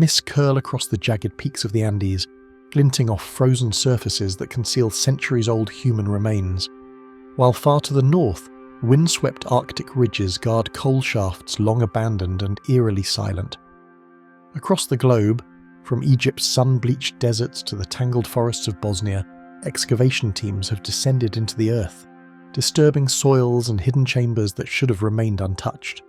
Mists curl across the jagged peaks of the Andes, glinting off frozen surfaces that conceal centuries-old human remains, while far to the north, windswept Arctic ridges guard coal shafts long abandoned and eerily silent. Across the globe, from Egypt's sun-bleached deserts to the tangled forests of Bosnia, excavation teams have descended into the earth, disturbing soils and hidden chambers that should have remained untouched.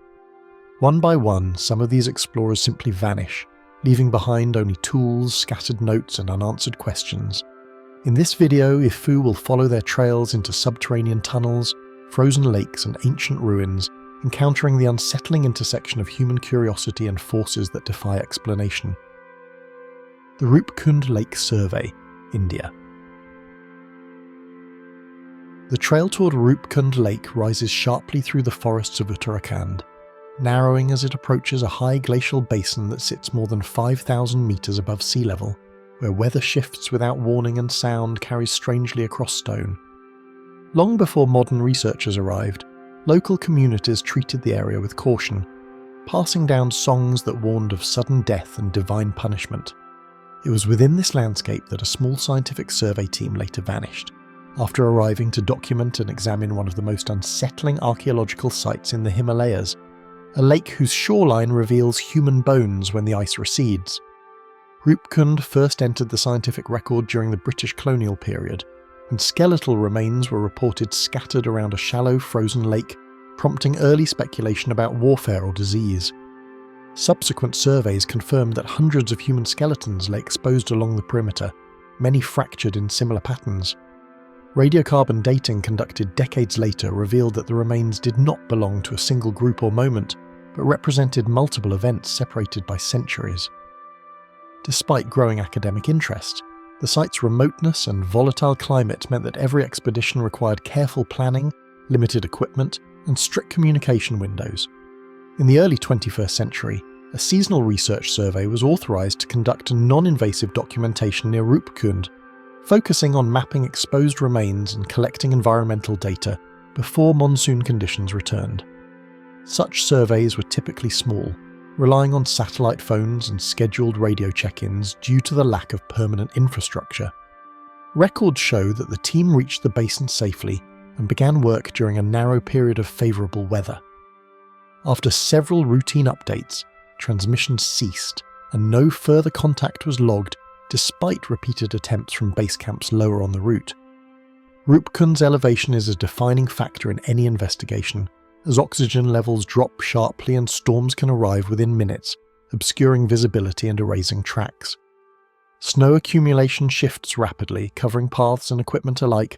One by one, some of these explorers simply vanish, leaving behind only tools, scattered notes and unanswered questions. In this video, Ifu will follow their trails into subterranean tunnels, frozen lakes and ancient ruins, encountering the unsettling intersection of human curiosity and forces that defy explanation. The Roopkund Lake Survey, India. The trail toward Roopkund Lake rises sharply through the forests of Uttarakhand, narrowing as it approaches a high glacial basin that sits more than 5,000 metres above sea level, where weather shifts without warning and sound carries strangely across stone. Long before modern researchers arrived, local communities treated the area with caution, passing down songs that warned of sudden death and divine punishment. It was within this landscape that a small scientific survey team later vanished, after arriving to document and examine one of the most unsettling archaeological sites in the Himalayas, a lake whose shoreline reveals human bones when the ice recedes. Roopkund first entered the scientific record during the British colonial period, and skeletal remains were reported scattered around a shallow frozen lake, prompting early speculation about warfare or disease. Subsequent surveys confirmed that hundreds of human skeletons lay exposed along the perimeter, many fractured in similar patterns. Radiocarbon dating conducted decades later revealed that the remains did not belong to a single group or moment, but represented multiple events separated by centuries. Despite growing academic interest, the site's remoteness and volatile climate meant that every expedition required careful planning, limited equipment, and strict communication windows. In the early 21st century, a seasonal research survey was authorized to conduct non-invasive documentation near Roopkund, focusing on mapping exposed remains and collecting environmental data before monsoon conditions returned. Such surveys were typically small, relying on satellite phones and scheduled radio check-ins due to the lack of permanent infrastructure. Records show that the team reached the basin safely and began work during a narrow period of favourable weather. After several routine updates, transmissions ceased and no further contact was logged despite repeated attempts from base camps lower on the route. Roopkund's elevation is a defining factor in any investigation, as oxygen levels drop sharply and storms can arrive within minutes, obscuring visibility and erasing tracks. Snow accumulation shifts rapidly, covering paths and equipment alike,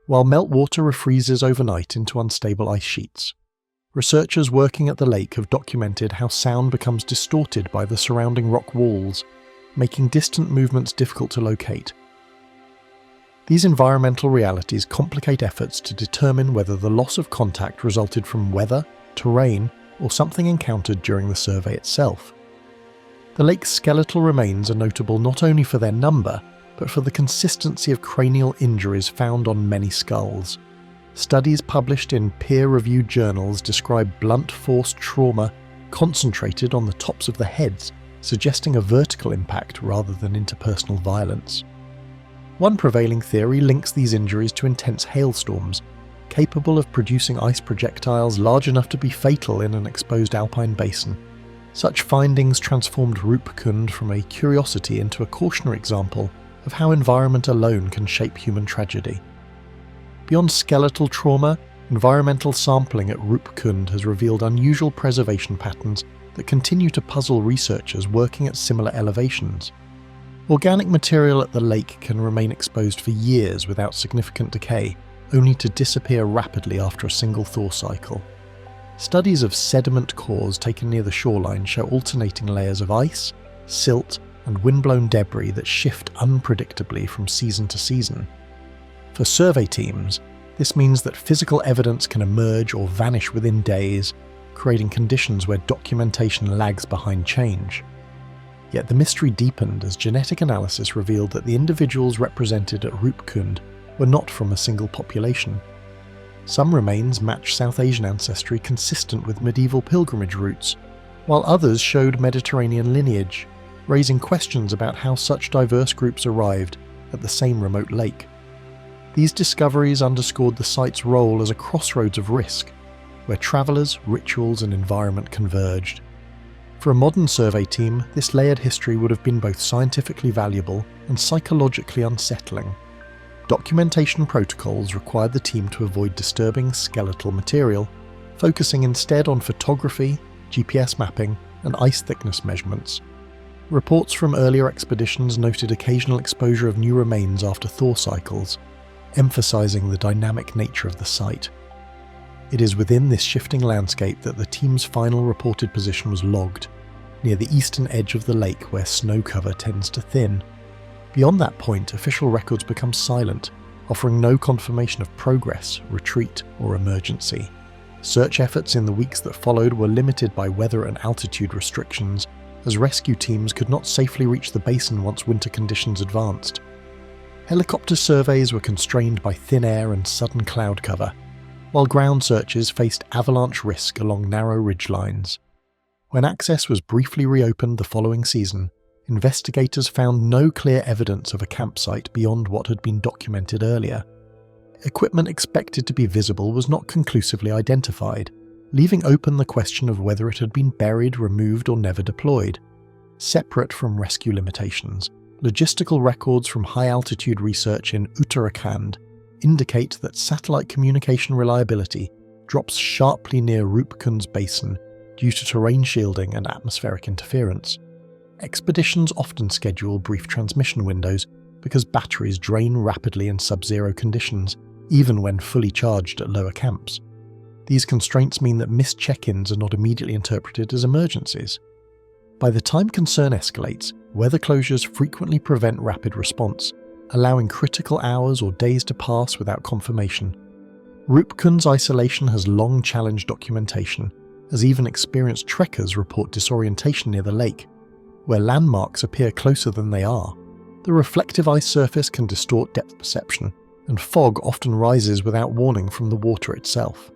while meltwater refreezes overnight into unstable ice sheets. Researchers working at the lake have documented how sound becomes distorted by the surrounding rock walls, making distant movements difficult to locate. These environmental realities complicate efforts to determine whether the loss of contact resulted from weather, terrain, or something encountered during the survey itself. The lake's skeletal remains are notable not only for their number, but for the consistency of cranial injuries found on many skulls. Studies published in peer-reviewed journals describe blunt force trauma concentrated on the tops of the heads, suggesting a vertical impact rather than interpersonal violence. One prevailing theory links these injuries to intense hailstorms, capable of producing ice projectiles large enough to be fatal in an exposed alpine basin. Such findings transformed Roopkund from a curiosity into a cautionary example of how environment alone can shape human tragedy. Beyond skeletal trauma, environmental sampling at Roopkund has revealed unusual preservation patterns that continue to puzzle researchers working at similar elevations. Organic material at the lake can remain exposed for years without significant decay, only to disappear rapidly after a single thaw cycle. Studies of sediment cores taken near the shoreline show alternating layers of ice, silt, and windblown debris that shift unpredictably from season to season. For survey teams, this means that physical evidence can emerge or vanish within days, creating conditions where documentation lags behind change. Yet the mystery deepened as genetic analysis revealed that the individuals represented at Roopkund were not from a single population. Some remains match South Asian ancestry consistent with medieval pilgrimage routes, while others showed Mediterranean lineage, raising questions about how such diverse groups arrived at the same remote lake. These discoveries underscored the site's role as a crossroads of risk, where travellers, rituals and environment converged. For a modern survey team, this layered history would have been both scientifically valuable and psychologically unsettling. Documentation protocols required the team to avoid disturbing skeletal material, focusing instead on photography, GPS mapping, and ice thickness measurements. Reports from earlier expeditions noted occasional exposure of new remains after thaw cycles, emphasizing the dynamic nature of the site. It is within this shifting landscape that the team's final reported position was logged, near the eastern edge of the lake where snow cover tends to thin. Beyond that point, official records become silent, offering no confirmation of progress, retreat, or emergency. Search efforts in the weeks that followed were limited by weather and altitude restrictions, as rescue teams could not safely reach the basin once winter conditions advanced. Helicopter surveys were constrained by thin air and sudden cloud cover, while ground searches faced avalanche risk along narrow ridgelines. When access was briefly reopened the following season, investigators found no clear evidence of a campsite beyond what had been documented earlier. Equipment expected to be visible was not conclusively identified, leaving open the question of whether it had been buried, removed, or never deployed. Separate from rescue limitations, logistical records from high-altitude research in Uttarakhand indicate that satellite communication reliability drops sharply near Roopkund's basin due to terrain shielding and atmospheric interference. Expeditions often schedule brief transmission windows because batteries drain rapidly in sub-zero conditions, even when fully charged at lower camps. These constraints mean that missed check-ins are not immediately interpreted as emergencies. By the time concern escalates, weather closures frequently prevent rapid response, allowing critical hours or days to pass without confirmation. Roopkund's isolation has long challenged documentation, as even experienced trekkers report disorientation near the lake, where landmarks appear closer than they are. The reflective ice surface can distort depth perception, and fog often rises without warning from the water itself.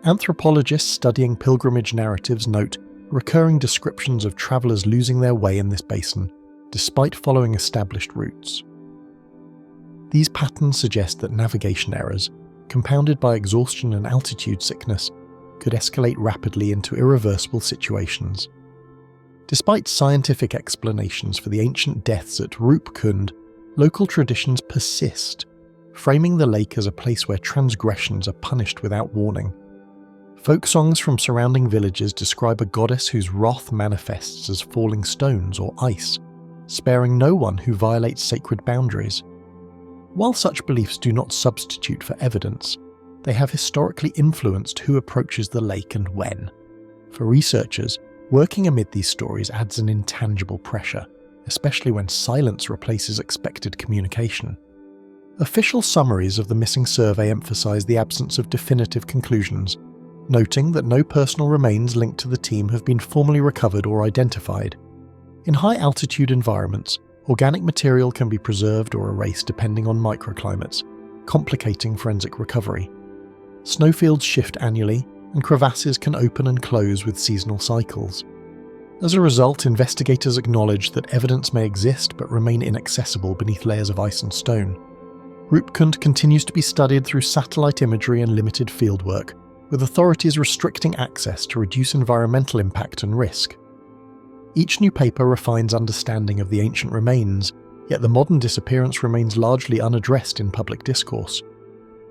Anthropologists studying pilgrimage narratives note recurring descriptions of travellers losing their way in this basin, despite following established routes. These patterns suggest that navigation errors, compounded by exhaustion and altitude sickness, could escalate rapidly into irreversible situations. Despite scientific explanations for the ancient deaths at Roopkund, local traditions persist, framing the lake as a place where transgressions are punished without warning. Folk songs from surrounding villages describe a goddess whose wrath manifests as falling stones or ice, sparing no one who violates sacred boundaries. While such beliefs do not substitute for evidence, they have historically influenced who approaches the lake and when. For researchers, working amid these stories adds an intangible pressure, especially when silence replaces expected communication. Official summaries of the missing survey emphasize the absence of definitive conclusions, noting that no personal remains linked to the team have been formally recovered or identified. In high-altitude environments, organic material can be preserved or erased depending on microclimates, complicating forensic recovery. Snowfields shift annually, and crevasses can open and close with seasonal cycles. As a result, investigators acknowledge that evidence may exist but remain inaccessible beneath layers of ice and stone. Roopkund continues to be studied through satellite imagery and limited fieldwork, with authorities restricting access to reduce environmental impact and risk. Each new paper refines understanding of the ancient remains, yet the modern disappearance remains largely unaddressed in public discourse.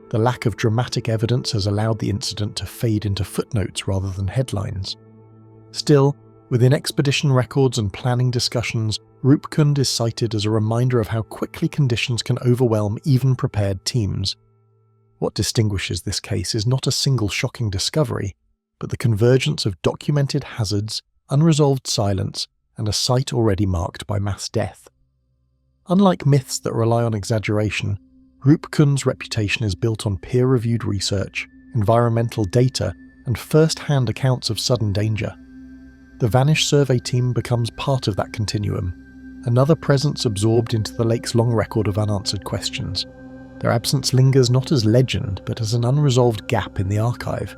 The lack of dramatic evidence has allowed the incident to fade into footnotes rather than headlines. Still, within expedition records and planning discussions, Roopkund is cited as a reminder of how quickly conditions can overwhelm even prepared teams. What distinguishes this case is not a single shocking discovery, but the convergence of documented hazards, unresolved silence, and a site already marked by mass death. Unlike myths that rely on exaggeration, Roopkund's reputation is built on peer-reviewed research, environmental data, and first-hand accounts of sudden danger. The Vanish survey team becomes part of that continuum, another presence absorbed into the lake's long record of unanswered questions. Their absence lingers not as legend, but as an unresolved gap in the archive.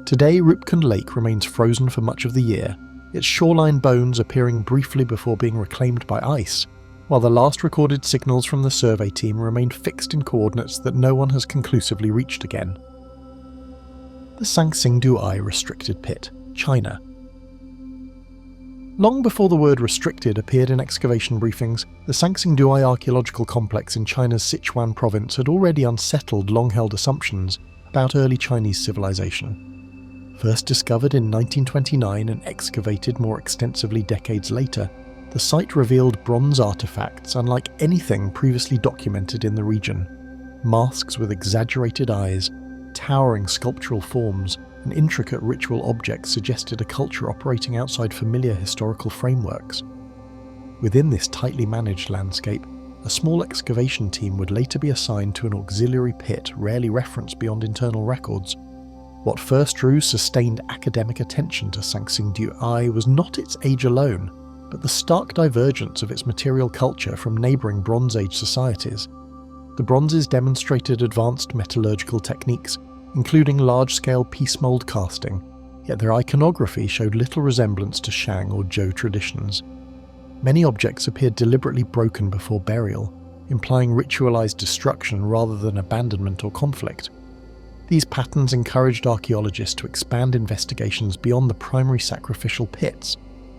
Today, Roopkund Lake remains frozen for much of the year, its shoreline bones appearing briefly before being reclaimed by ice, while the last recorded signals from the survey team remained fixed in coordinates that no one has conclusively reached again. The Sanxingdui Restricted Pit, China. Long before the word restricted appeared in excavation briefings, the Sanxingdui archaeological complex in China's Sichuan province had already unsettled long-held assumptions about early Chinese civilization. First discovered in 1929 and excavated more extensively decades later, the site revealed bronze artifacts unlike anything previously documented in the region. Masks with exaggerated eyes, towering sculptural forms, and intricate ritual objects suggested a culture operating outside familiar historical frameworks. Within this tightly managed landscape, a small excavation team would later be assigned to an auxiliary pit rarely referenced beyond internal records. What first drew sustained academic attention to Sanxingdui was not its age alone, but the stark divergence of its material culture from neighbouring Bronze Age societies. The bronzes demonstrated advanced metallurgical techniques, including large-scale piece mould casting, yet their iconography showed little resemblance to Shang or Zhou traditions. Many objects appeared deliberately broken before burial, implying ritualised destruction rather than abandonment or conflict. These patterns encouraged archaeologists to expand investigations beyond the primary sacrificial pits,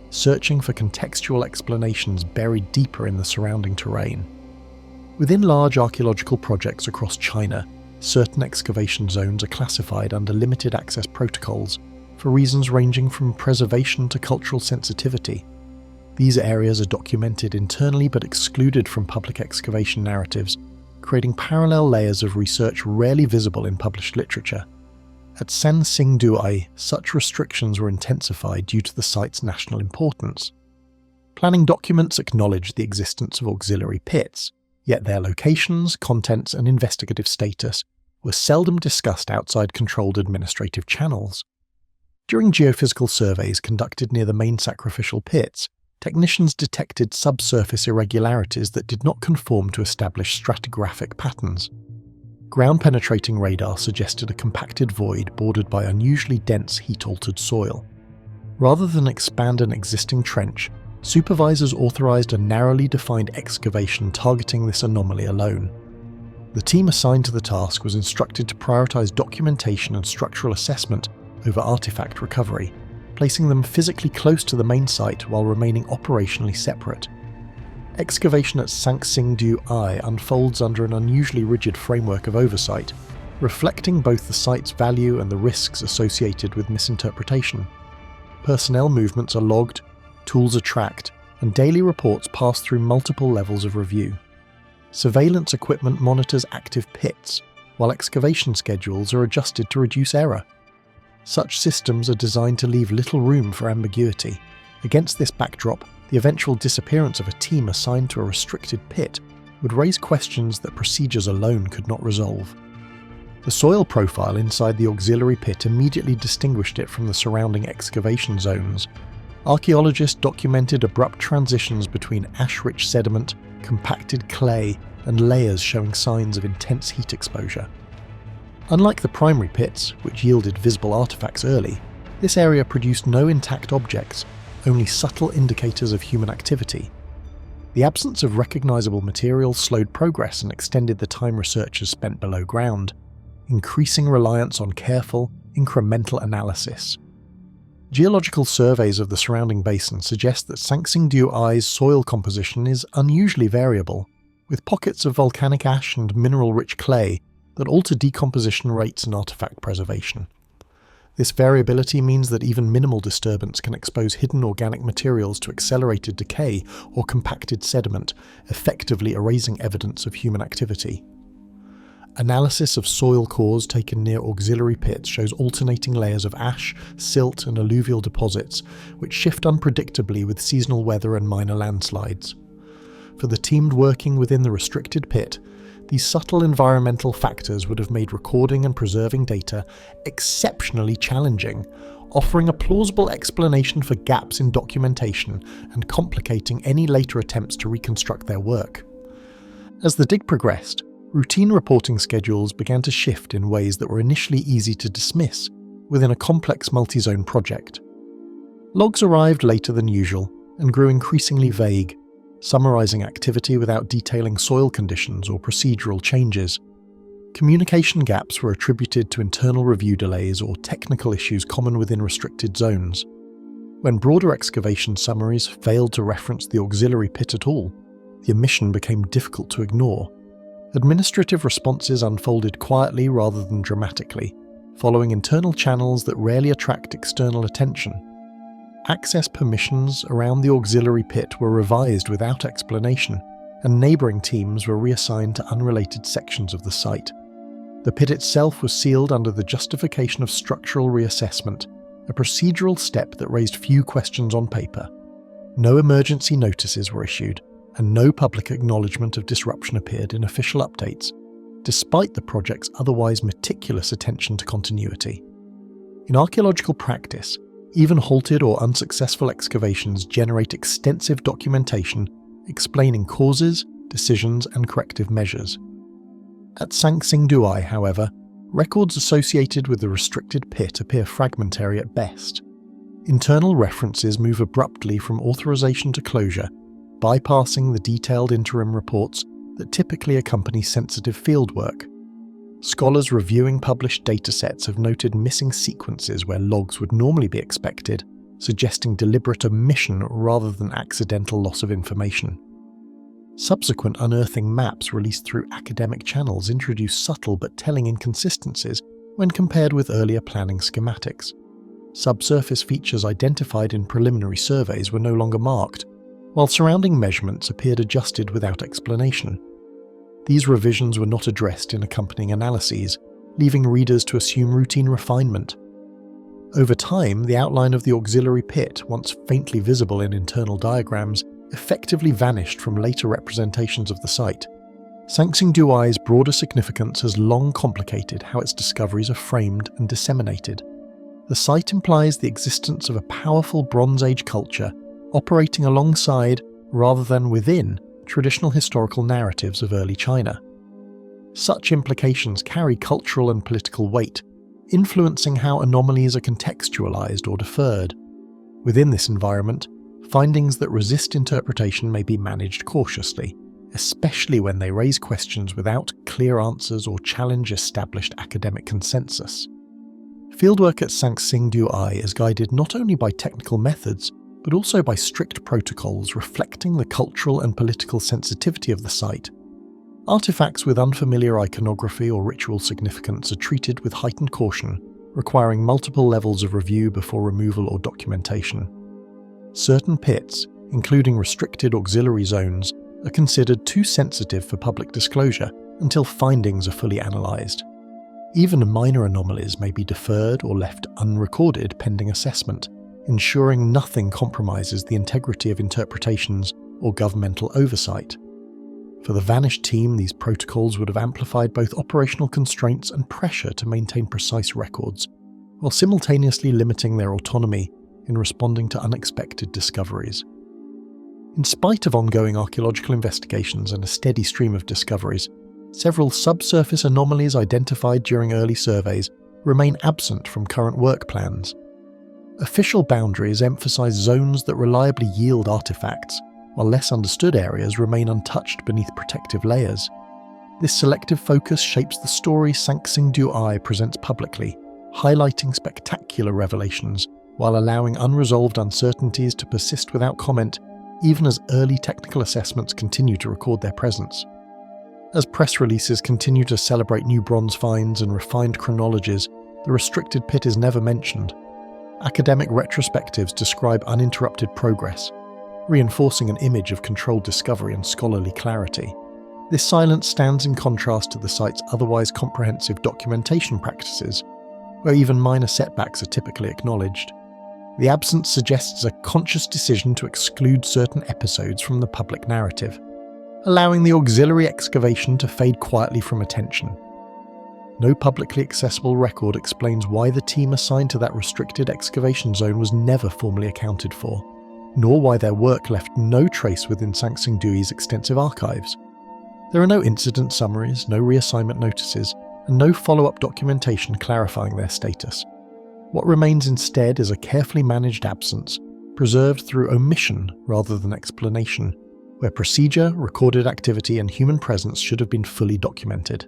searching for contextual explanations buried deeper in the surrounding terrain. Within large archaeological projects across China, certain excavation zones are classified under limited access protocols for reasons ranging from preservation to cultural sensitivity. These areas are documented internally but excluded from public excavation narratives, creating parallel layers of research rarely visible in published literature. At Sanxingdui, such restrictions were intensified due to the site's national importance. Planning documents acknowledged the existence of auxiliary pits, yet their locations, contents, and investigative status were seldom discussed outside controlled administrative channels. During geophysical surveys conducted near the main sacrificial pits, technicians detected subsurface irregularities that did not conform to established stratigraphic patterns. Ground-penetrating radar suggested a compacted void bordered by unusually dense heat-altered soil. Rather than expand an existing trench, supervisors authorized a narrowly defined excavation targeting this anomaly alone. The team assigned to the task was instructed to prioritize documentation and structural assessment over artifact recovery, placing them physically close to the main site while remaining operationally separate. Excavation at Sanxingdui unfolds under an unusually rigid framework of oversight, reflecting both the site's value and the risks associated with misinterpretation. Personnel movements are logged, tools are tracked, and daily reports pass through multiple levels of review. Surveillance equipment monitors active pits, while excavation schedules are adjusted to reduce error. Such systems are designed to leave little room for ambiguity. Against this backdrop, the eventual disappearance of a team assigned to a restricted pit would raise questions that procedures alone could not resolve. The soil profile inside the auxiliary pit immediately distinguished it from the surrounding excavation zones. Archaeologists documented abrupt transitions between ash-rich sediment, compacted clay, and layers showing signs of intense heat exposure. Unlike the primary pits, which yielded visible artifacts early, this area produced no intact objects, only subtle indicators of human activity. The absence of recognizable materials slowed progress and extended the time researchers spent below ground, increasing reliance on careful, incremental analysis. Geological surveys of the surrounding basin suggest that Sanxingdui's soil composition is unusually variable, with pockets of volcanic ash and mineral-rich clay that alter decomposition rates and artifact preservation. This variability means that even minimal disturbance can expose hidden organic materials to accelerated decay or compacted sediment, effectively erasing evidence of human activity. Analysis of soil cores taken near auxiliary pits shows alternating layers of ash, silt, and alluvial deposits, which shift unpredictably with seasonal weather and minor landslides. For the team working within the restricted pit, these subtle environmental factors would have made recording and preserving data exceptionally challenging, offering a plausible explanation for gaps in documentation and complicating any later attempts to reconstruct their work. As the dig progressed, routine reporting schedules began to shift in ways that were initially easy to dismiss within a complex multi-zone project. Logs arrived later than usual and grew increasingly vague, summarising activity without detailing soil conditions or procedural changes. Communication gaps were attributed to internal review delays or technical issues common within restricted zones. When broader excavation summaries failed to reference the auxiliary pit at all, the omission became difficult to ignore. Administrative responses unfolded quietly rather than dramatically, following internal channels that rarely attract external attention. Access permissions around the auxiliary pit were revised without explanation, and neighbouring teams were reassigned to unrelated sections of the site. The pit itself was sealed under the justification of structural reassessment, a procedural step that raised few questions on paper. No emergency notices were issued, and no public acknowledgement of disruption appeared in official updates, despite the project's otherwise meticulous attention to continuity. In archaeological practice, even halted or unsuccessful excavations generate extensive documentation explaining causes, decisions, and corrective measures. At Sanxingdui, however, records associated with the restricted pit appear fragmentary at best. Internal references move abruptly from authorization to closure, bypassing the detailed interim reports that typically accompany sensitive fieldwork. Scholars reviewing published datasets have noted missing sequences where logs would normally be expected, suggesting deliberate omission rather than accidental loss of information. Subsequent unearthing maps released through academic channels introduce subtle but telling inconsistencies when compared with earlier planning schematics. Subsurface features identified in preliminary surveys were no longer marked, while surrounding measurements appeared adjusted without explanation. These revisions were not addressed in accompanying analyses, leaving readers to assume routine refinement. Over time, the outline of the auxiliary pit, once faintly visible in internal diagrams, effectively vanished from later representations of the site. Sanxingdui's broader significance has long complicated how its discoveries are framed and disseminated. The site implies the existence of a powerful Bronze Age culture operating alongside, rather than within, traditional historical narratives of early China. Such implications carry cultural and political weight, influencing how anomalies are contextualized or deferred. Within this environment, findings that resist interpretation may be managed cautiously, especially when they raise questions without clear answers or challenge established academic consensus. Fieldwork at Sanxingdui is guided not only by technical methods, but also by strict protocols reflecting the cultural and political sensitivity of the site. Artifacts with unfamiliar iconography or ritual significance are treated with heightened caution, requiring multiple levels of review before removal or documentation. Certain pits, including restricted auxiliary zones, are considered too sensitive for public disclosure until findings are fully analysed. Even minor anomalies may be deferred or left unrecorded pending assessment, ensuring nothing compromises the integrity of interpretations or governmental oversight. For the vanished team, these protocols would have amplified both operational constraints and pressure to maintain precise records, while simultaneously limiting their autonomy in responding to unexpected discoveries. In spite of ongoing archaeological investigations and a steady stream of discoveries, several subsurface anomalies identified during early surveys remain absent from current work plans. Official boundaries emphasize zones that reliably yield artifacts, while less understood areas remain untouched beneath protective layers. This selective focus shapes the story Sanxingdui presents publicly, highlighting spectacular revelations while allowing unresolved uncertainties to persist without comment, even as early technical assessments continue to record their presence. As press releases continue to celebrate new bronze finds and refined chronologies, the restricted pit is never mentioned. Academic retrospectives describe uninterrupted progress, reinforcing an image of controlled discovery and scholarly clarity. This silence stands in contrast to the site's otherwise comprehensive documentation practices, where even minor setbacks are typically acknowledged. The absence suggests a conscious decision to exclude certain episodes from the public narrative, allowing the auxiliary excavation to fade quietly from attention. No publicly accessible record explains why the team assigned to that restricted excavation zone was never formally accounted for, nor why their work left no trace within Sanxingdui's extensive archives. There are no incident summaries, no reassignment notices, and no follow-up documentation clarifying their status. What remains instead is a carefully managed absence, preserved through omission rather than explanation, where procedure, recorded activity, and human presence should have been fully documented.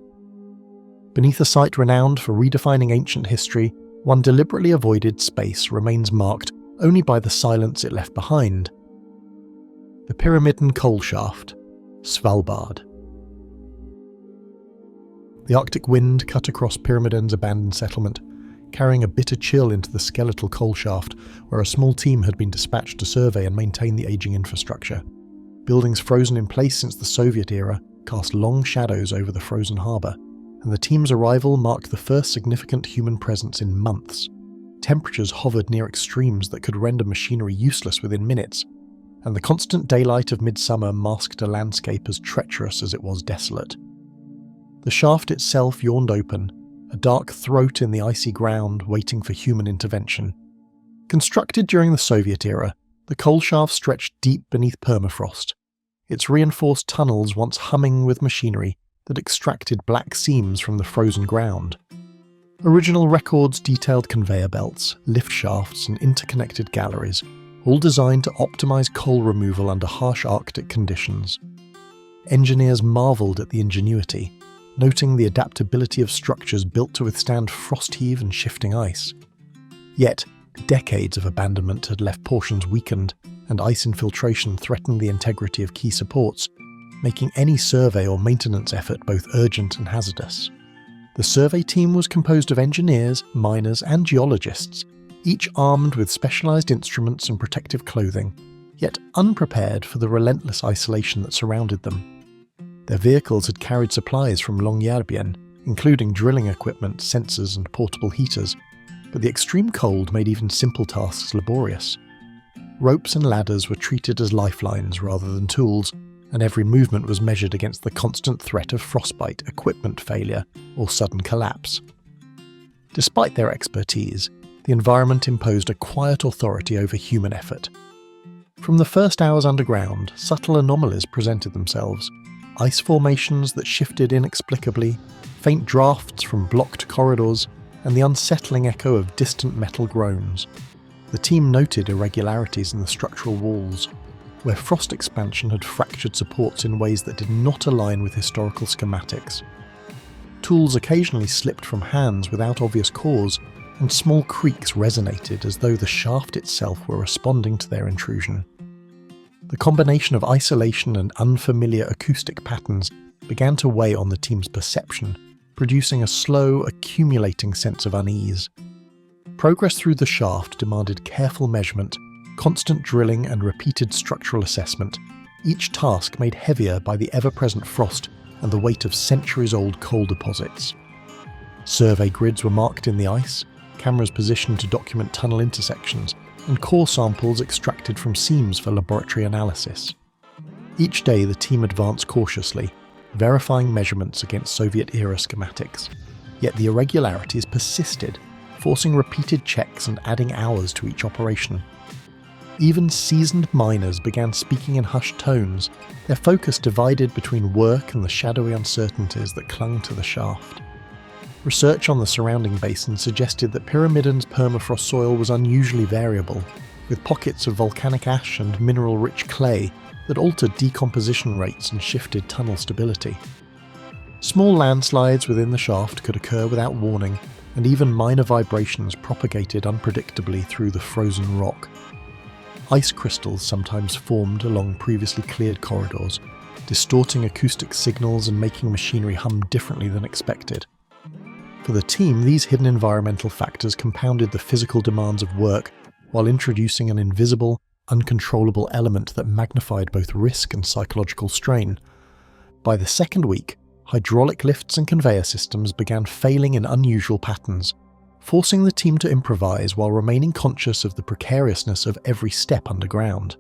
Beneath a site renowned for redefining ancient history, one deliberately avoided space remains marked only by the silence it left behind. The Pyramiden coal shaft, Svalbard. The Arctic wind cut across Pyramiden's abandoned settlement, carrying a bitter chill into the skeletal coal shaft where a small team had been dispatched to survey and maintain the aging infrastructure. Buildings frozen in place since the Soviet era cast long shadows over the frozen harbour, and the team's arrival marked the first significant human presence in months. Temperatures hovered near extremes that could render machinery useless within minutes, and the constant daylight of midsummer masked a landscape as treacherous as it was desolate. The shaft itself yawned open, a dark throat in the icy ground waiting for human intervention. Constructed during the Soviet era, the coal shaft stretched deep beneath permafrost, its reinforced tunnels once humming with machinery that extracted black seams from the frozen ground. Original records detailed conveyor belts, lift shafts, and interconnected galleries, all designed to optimize coal removal under harsh Arctic conditions. Engineers marveled at the ingenuity, noting the adaptability of structures built to withstand frost heave and shifting ice. Yet, decades of abandonment had left portions weakened, and ice infiltration threatened the integrity of key supports, making any survey or maintenance effort both urgent and hazardous. The survey team was composed of engineers, miners, and geologists, each armed with specialized instruments and protective clothing, yet unprepared for the relentless isolation that surrounded them. Their vehicles had carried supplies from Longyearbyen, including drilling equipment, sensors, and portable heaters, but the extreme cold made even simple tasks laborious. Ropes and ladders were treated as lifelines rather than tools, and every movement was measured against the constant threat of frostbite, equipment failure, or sudden collapse. Despite their expertise, the environment imposed a quiet authority over human effort. From the first hours underground, subtle anomalies presented themselves: ice formations that shifted inexplicably, faint drafts from blocked corridors, and the unsettling echo of distant metal groans. The team noted irregularities in the structural walls, where frost expansion had fractured supports in ways that did not align with historical schematics. Tools occasionally slipped from hands without obvious cause, and small creaks resonated as though the shaft itself were responding to their intrusion. The combination of isolation and unfamiliar acoustic patterns began to weigh on the team's perception, producing a slow, accumulating sense of unease. Progress through the shaft demanded careful measurement, constant drilling, and repeated structural assessment, each task made heavier by the ever-present frost and the weight of centuries-old coal deposits. Survey grids were marked in the ice, cameras positioned to document tunnel intersections, and core samples extracted from seams for laboratory analysis. Each day the team advanced cautiously, verifying measurements against Soviet-era schematics. Yet the irregularities persisted, forcing repeated checks and adding hours to each operation. Even seasoned miners began speaking in hushed tones, their focus divided between work and the shadowy uncertainties that clung to the shaft. Research on the surrounding basin suggested that Pyramiden's permafrost soil was unusually variable, with pockets of volcanic ash and mineral-rich clay that altered decomposition rates and shifted tunnel stability. Small landslides within the shaft could occur without warning, and even minor vibrations propagated unpredictably through the frozen rock. Ice crystals sometimes formed along previously cleared corridors, distorting acoustic signals and making machinery hum differently than expected. For the team, these hidden environmental factors compounded the physical demands of work while introducing an invisible, uncontrollable element that magnified both risk and psychological strain. By the second week, hydraulic lifts and conveyor systems began failing in unusual patterns, forcing the team to improvise while remaining conscious of the precariousness of every step underground.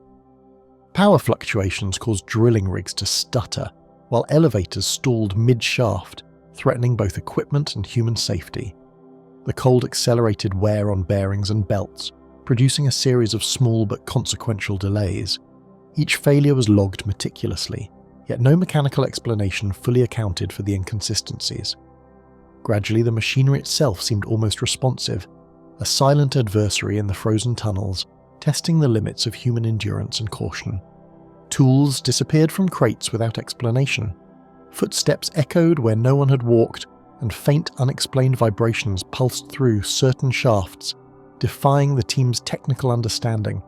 Power fluctuations caused drilling rigs to stutter, while elevators stalled mid-shaft, threatening both equipment and human safety. The cold accelerated wear on bearings and belts, producing a series of small but consequential delays. Each failure was logged meticulously, yet no mechanical explanation fully accounted for the inconsistencies. Gradually, the machinery itself seemed almost responsive, a silent adversary in the frozen tunnels, testing the limits of human endurance and caution. Tools disappeared from crates without explanation. Footsteps echoed where no one had walked, and faint unexplained vibrations pulsed through certain shafts, defying the team's technical understanding.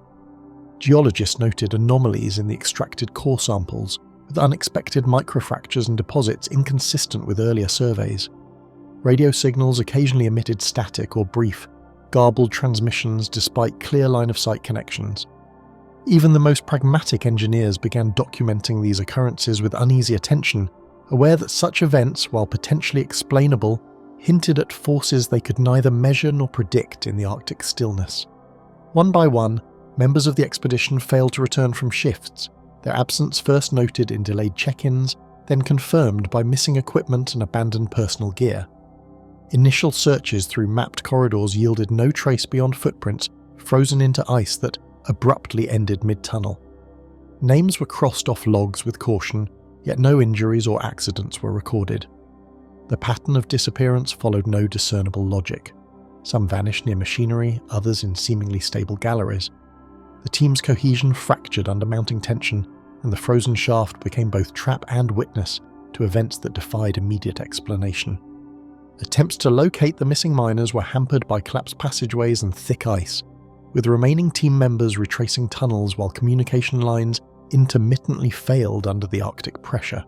Geologists noted anomalies in the extracted core samples, with unexpected microfractures and deposits inconsistent with earlier surveys. Radio signals occasionally emitted static or brief, garbled transmissions despite clear line-of-sight connections. Even the most pragmatic engineers began documenting these occurrences with uneasy attention, aware that such events, while potentially explainable, hinted at forces they could neither measure nor predict in the Arctic stillness. One by one, members of the expedition failed to return from shifts, their absence first noted in delayed check-ins, then confirmed by missing equipment and abandoned personal gear. Initial searches through mapped corridors yielded no trace beyond footprints frozen into ice that abruptly ended mid-tunnel. Names were crossed off logs with caution, yet no injuries or accidents were recorded. The pattern of disappearance followed no discernible logic. Some vanished near machinery, others in seemingly stable galleries. The team's cohesion fractured under mounting tension, and the frozen shaft became both trap and witness to events that defied immediate explanation. Attempts to locate the missing miners were hampered by collapsed passageways and thick ice, with remaining team members retracing tunnels while communication lines intermittently failed under the Arctic pressure.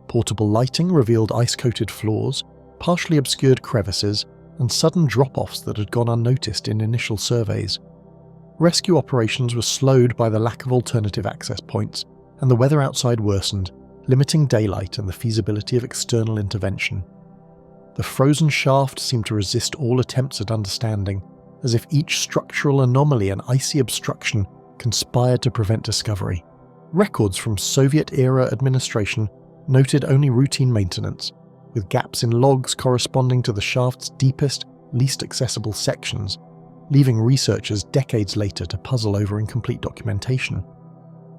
Portable lighting revealed ice-coated floors, partially obscured crevices, and sudden drop-offs that had gone unnoticed in initial surveys. Rescue operations were slowed by the lack of alternative access points, and the weather outside worsened, limiting daylight and the feasibility of external intervention. The frozen shaft seemed to resist all attempts at understanding, as if each structural anomaly and icy obstruction conspired to prevent discovery. Records from Soviet-era administration noted only routine maintenance, with gaps in logs corresponding to the shaft's deepest, least accessible sections, leaving researchers decades later to puzzle over incomplete documentation.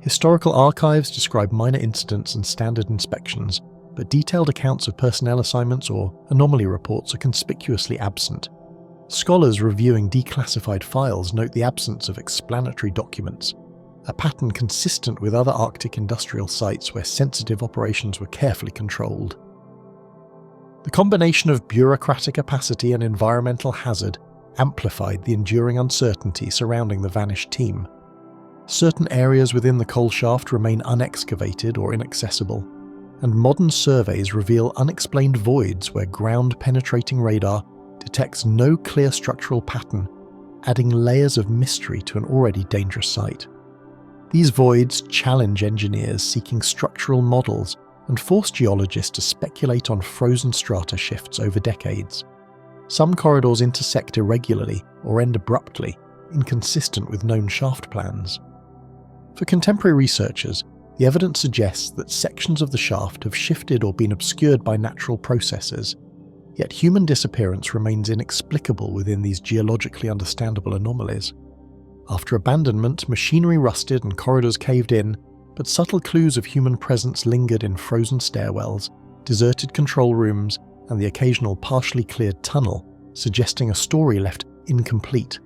Historical archives describe minor incidents and standard inspections, but detailed accounts of personnel assignments or anomaly reports are conspicuously absent. Scholars reviewing declassified files note the absence of explanatory documents, a pattern consistent with other Arctic industrial sites where sensitive operations were carefully controlled. The combination of bureaucratic opacity and environmental hazard amplified the enduring uncertainty surrounding the vanished team. Certain areas within the coal shaft remain unexcavated or inaccessible, and modern surveys reveal unexplained voids where ground-penetrating radar detects no clear structural pattern, adding layers of mystery to an already dangerous site. These voids challenge engineers seeking structural models and force geologists to speculate on frozen strata shifts over decades. Some corridors intersect irregularly or end abruptly, inconsistent with known shaft plans. For contemporary researchers, the evidence suggests that sections of the shaft have shifted or been obscured by natural processes, yet human disappearance remains inexplicable within these geologically understandable anomalies. After abandonment, machinery rusted and corridors caved in, but subtle clues of human presence lingered in frozen stairwells, deserted control rooms, and the occasional partially cleared tunnel, suggesting a story left incomplete.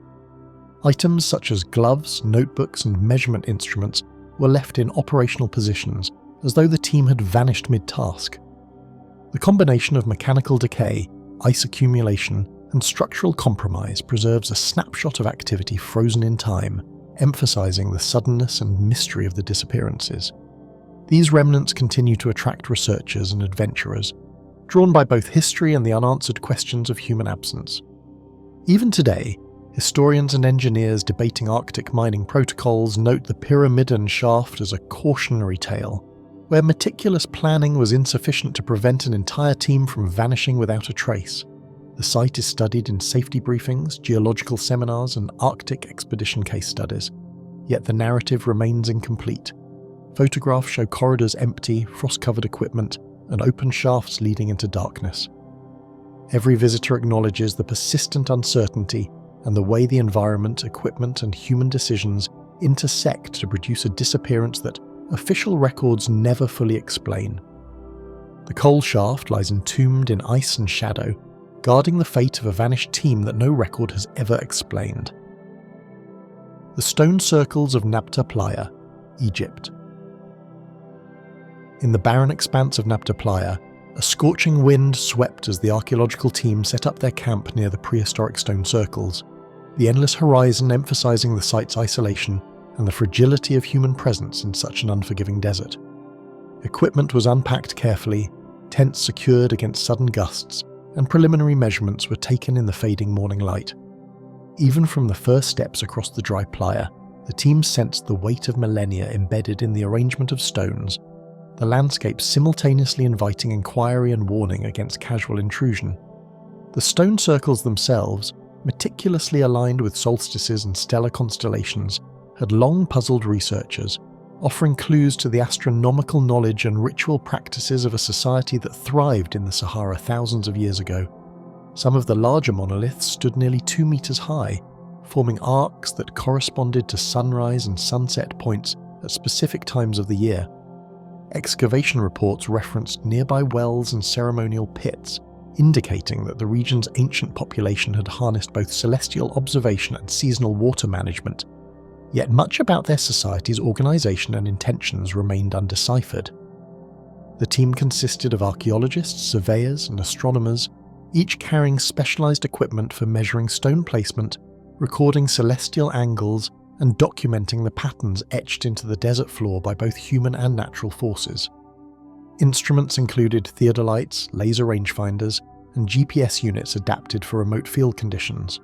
Items such as gloves, notebooks, and measurement instruments were left in operational positions, as though the team had vanished mid-task. The combination of mechanical decay, ice accumulation, and structural compromise preserves a snapshot of activity frozen in time, emphasizing the suddenness and mystery of the disappearances. These remnants continue to attract researchers and adventurers, drawn by both history and the unanswered questions of human absence. Even today, historians and engineers debating Arctic mining protocols note the Pyramiden shaft as a cautionary tale, where meticulous planning was insufficient to prevent an entire team from vanishing without a trace. The site is studied in safety briefings, geological seminars, and Arctic expedition case studies, yet the narrative remains incomplete. Photographs show corridors empty, frost-covered equipment, and open shafts leading into darkness. Every visitor acknowledges the persistent uncertainty and the way the environment, equipment, and human decisions intersect to produce a disappearance that official records never fully explain. The coal shaft lies entombed in ice and shadow, guarding the fate of a vanished team that no record has ever explained. The stone circles of Nabta Playa, Egypt. In the barren expanse of Nabta Playa, a scorching wind swept as the archaeological team set up their camp near the prehistoric stone circles, the endless horizon emphasizing the site's isolation and the fragility of human presence in such an unforgiving desert. Equipment was unpacked carefully, tents secured against sudden gusts, and preliminary measurements were taken in the fading morning light. Even from the first steps across the dry playa, the team sensed the weight of millennia embedded in the arrangement of stones, the landscape simultaneously inviting inquiry and warning against casual intrusion. The stone circles themselves, meticulously aligned with solstices and stellar constellations, had long puzzled researchers, offering clues to the astronomical knowledge and ritual practices of a society that thrived in the Sahara thousands of years ago. Some of the larger monoliths stood nearly 2 meters high, forming arcs that corresponded to sunrise and sunset points at specific times of the year. Excavation reports referenced nearby wells and ceremonial pits, indicating that the region's ancient population had harnessed both celestial observation and seasonal water management. Yet much about their society's organisation and intentions remained undeciphered. The team consisted of archaeologists, surveyors, and astronomers, each carrying specialised equipment for measuring stone placement, recording celestial angles, and documenting the patterns etched into the desert floor by both human and natural forces. Instruments included theodolites, laser rangefinders, and GPS units adapted for remote field conditions.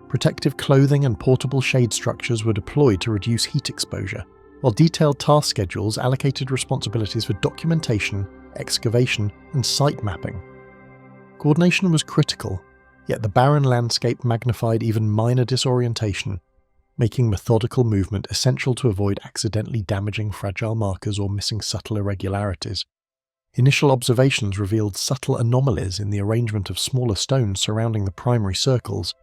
Protective clothing and portable shade structures were deployed to reduce heat exposure, while detailed task schedules allocated responsibilities for documentation, excavation, and site mapping. Coordination was critical, yet the barren landscape magnified even minor disorientation, making methodical movement essential to avoid accidentally damaging fragile markers or missing subtle irregularities. Initial observations revealed subtle anomalies in the arrangement of smaller stones surrounding the primary circles,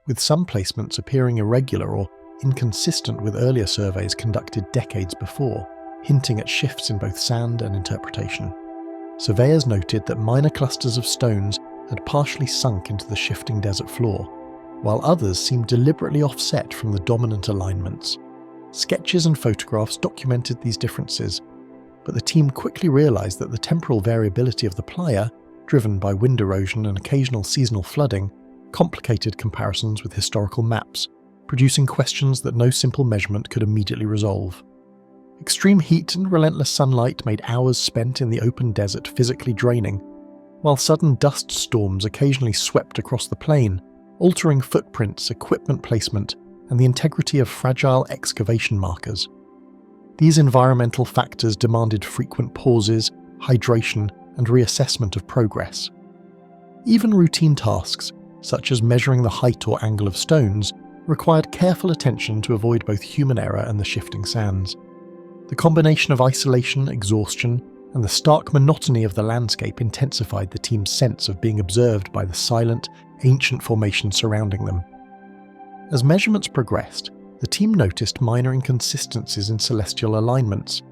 with some placements appearing irregular or inconsistent with earlier surveys conducted decades before, hinting at shifts in both sand and interpretation. Surveyors noted that minor clusters of stones had partially sunk into the shifting desert floor, while others seemed deliberately offset from the dominant alignments. Sketches and photographs documented these differences, but the team quickly realized that the temporal variability of the playa, driven by wind erosion and occasional seasonal flooding, complicated comparisons with historical maps, producing questions that no simple measurement could immediately resolve. Extreme heat and relentless sunlight made hours spent in the open desert physically draining, while sudden dust storms occasionally swept across the plain, altering footprints, equipment placement, and the integrity of fragile excavation markers. These environmental factors demanded frequent pauses, hydration, and reassessment of progress. Even routine tasks, such as measuring the height or angle of stones, required careful attention to avoid both human error and the shifting sands. The combination of isolation, exhaustion, and the stark monotony of the landscape intensified the team's sense of being observed by the silent, ancient formation surrounding them. As measurements progressed, the team noticed minor inconsistencies in celestial alignments.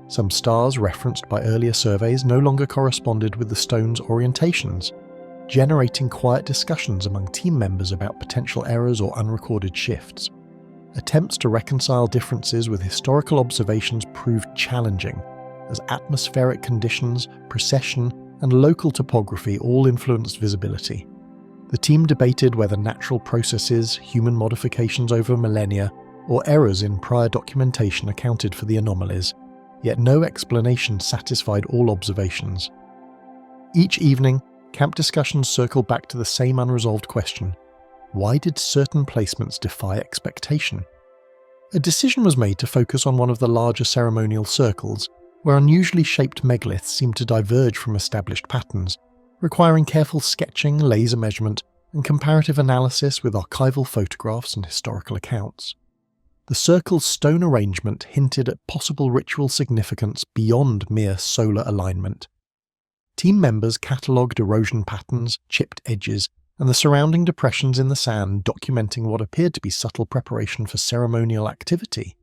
Some stars referenced by earlier surveys no longer corresponded with the stone's orientations, generating quiet discussions among team members about potential errors or unrecorded shifts. Attempts to reconcile differences with historical observations proved challenging, as atmospheric conditions, precession, and local topography all influenced visibility. The team debated whether natural processes, human modifications over millennia, or errors in prior documentation accounted for the anomalies, yet no explanation satisfied all observations. Each evening, camp discussions circled back to the same unresolved question: why did certain placements defy expectation? A decision was made to focus on one of the larger ceremonial circles, where unusually shaped megaliths seemed to diverge from established patterns, requiring careful sketching, laser measurement, and comparative analysis with archival photographs and historical accounts. The circle's stone arrangement hinted at possible ritual significance beyond mere solar alignment. Team members catalogued erosion patterns, chipped edges, and the surrounding depressions in the sand, documenting what appeared to be subtle preparation for ceremonial activity.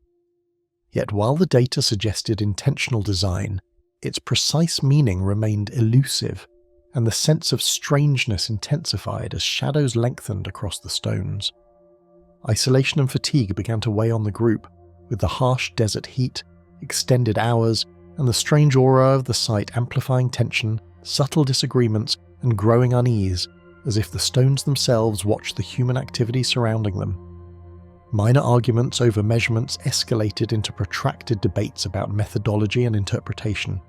Yet while the data suggested intentional design, its precise meaning remained elusive, and the sense of strangeness intensified as shadows lengthened across the stones. Isolation and fatigue began to weigh on the group, with the harsh desert heat, extended hours, and the strange aura of the site amplifying tension, subtle disagreements, and growing unease, as if the stones themselves watched the human activity surrounding them. Minor arguments over measurements escalated into protracted debates about methodology and interpretation.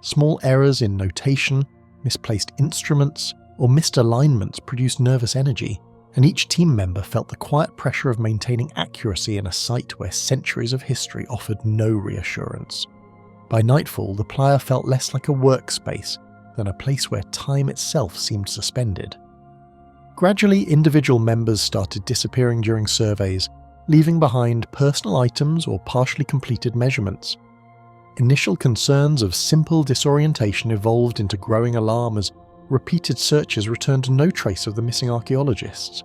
Small errors in notation, misplaced instruments, or missed alignments produced nervous energy, and each team member felt the quiet pressure of maintaining accuracy in a site where centuries of history offered no reassurance. By nightfall, the playa felt less like a workspace than a place where time itself seemed suspended. Gradually, individual members started disappearing during surveys, leaving behind personal items or partially completed measurements. Initial concerns of simple disorientation evolved into growing alarm as repeated searches returned no trace of the missing archaeologists.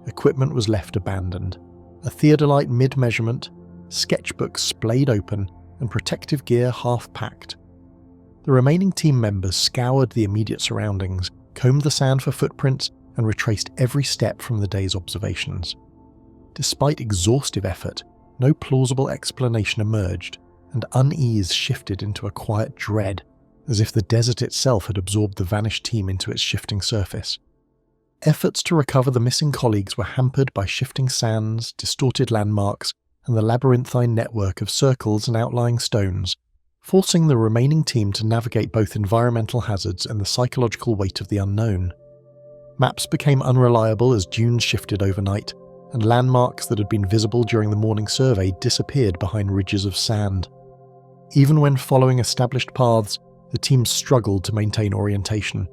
Equipment was left abandoned, a theodolite mid-measurement, sketchbooks splayed open, and protective gear half-packed. The remaining team members scoured the immediate surroundings, combed the sand for footprints, and retraced every step from the day's observations. Despite exhaustive effort, no plausible explanation emerged, and unease shifted into a quiet dread, as if the desert itself had absorbed the vanished team into its shifting surface. Efforts to recover the missing colleagues were hampered by shifting sands, distorted landmarks, and the labyrinthine network of circles and outlying stones, forcing the remaining team to navigate both environmental hazards and the psychological weight of the unknown. Maps became unreliable as dunes shifted overnight, and landmarks that had been visible during the morning survey disappeared behind ridges of sand. Even when following established paths, the team struggled to maintain orientation.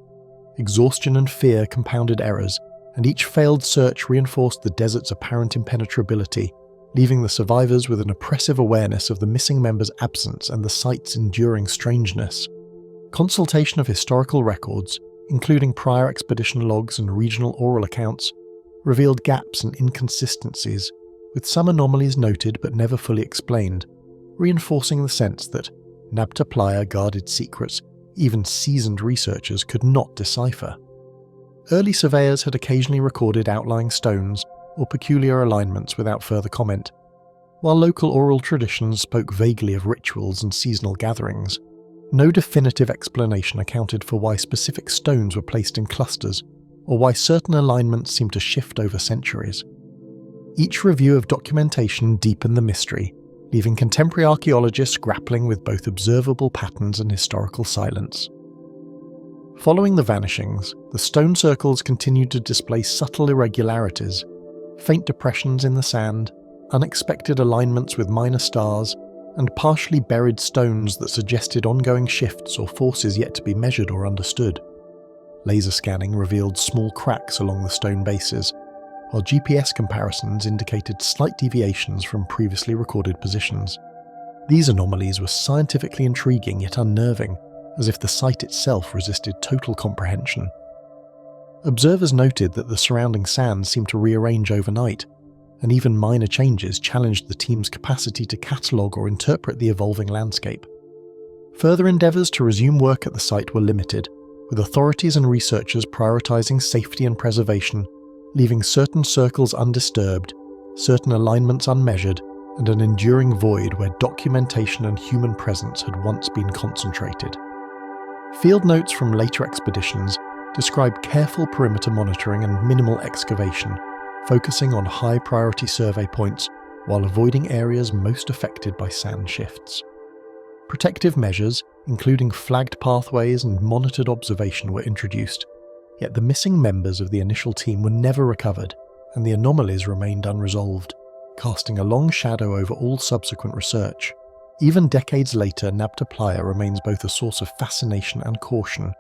Exhaustion and fear compounded errors, and each failed search reinforced the desert's apparent impenetrability, leaving the survivors with an oppressive awareness of the missing members' absence and the site's enduring strangeness. Consultation of historical records, including prior expedition logs and regional oral accounts, revealed gaps and inconsistencies, with some anomalies noted but never fully explained, reinforcing the sense that Nabta playa guarded secrets even seasoned researchers could not decipher. Early surveyors had occasionally recorded outlying stones or peculiar alignments without further comment, while local oral traditions spoke vaguely of rituals and seasonal gatherings. No definitive explanation accounted for why specific stones were placed in clusters, or why certain alignments seemed to shift over centuries. Each review of documentation deepened the mystery, leaving contemporary archaeologists grappling with both observable patterns and historical silence. Following the vanishings, the stone circles continued to display subtle irregularities, faint depressions in the sand, unexpected alignments with minor stars, and partially buried stones that suggested ongoing shifts or forces yet to be measured or understood. Laser scanning revealed small cracks along the stone bases, while GPS comparisons indicated slight deviations from previously recorded positions. These anomalies were scientifically intriguing yet unnerving, as if the site itself resisted total comprehension. Observers noted that the surrounding sand seemed to rearrange overnight, and even minor changes challenged the team's capacity to catalogue or interpret the evolving landscape. Further endeavours to resume work at the site were limited, with authorities and researchers prioritising safety and preservation, leaving certain circles undisturbed, certain alignments unmeasured, and an enduring void where documentation and human presence had once been concentrated. Field notes from later expeditions describe careful perimeter monitoring and minimal excavation, focusing on high-priority survey points while avoiding areas most affected by sand shifts. Protective measures, including flagged pathways and monitored observation, were introduced, yet the missing members of the initial team were never recovered, and the anomalies remained unresolved, casting a long shadow over all subsequent research. Even decades later, Nabta playa remains both a source of fascination and caution,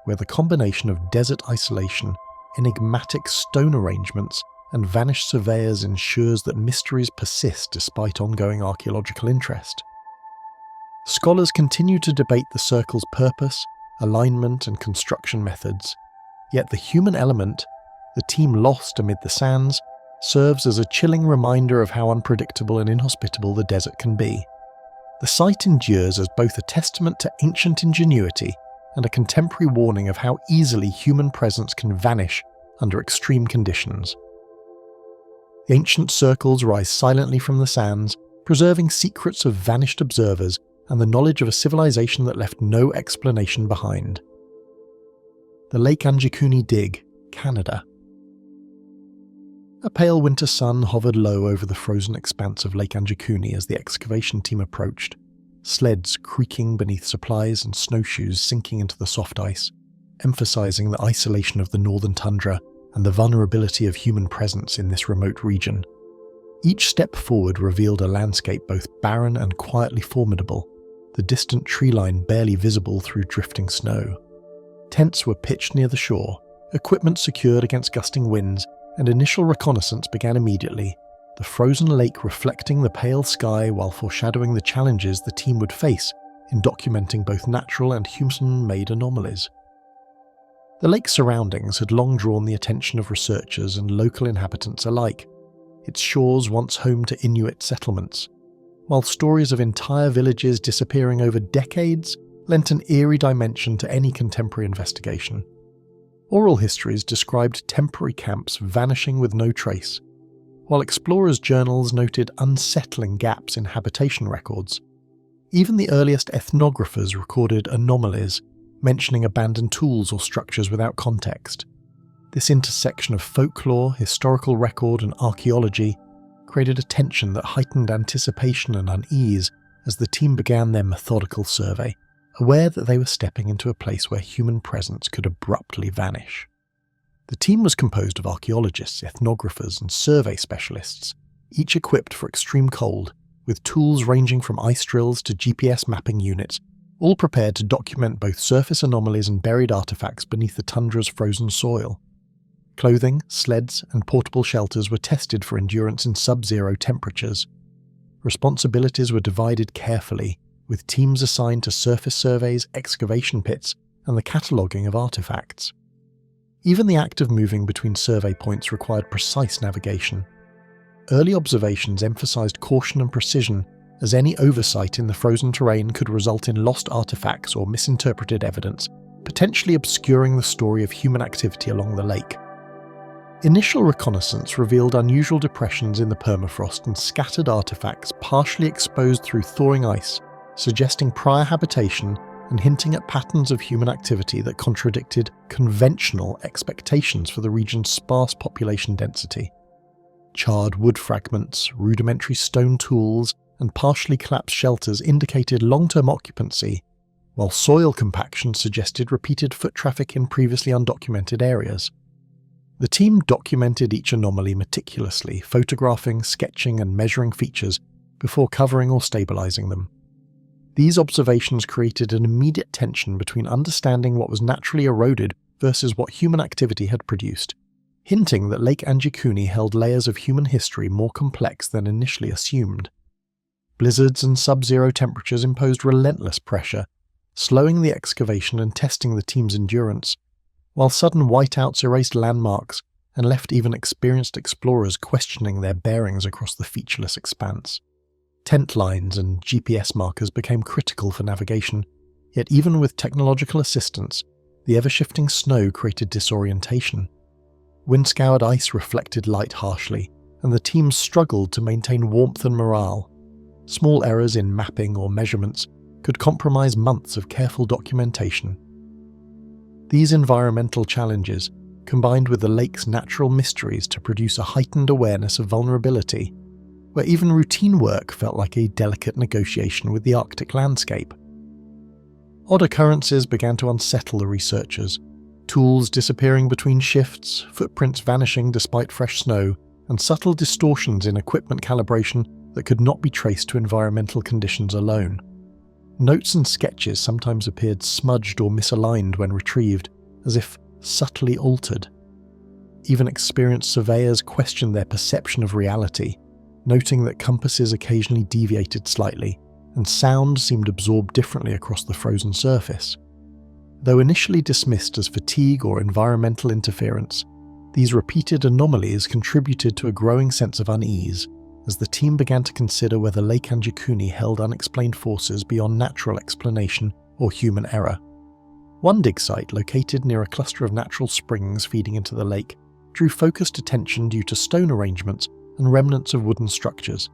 where the combination of desert isolation, enigmatic stone arrangements, and vanished surveyors ensures that mysteries persist despite ongoing archaeological interest. Scholars continue to debate the circle's purpose, alignment, and construction methods, yet the human element, the team lost amid the sands, serves as a chilling reminder of how unpredictable and inhospitable the desert can be. The site endures as both a testament to ancient ingenuity and a contemporary warning of how easily human presence can vanish under extreme conditions. The ancient circles rise silently from the sands, preserving secrets of vanished observers and the knowledge of a civilization that left no explanation behind. The Lake Anjikuni dig, Canada. A pale winter sun hovered low over the frozen expanse of Lake Anjikuni as the excavation team approached, sleds creaking beneath supplies and snowshoes sinking into the soft ice, emphasizing the isolation of the northern tundra and the vulnerability of human presence in this remote region. Each step forward revealed a landscape both barren and quietly formidable, the distant tree line barely visible through drifting snow. Tents were pitched near the shore, equipment secured against gusting winds, and initial reconnaissance began immediately, the frozen lake reflecting the pale sky while foreshadowing the challenges the team would face in documenting both natural and human-made anomalies. The lake's surroundings had long drawn the attention of researchers and local inhabitants alike, its shores once home to Inuit settlements, while stories of entire villages disappearing over decades lent an eerie dimension to any contemporary investigation. Oral histories described temporary camps vanishing with no trace, while explorers' journals noted unsettling gaps in habitation records. Even the earliest ethnographers recorded anomalies, mentioning abandoned tools or structures without context. This intersection of folklore, historical record, and archaeology created a tension that heightened anticipation and unease as the team began their methodical survey, aware that they were stepping into a place where human presence could abruptly vanish. The team was composed of archaeologists, ethnographers, and survey specialists, each equipped for extreme cold, with tools ranging from ice drills to GPS mapping units, all prepared to document both surface anomalies and buried artifacts beneath the tundra's frozen soil. Clothing, sleds, and portable shelters were tested for endurance in sub-zero temperatures. Responsibilities were divided carefully, with teams assigned to surface surveys, excavation pits, and the cataloguing of artifacts. Even the act of moving between survey points required precise navigation. Early observations emphasized caution and precision, as any oversight in the frozen terrain could result in lost artifacts or misinterpreted evidence, potentially obscuring the story of human activity along the lake. Initial reconnaissance revealed unusual depressions in the permafrost and scattered artifacts partially exposed through thawing ice, suggesting prior habitation and hinting at patterns of human activity that contradicted conventional expectations for the region's sparse population density. Charred wood fragments, rudimentary stone tools, and partially collapsed shelters indicated long-term occupancy, while soil compaction suggested repeated foot traffic in previously undocumented areas. The team documented each anomaly meticulously, photographing, sketching, and measuring features before covering or stabilizing them. These observations created an immediate tension between understanding what was naturally eroded versus what human activity had produced, hinting that Lake Anjikuni held layers of human history more complex than initially assumed. Blizzards and sub-zero temperatures imposed relentless pressure, slowing the excavation and testing the team's endurance, while sudden whiteouts erased landmarks and left even experienced explorers questioning their bearings across the featureless expanse. Tent lines and GPS markers became critical for navigation, yet even with technological assistance, the ever-shifting snow created disorientation. Wind-scoured ice reflected light harshly, and the team struggled to maintain warmth and morale. Small errors in mapping or measurements could compromise months of careful documentation. These environmental challenges, combined with the lake's natural mysteries to produce a heightened awareness of vulnerability, where even routine work felt like a delicate negotiation with the Arctic landscape. Odd occurrences began to unsettle the researchers, tools disappearing between shifts, footprints vanishing despite fresh snow, and subtle distortions in equipment calibration that could not be traced to environmental conditions alone. Notes and sketches sometimes appeared smudged or misaligned when retrieved, as if subtly altered. Even experienced surveyors questioned their perception of reality, noting that compasses occasionally deviated slightly, and sound seemed absorbed differently across the frozen surface. Though initially dismissed as fatigue or environmental interference, these repeated anomalies contributed to a growing sense of unease, as the team began to consider whether Lake Anjikuni held unexplained forces beyond natural explanation or human error. One dig site, located near a cluster of natural springs feeding into the lake, drew focused attention due to stone arrangements and remnants of wooden structures,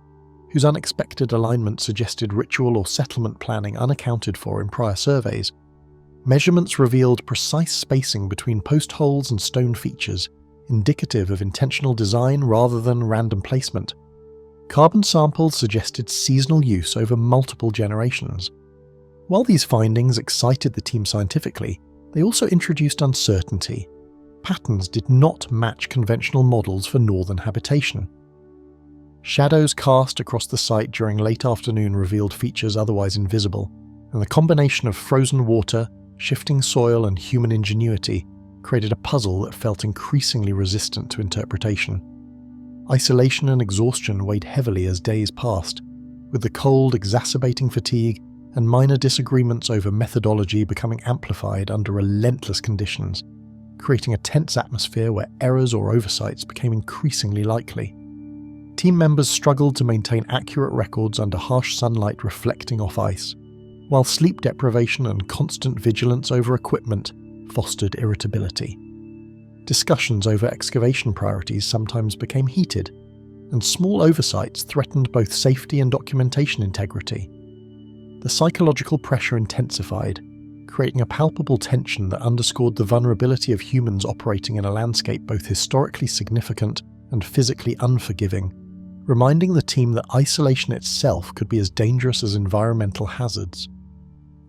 whose unexpected alignment suggested ritual or settlement planning unaccounted for in prior surveys. Measurements revealed precise spacing between post holes and stone features, indicative of intentional design rather than random placement. Carbon samples suggested seasonal use over multiple generations. While these findings excited the team scientifically, they also introduced uncertainty. Patterns did not match conventional models for northern habitation. Shadows cast across the site during late afternoon revealed features otherwise invisible, and the combination of frozen water, shifting soil, and human ingenuity created a puzzle that felt increasingly resistant to interpretation. Isolation and exhaustion weighed heavily as days passed, with the cold exacerbating fatigue and minor disagreements over methodology becoming amplified under relentless conditions, creating a tense atmosphere where errors or oversights became increasingly likely. Team members struggled to maintain accurate records under harsh sunlight reflecting off ice, while sleep deprivation and constant vigilance over equipment fostered irritability. Discussions over excavation priorities sometimes became heated, and small oversights threatened both safety and documentation integrity. The psychological pressure intensified, creating a palpable tension that underscored the vulnerability of humans operating in a landscape both historically significant and physically unforgiving, reminding the team that isolation itself could be as dangerous as environmental hazards.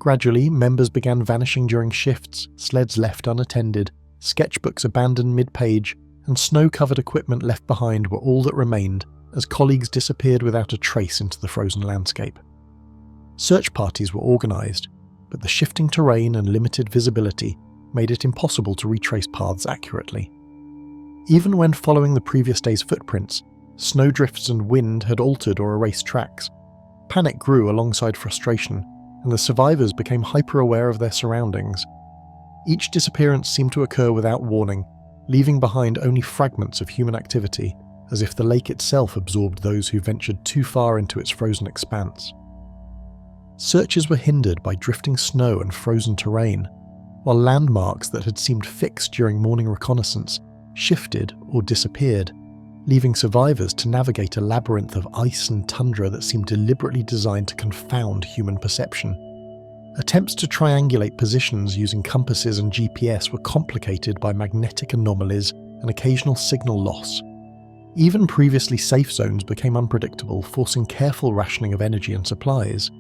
Gradually, members began vanishing during shifts, sleds left unattended, sketchbooks abandoned mid-page, and snow-covered equipment left behind were all that remained as colleagues disappeared without a trace into the frozen landscape. Search parties were organised, but the shifting terrain and limited visibility made it impossible to retrace paths accurately. Even when following the previous day's footprints, snowdrifts and wind had altered or erased tracks. Panic grew alongside frustration, and the survivors became hyper-aware of their surroundings. Each disappearance seemed to occur without warning, leaving behind only fragments of human activity, as if the lake itself absorbed those who ventured too far into its frozen expanse. Searches were hindered by drifting snow and frozen terrain, while landmarks that had seemed fixed during morning reconnaissance shifted or disappeared, leaving survivors to navigate a labyrinth of ice and tundra that seemed deliberately designed to confound human perception. Attempts to triangulate positions using compasses and GPS were complicated by magnetic anomalies and occasional signal loss. Even previously safe zones became unpredictable, forcing careful rationing of energy and supplies.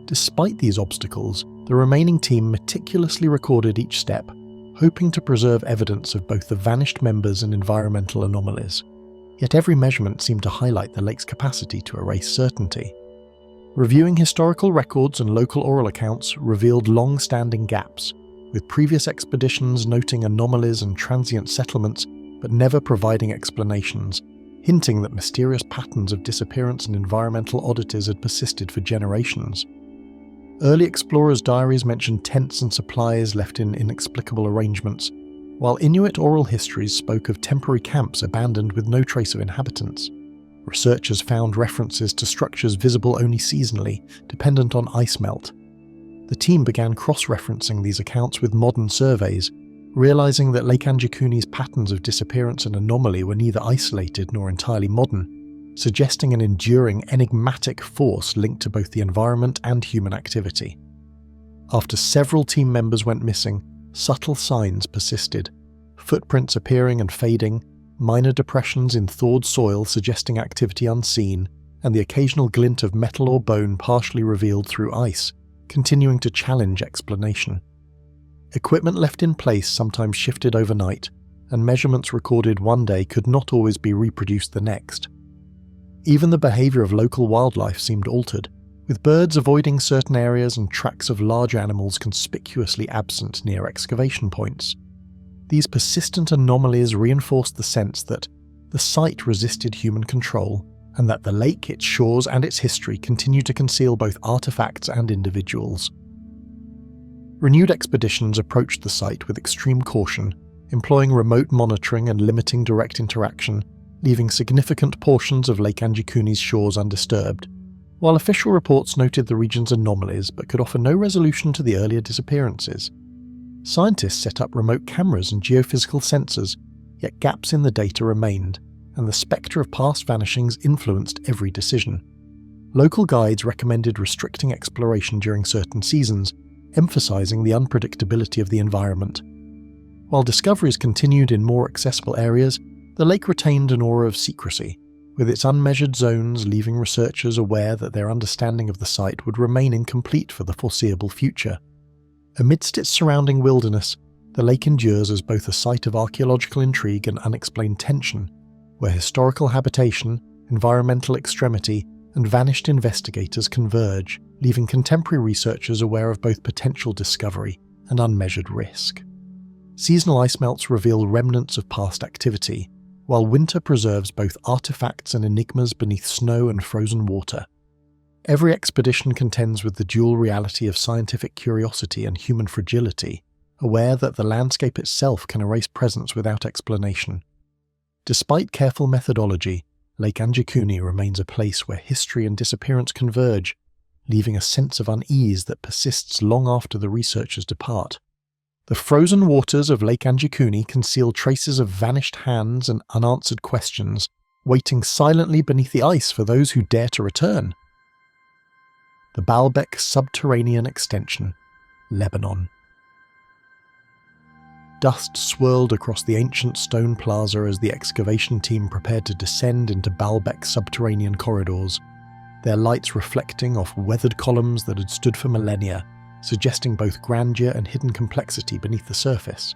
Despite these obstacles, the remaining team meticulously recorded each step, hoping to preserve evidence of both the vanished members and environmental anomalies. Yet every measurement seemed to highlight the lake's capacity to erase certainty. Reviewing historical records and local oral accounts revealed long-standing gaps, with previous expeditions noting anomalies and transient settlements but never providing explanations, hinting that mysterious patterns of disappearance and environmental oddities had persisted for generations. Early explorers' diaries mentioned tents and supplies left in inexplicable arrangements, while Inuit oral histories spoke of temporary camps abandoned with no trace of inhabitants. Researchers found references to structures visible only seasonally, dependent on ice melt. The team began cross-referencing these accounts with modern surveys, realizing that Lake Anjikuni's patterns of disappearance and anomaly were neither isolated nor entirely modern, suggesting an enduring, enigmatic force linked to both the environment and human activity. After several team members went missing, subtle signs persisted, footprints appearing and fading, minor depressions in thawed soil suggesting activity unseen, and the occasional glint of metal or bone partially revealed through ice, continuing to challenge explanation. Equipment left in place sometimes shifted overnight, and measurements recorded one day could not always be reproduced the next. Even the behaviour of local wildlife seemed altered, with birds avoiding certain areas and tracks of large animals conspicuously absent near excavation points. These persistent anomalies reinforced the sense that the site resisted human control, and that the lake, its shores and its history continued to conceal both artefacts and individuals. Renewed expeditions approached the site with extreme caution, employing remote monitoring and limiting direct interaction, leaving significant portions of Lake Anjikuni's shores undisturbed, while official reports noted the region's anomalies but could offer no resolution to the earlier disappearances. Scientists set up remote cameras and geophysical sensors, yet gaps in the data remained, and the spectre of past vanishings influenced every decision. Local guides recommended restricting exploration during certain seasons, emphasizing the unpredictability of the environment. While discoveries continued in more accessible areas, the lake retained an aura of secrecy, with its unmeasured zones leaving researchers aware that their understanding of the site would remain incomplete for the foreseeable future. Amidst its surrounding wilderness, the lake endures as both a site of archaeological intrigue and unexplained tension, where historical habitation, environmental extremity, and vanished investigators converge, leaving contemporary researchers aware of both potential discovery and unmeasured risk. Seasonal ice melts reveal remnants of past activity, while winter preserves both artifacts and enigmas beneath snow and frozen water. Every expedition contends with the dual reality of scientific curiosity and human fragility, aware that the landscape itself can erase presence without explanation. Despite careful methodology, Lake Anjikuni remains a place where history and disappearance converge, leaving a sense of unease that persists long after the researchers depart. The frozen waters of Lake Anjikuni conceal traces of vanished hands and unanswered questions, waiting silently beneath the ice for those who dare to return. The Baalbek Subterranean Extension, Lebanon. Dust swirled across the ancient stone plaza as the excavation team prepared to descend into Baalbek's subterranean corridors, their lights reflecting off weathered columns that had stood for millennia, suggesting both grandeur and hidden complexity beneath the surface.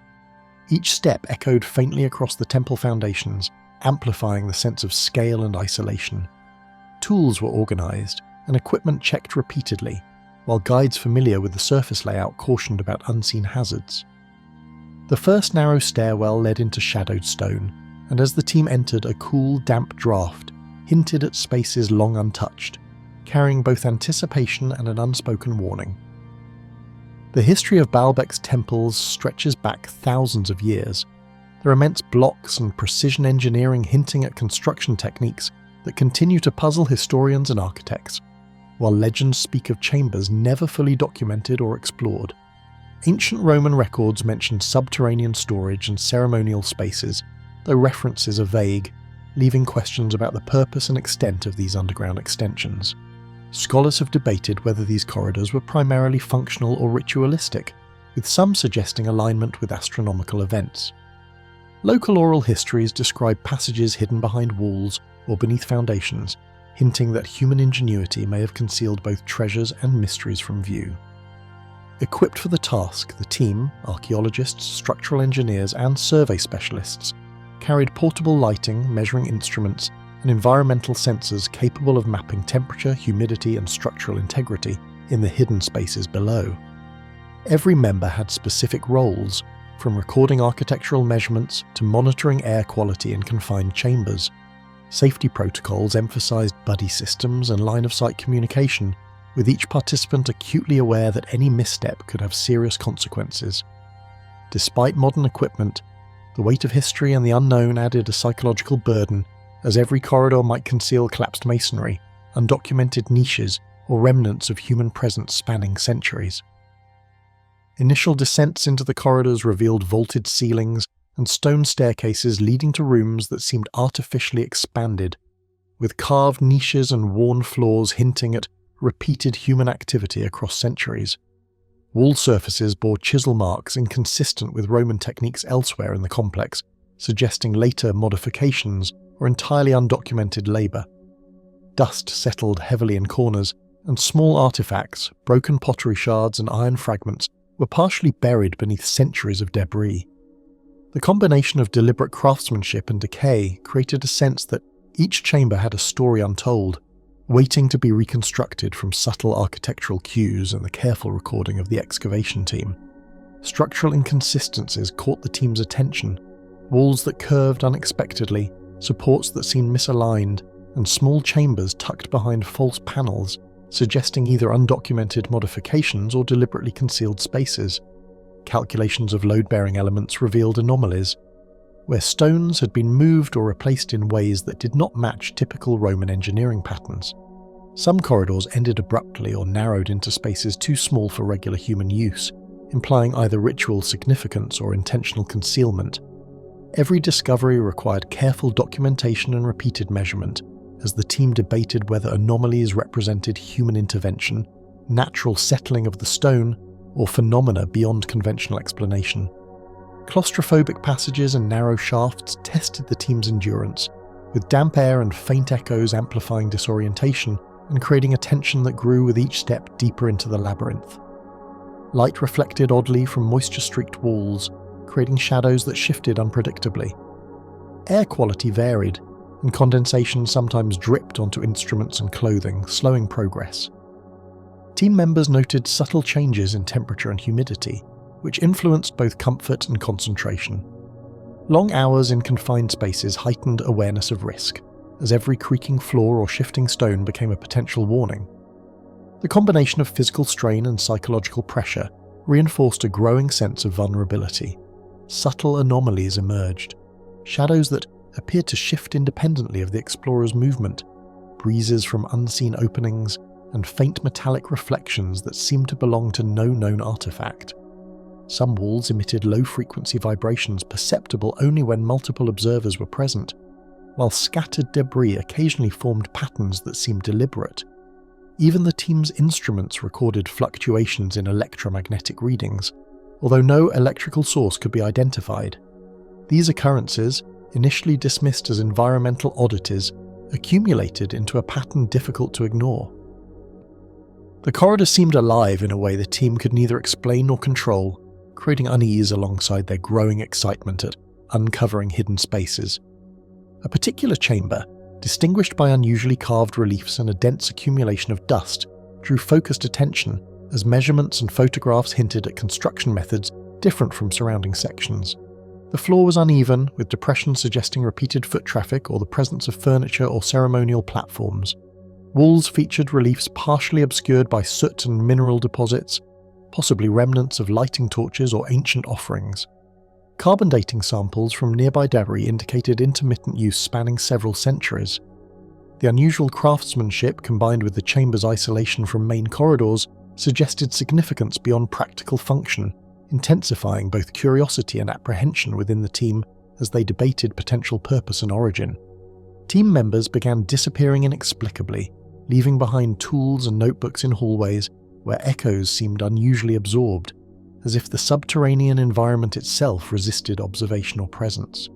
Each step echoed faintly across the temple foundations, amplifying the sense of scale and isolation. Tools were organized, and equipment checked repeatedly, while guides familiar with the surface layout cautioned about unseen hazards. The first narrow stairwell led into shadowed stone, and as the team entered, a cool, damp draft hinted at spaces long untouched, carrying both anticipation and an unspoken warning. The history of Baalbek's temples stretches back thousands of years, their immense blocks and precision engineering hinting at construction techniques that continue to puzzle historians and architects, while legends speak of chambers never fully documented or explored. Ancient Roman records mention subterranean storage and ceremonial spaces, though references are vague, leaving questions about the purpose and extent of these underground extensions. Scholars have debated whether these corridors were primarily functional or ritualistic, with some suggesting alignment with astronomical events. Local oral histories describe passages hidden behind walls or beneath foundations, hinting that human ingenuity may have concealed both treasures and mysteries from view. Equipped for the task, the team, archaeologists, structural engineers, and survey specialists, carried portable lighting, measuring instruments, and environmental sensors capable of mapping temperature, humidity, and structural integrity in the hidden spaces below. Every member had specific roles, from recording architectural measurements to monitoring air quality in confined chambers. Safety protocols emphasized buddy systems and line-of-sight communication, with each participant acutely aware that any misstep could have serious consequences. Despite modern equipment, the weight of history and the unknown added a psychological burden, as every corridor might conceal collapsed masonry, undocumented niches, or remnants of human presence spanning centuries. Initial descents into the corridors revealed vaulted ceilings and stone staircases leading to rooms that seemed artificially expanded, with carved niches and worn floors hinting at repeated human activity across centuries. Wall surfaces bore chisel marks inconsistent with Roman techniques elsewhere in the complex, suggesting later modifications or entirely undocumented labour. Dust settled heavily in corners, and small artefacts, broken pottery shards and iron fragments were partially buried beneath centuries of debris. The combination of deliberate craftsmanship and decay created a sense that each chamber had a story untold, waiting to be reconstructed from subtle architectural cues and the careful recording of the excavation team. Structural inconsistencies caught the team's attention, walls that curved unexpectedly, supports that seemed misaligned, and small chambers tucked behind false panels, suggesting either undocumented modifications or deliberately concealed spaces. Calculations of load-bearing elements revealed anomalies, where stones had been moved or replaced in ways that did not match typical Roman engineering patterns. Some corridors ended abruptly or narrowed into spaces too small for regular human use, implying either ritual significance or intentional concealment. Every discovery required careful documentation and repeated measurement, as the team debated whether anomalies represented human intervention, natural settling of the stone, or phenomena beyond conventional explanation. Claustrophobic passages and narrow shafts tested the team's endurance, with damp air and faint echoes amplifying disorientation and creating a tension that grew with each step deeper into the labyrinth. Light reflected oddly from moisture-streaked walls, creating shadows that shifted unpredictably. Air quality varied, and condensation sometimes dripped onto instruments and clothing, slowing progress. Team members noted subtle changes in temperature and humidity, which influenced both comfort and concentration. Long hours in confined spaces heightened awareness of risk, as every creaking floor or shifting stone became a potential warning. The combination of physical strain and psychological pressure reinforced a growing sense of vulnerability. Subtle anomalies emerged, shadows that appeared to shift independently of the explorer's movement, breezes from unseen openings, and faint metallic reflections that seemed to belong to no known artifact. Some walls emitted low-frequency vibrations perceptible only when multiple observers were present, while scattered debris occasionally formed patterns that seemed deliberate. Even the team's instruments recorded fluctuations in electromagnetic readings, although no electrical source could be identified. These occurrences, initially dismissed as environmental oddities, accumulated into a pattern difficult to ignore. The corridor seemed alive in a way the team could neither explain nor control, creating unease alongside their growing excitement at uncovering hidden spaces. A particular chamber, distinguished by unusually carved reliefs and a dense accumulation of dust, drew focused attention as measurements and photographs hinted at construction methods different from surrounding sections. The floor was uneven, with depressions suggesting repeated foot traffic or the presence of furniture or ceremonial platforms. Walls featured reliefs partially obscured by soot and mineral deposits, possibly remnants of lighting torches or ancient offerings. Carbon dating samples from nearby debris indicated intermittent use spanning several centuries. The unusual craftsmanship, combined with the chamber's isolation from main corridors, suggested significance beyond practical function, intensifying both curiosity and apprehension within the team as they debated potential purpose and origin. Team members began disappearing inexplicably, leaving behind tools and notebooks in hallways where echoes seemed unusually absorbed, as if the subterranean environment itself resisted observation or presence.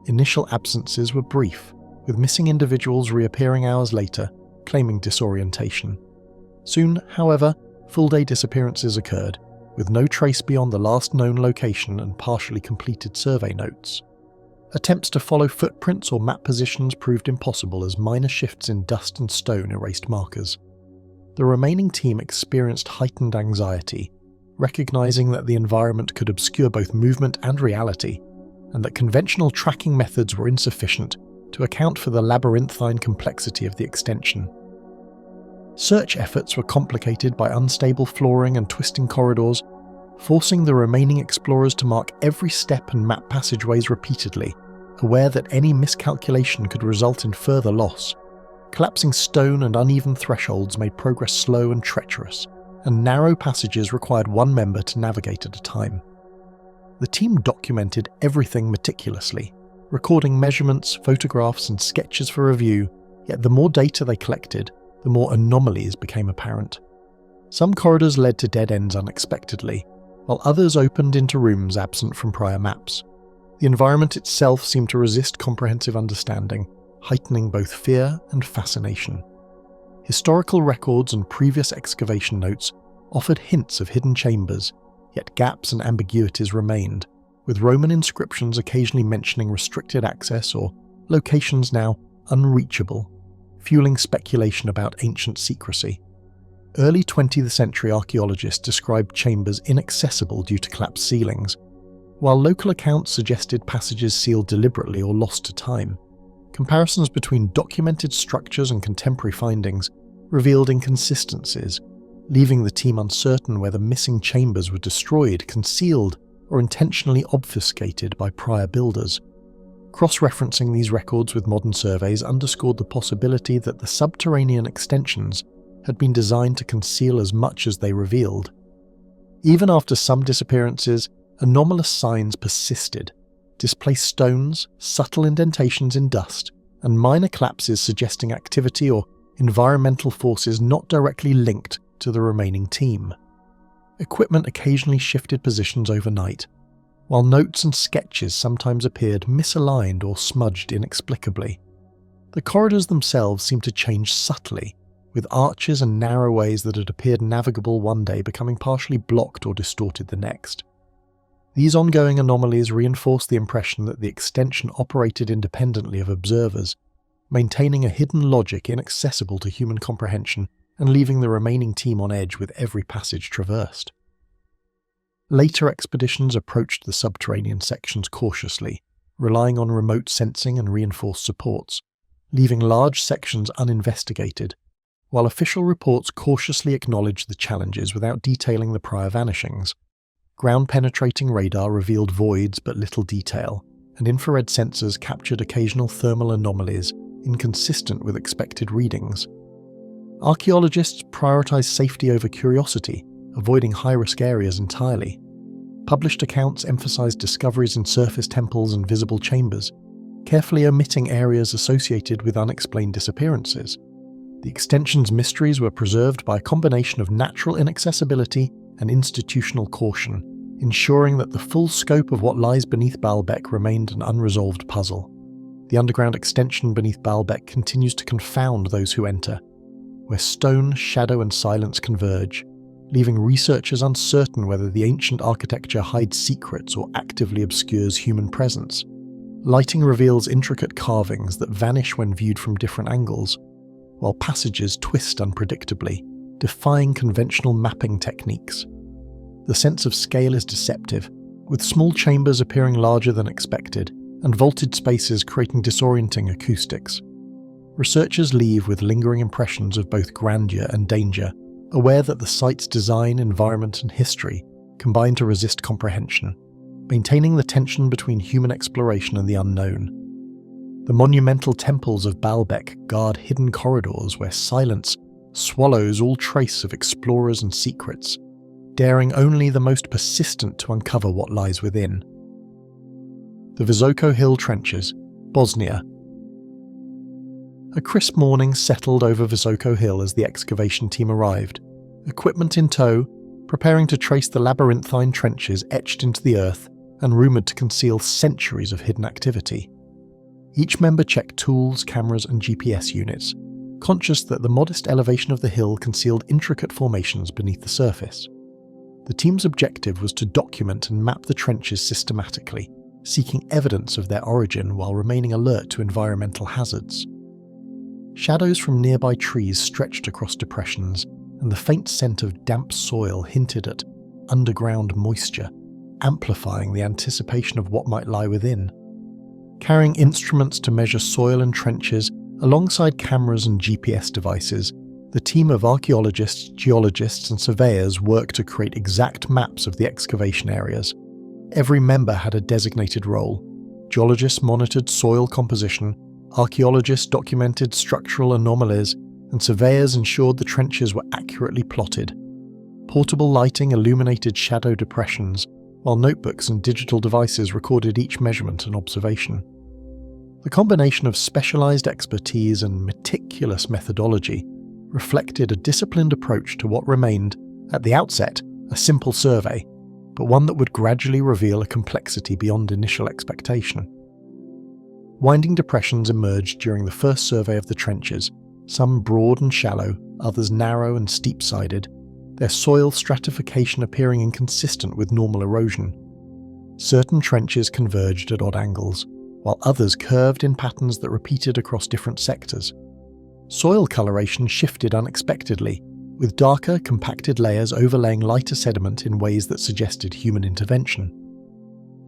Initial absences were brief, with missing individuals reappearing hours later, claiming disorientation. Soon, however, full-day disappearances occurred, with no trace beyond the last known location and partially completed survey notes. Attempts to follow footprints or map positions proved impossible as minor shifts in dust and stone erased markers. The remaining team experienced heightened anxiety, recognizing that the environment could obscure both movement and reality, and that conventional tracking methods were insufficient to account for the labyrinthine complexity of the extension. Search efforts were complicated by unstable flooring and twisting corridors, forcing the remaining explorers to mark every step and map passageways repeatedly, aware that any miscalculation could result in further loss. Collapsing stone and uneven thresholds made progress slow and treacherous, and narrow passages required one member to navigate at a time. The team documented everything meticulously, recording measurements, photographs, and sketches for review, yet the more data they collected, the more anomalies became apparent. Some corridors led to dead ends unexpectedly, while others opened into rooms absent from prior maps. The environment itself seemed to resist comprehensive understanding, heightening both fear and fascination. Historical records and previous excavation notes offered hints of hidden chambers, yet gaps and ambiguities remained, with Roman inscriptions occasionally mentioning restricted access or locations now unreachable, fueling speculation about ancient secrecy. Early 20th century archaeologists described chambers inaccessible due to collapsed ceilings, while local accounts suggested passages sealed deliberately or lost to time. Comparisons between documented structures and contemporary findings revealed inconsistencies, leaving the team uncertain whether missing chambers were destroyed, concealed, or intentionally obfuscated by prior builders. Cross-referencing these records with modern surveys underscored the possibility that the subterranean extensions had been designed to conceal as much as they revealed. Even after some disappearances, anomalous signs persisted. Displaced stones, subtle indentations in dust, and minor collapses suggesting activity or environmental forces not directly linked to the remaining team. Equipment occasionally shifted positions overnight, while notes and sketches sometimes appeared misaligned or smudged inexplicably. The corridors themselves seemed to change subtly, with arches and narrow ways that had appeared navigable one day becoming partially blocked or distorted the next. These ongoing anomalies reinforced the impression that the extension operated independently of observers, maintaining a hidden logic inaccessible to human comprehension and leaving the remaining team on edge with every passage traversed. Later expeditions approached the subterranean sections cautiously, relying on remote sensing and reinforced supports, leaving large sections uninvestigated, while official reports cautiously acknowledged the challenges without detailing the prior vanishings. Ground-penetrating radar revealed voids but little detail, and infrared sensors captured occasional thermal anomalies inconsistent with expected readings. Archaeologists prioritized safety over curiosity, avoiding high-risk areas entirely. Published accounts emphasized discoveries in surface temples and visible chambers, carefully omitting areas associated with unexplained disappearances. The extension's mysteries were preserved by a combination of natural inaccessibility and institutional caution, ensuring that the full scope of what lies beneath Baalbek remained an unresolved puzzle. The underground extension beneath Baalbek continues to confound those who enter, where stone, shadow and silence converge, leaving researchers uncertain whether the ancient architecture hides secrets or actively obscures human presence. Lighting reveals intricate carvings that vanish when viewed from different angles, while passages twist unpredictably, defying conventional mapping techniques. The sense of scale is deceptive, with small chambers appearing larger than expected, and vaulted spaces creating disorienting acoustics. Researchers leave with lingering impressions of both grandeur and danger, aware that the site's design, environment, and history combine to resist comprehension, maintaining the tension between human exploration and the unknown. The monumental temples of Baalbek guard hidden corridors where silence swallows all trace of explorers and secrets, daring only the most persistent to uncover what lies within. The Visoko Hill Trenches, Bosnia. A crisp morning settled over Visoko Hill as the excavation team arrived, equipment in tow, preparing to trace the labyrinthine trenches etched into the earth and rumoured to conceal centuries of hidden activity. Each member checked tools, cameras and GPS units, conscious that the modest elevation of the hill concealed intricate formations beneath the surface. The team's objective was to document and map the trenches systematically, seeking evidence of their origin while remaining alert to environmental hazards. Shadows from nearby trees stretched across depressions, and the faint scent of damp soil hinted at underground moisture, amplifying the anticipation of what might lie within. Carrying instruments to measure soil and trenches, alongside cameras and GPS devices, the team of archaeologists, geologists and surveyors worked to create exact maps of the excavation areas. Every member had a designated role. Geologists monitored soil composition, archaeologists documented structural anomalies, and surveyors ensured the trenches were accurately plotted. Portable lighting illuminated shadow depressions, while notebooks and digital devices recorded each measurement and observation. The combination of specialized expertise and meticulous methodology reflected a disciplined approach to what remained, at the outset, a simple survey, but one that would gradually reveal a complexity beyond initial expectation. Winding depressions emerged during the first survey of the trenches, some broad and shallow, others narrow and steep-sided, their soil stratification appearing inconsistent with normal erosion. Certain trenches converged at odd angles, while others curved in patterns that repeated across different sectors. Soil coloration shifted unexpectedly, with darker, compacted layers overlaying lighter sediment in ways that suggested human intervention.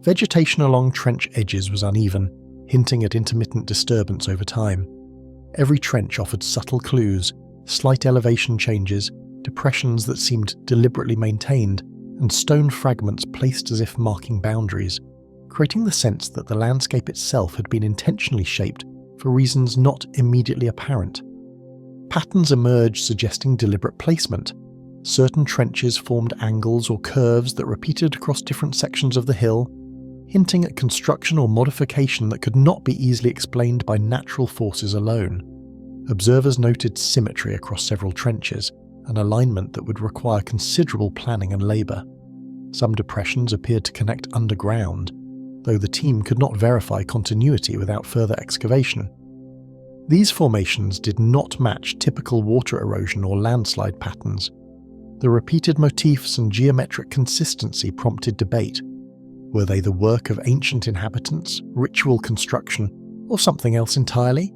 Vegetation along trench edges was uneven, hinting at intermittent disturbance over time. Every trench offered subtle clues, slight elevation changes, depressions that seemed deliberately maintained, and stone fragments placed as if marking boundaries, creating the sense that the landscape itself had been intentionally shaped for reasons not immediately apparent. Patterns emerged suggesting deliberate placement, Certain trenches formed angles or curves that repeated across different sections of the hill, hinting at construction or modification that could not be easily explained by natural forces alone. Observers noted symmetry across several trenches, an alignment that would require considerable planning and labour. Some depressions appeared to connect underground, though the team could not verify continuity without further excavation. These formations did not match typical water erosion or landslide patterns. The repeated motifs and geometric consistency prompted debate. Were they the work of ancient inhabitants, ritual construction, or something else entirely?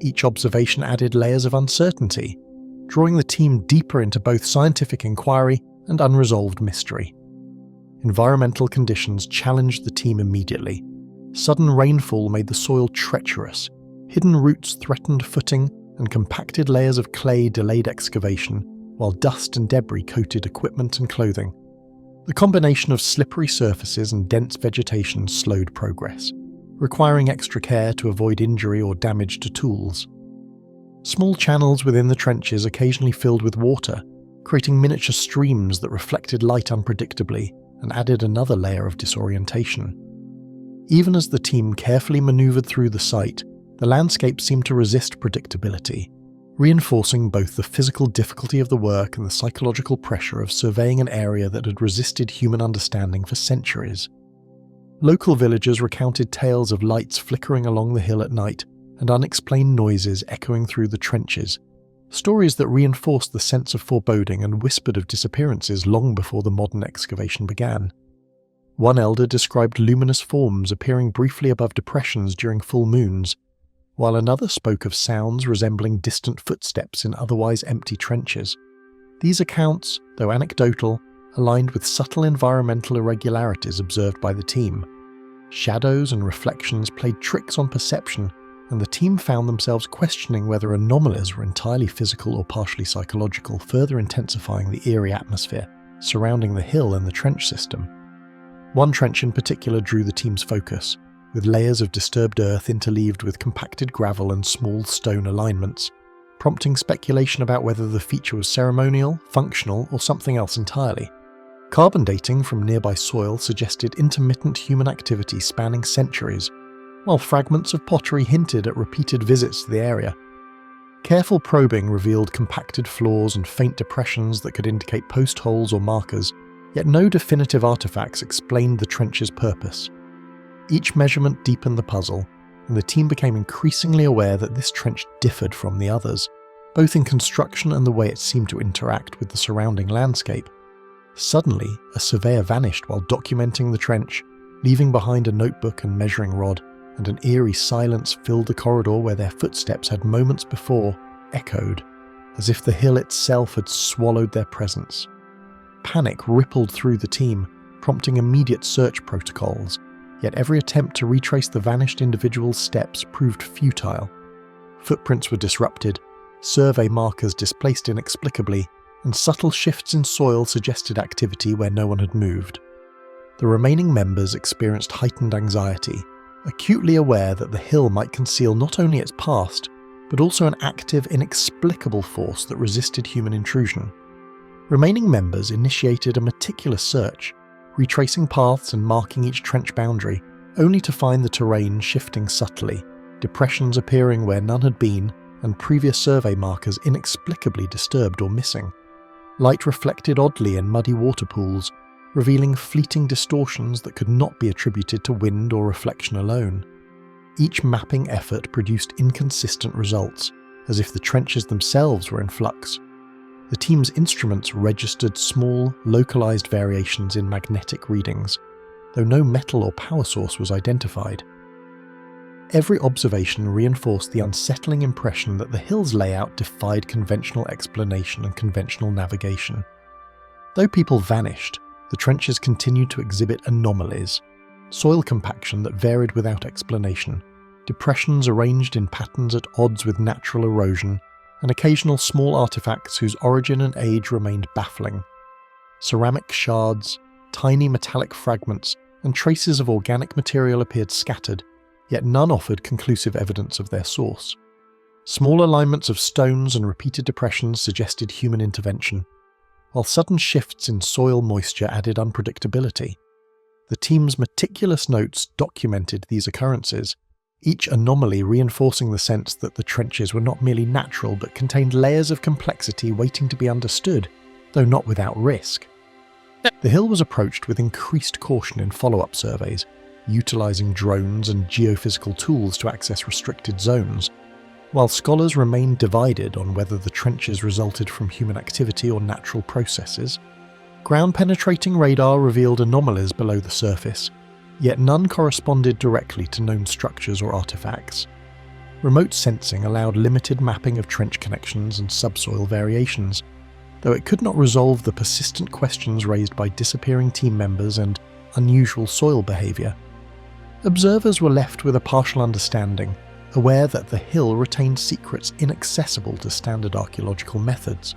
Each observation added layers of uncertainty, drawing the team deeper into both scientific inquiry and unresolved mystery. Environmental conditions challenged the team immediately. Sudden rainfall made the soil treacherous, hidden roots threatened footing, and compacted layers of clay delayed excavation, while dust and debris coated equipment and clothing. The combination of slippery surfaces and dense vegetation slowed progress, requiring extra care to avoid injury or damage to tools. Small channels within the trenches occasionally filled with water, creating miniature streams that reflected light unpredictably and added another layer of disorientation. Even as the team carefully maneuvered through the site, the landscape seemed to resist predictability, reinforcing both the physical difficulty of the work and the psychological pressure of surveying an area that had resisted human understanding for centuries. Local villagers recounted tales of lights flickering along the hill at night and unexplained noises echoing through the trenches, stories that reinforced the sense of foreboding and whispered of disappearances long before the modern excavation began. One elder described luminous forms appearing briefly above depressions during full moons, while another spoke of sounds resembling distant footsteps in otherwise empty trenches. These accounts, though anecdotal, aligned with subtle environmental irregularities observed by the team. Shadows and reflections played tricks on perception, and the team found themselves questioning whether anomalies were entirely physical or partially psychological, further intensifying the eerie atmosphere surrounding the hill and the trench system. One trench in particular drew the team's focus, with layers of disturbed earth interleaved with compacted gravel and small stone alignments, prompting speculation about whether the feature was ceremonial, functional, or something else entirely. Carbon dating from nearby soil suggested intermittent human activity spanning centuries, while fragments of pottery hinted at repeated visits to the area. Careful probing revealed compacted floors and faint depressions that could indicate post holes or markers, yet no definitive artifacts explained the trench's purpose. Each measurement deepened the puzzle, and the team became increasingly aware that this trench differed from the others, both in construction and the way it seemed to interact with the surrounding landscape. Suddenly, a surveyor vanished while documenting the trench, leaving behind a notebook and measuring rod, and an eerie silence filled the corridor where their footsteps had moments before echoed, as if the hill itself had swallowed their presence. Panic rippled through the team, prompting immediate search protocols, yet every attempt to retrace the vanished individual's steps proved futile. Footprints were disrupted, survey markers displaced inexplicably, and subtle shifts in soil suggested activity where no one had moved. The remaining members experienced heightened anxiety, acutely aware that the hill might conceal not only its past, but also an active, inexplicable force that resisted human intrusion. Remaining members initiated a meticulous search, retracing paths and marking each trench boundary, only to find the terrain shifting subtly, depressions appearing where none had been, and previous survey markers inexplicably disturbed or missing. Light reflected oddly in muddy water pools, revealing fleeting distortions that could not be attributed to wind or reflection alone. Each mapping effort produced inconsistent results, as if the trenches themselves were in flux. The team's instruments registered small, localized variations in magnetic readings, though no metal or power source was identified. Every observation reinforced the unsettling impression that the hill's layout defied conventional explanation and conventional navigation. Though people vanished, the trenches continued to exhibit anomalies: soil compaction that varied without explanation, depressions arranged in patterns at odds with natural erosion, and occasional small artifacts whose origin and age remained baffling. Ceramic shards, tiny metallic fragments, and traces of organic material appeared scattered, yet none offered conclusive evidence of their source. Small alignments of stones and repeated depressions suggested human intervention. while sudden shifts in soil moisture added unpredictability. The team's meticulous notes documented these occurrences, each anomaly reinforcing the sense that the trenches were not merely natural but contained layers of complexity waiting to be understood, though not without risk. The hill was approached with increased caution in follow-up surveys, utilising drones and geophysical tools to access restricted zones, while scholars remained divided on whether the trenches resulted from human activity or natural processes. Ground-penetrating radar revealed anomalies below the surface, yet none corresponded directly to known structures or artifacts. Remote sensing allowed limited mapping of trench connections and subsoil variations, though it could not resolve the persistent questions raised by disappearing team members and unusual soil behaviour. Observers were left with a partial understanding, aware that the hill retained secrets inaccessible to standard archaeological methods.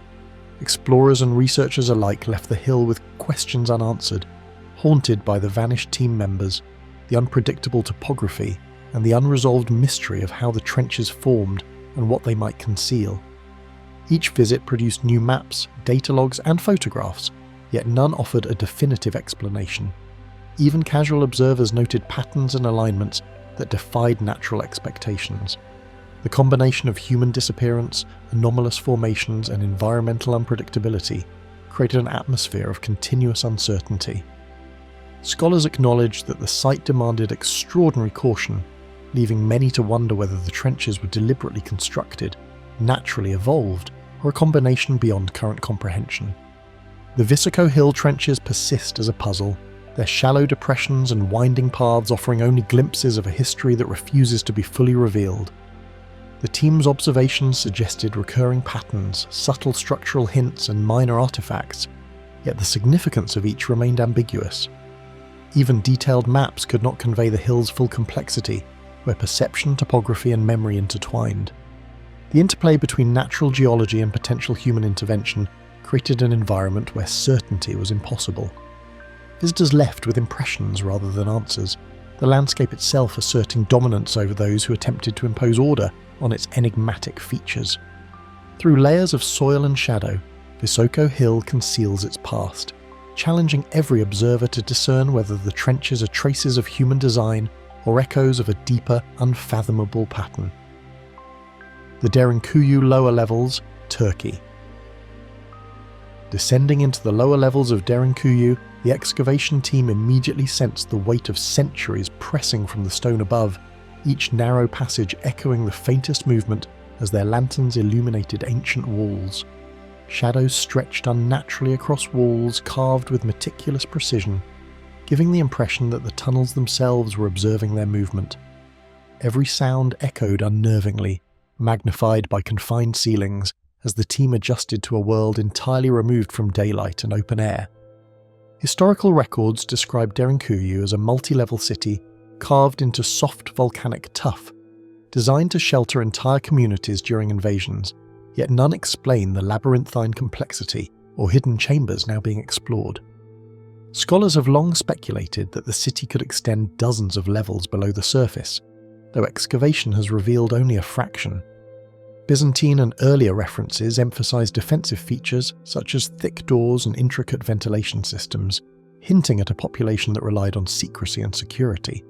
Explorers and researchers alike left the hill with questions unanswered, haunted by the vanished team members, the unpredictable topography, and the unresolved mystery of how the trenches formed and what they might conceal. Each visit produced new maps, data logs, and photographs, yet none offered a definitive explanation. Even casual observers noted patterns and alignments that defied natural expectations. The combination of human disappearance, anomalous formations, and environmental unpredictability created an atmosphere of continuous uncertainty. Scholars acknowledged that the site demanded extraordinary caution, leaving many to wonder whether the trenches were deliberately constructed, naturally evolved, or a combination beyond current comprehension. The Visoko Hill trenches persist as a puzzle, their shallow depressions and winding paths offering only glimpses of a history that refuses to be fully revealed. The team's observations suggested recurring patterns, subtle structural hints, and minor artifacts, yet the significance of each remained ambiguous. Even detailed maps could not convey the hill's full complexity, where perception, topography, and memory intertwined. The interplay between natural geology and potential human intervention created an environment where certainty was impossible. Visitors left with impressions rather than answers, the landscape itself asserting dominance over those who attempted to impose order on its enigmatic features. Through layers of soil and shadow, Visoko Hill conceals its past, challenging every observer to discern whether the trenches are traces of human design or echoes of a deeper, unfathomable pattern. The Derinkuyu lower levels, Turkey. Descending into the lower levels of Derinkuyu, the excavation team immediately sensed the weight of centuries pressing from the stone above, each narrow passage echoing the faintest movement as their lanterns illuminated ancient walls. Shadows stretched unnaturally across walls carved with meticulous precision, giving the impression that the tunnels themselves were observing their movement. Every sound echoed unnervingly, magnified by confined ceilings, as the team adjusted to a world entirely removed from daylight and open air. Historical records describe Derinkuyu as a multi-level city carved into soft volcanic tuff, designed to shelter entire communities during invasions, yet none explain the labyrinthine complexity or hidden chambers now being explored. Scholars have long speculated that the city could extend dozens of levels below the surface, though excavation has revealed only a fraction. Byzantine and earlier references emphasize defensive features such as thick doors and intricate ventilation systems, hinting at a population that relied on secrecy and security.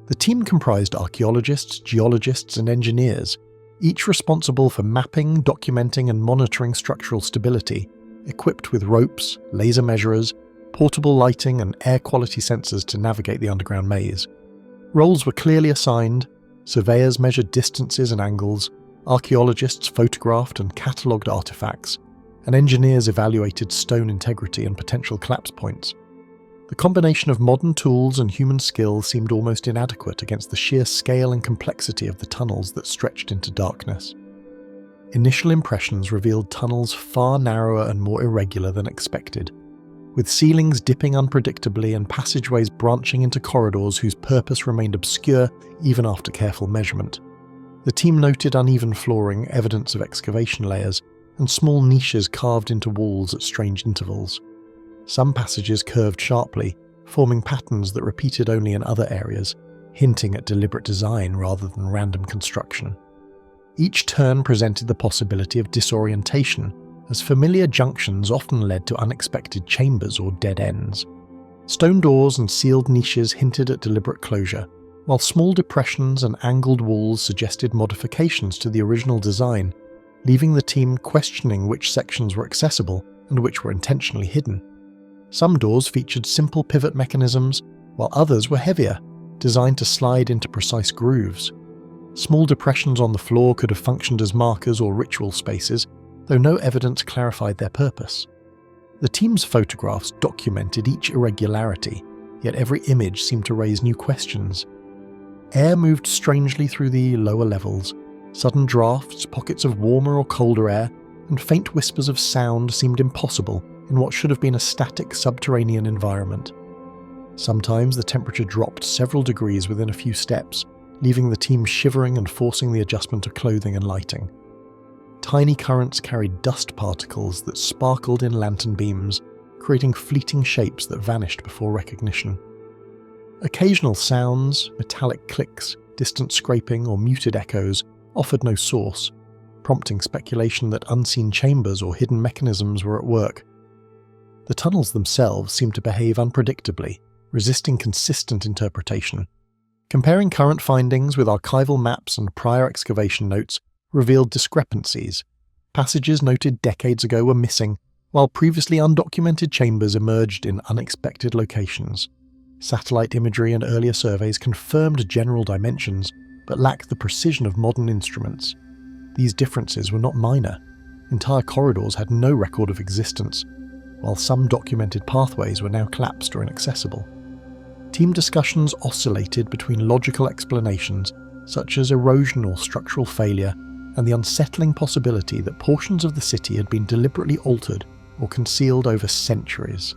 The team comprised archaeologists, geologists, and engineers, each responsible for mapping, documenting, and monitoring structural stability, equipped with ropes, laser measurers, portable lighting, and air quality sensors to navigate the underground maze. Roles were clearly assigned. Surveyors measured distances and angles, archaeologists photographed and catalogued artifacts, and engineers evaluated stone integrity and potential collapse points. The combination of modern tools and human skill seemed almost inadequate against the sheer scale and complexity of the tunnels that stretched into darkness. Initial impressions revealed tunnels far narrower and more irregular than expected, with ceilings dipping unpredictably and passageways branching into corridors whose purpose remained obscure even after careful measurement. The team noted uneven flooring, evidence of excavation layers, and small niches carved into walls at strange intervals. Some passages curved sharply, forming patterns that repeated only in other areas, hinting at deliberate design rather than random construction. Each turn presented the possibility of disorientation, as familiar junctions often led to unexpected chambers or dead ends. Stone doors and sealed niches hinted at deliberate closure, while small depressions and angled walls suggested modifications to the original design, leaving the team questioning which sections were accessible and which were intentionally hidden. Some doors featured simple pivot mechanisms, while others were heavier, designed to slide into precise grooves. Small depressions on the floor could have functioned as markers or ritual spaces, though no evidence clarified their purpose. The team's photographs documented each irregularity, yet every image seemed to raise new questions. Air moved strangely through the lower levels. Sudden drafts, pockets of warmer or colder air, and faint whispers of sound seemed impossible in what should have been a static subterranean environment. Sometimes the temperature dropped several degrees within a few steps, leaving the team shivering and forcing the adjustment of clothing and lighting. Tiny currents carried dust particles that sparkled in lantern beams, creating fleeting shapes that vanished before recognition. Occasional sounds, metallic clicks, distant scraping, or muted echoes offered no source, prompting speculation that unseen chambers or hidden mechanisms were at work. The tunnels themselves seemed to behave unpredictably, resisting consistent interpretation. Comparing current findings with archival maps and prior excavation notes revealed discrepancies. Passages noted decades ago were missing, while previously undocumented chambers emerged in unexpected locations. Satellite imagery and earlier surveys confirmed general dimensions, but lacked the precision of modern instruments. These differences were not minor. Entire corridors had no record of existence, while some documented pathways were now collapsed or inaccessible. Team discussions oscillated between logical explanations, such as erosion or structural failure, and the unsettling possibility that portions of the city had been deliberately altered or concealed over centuries.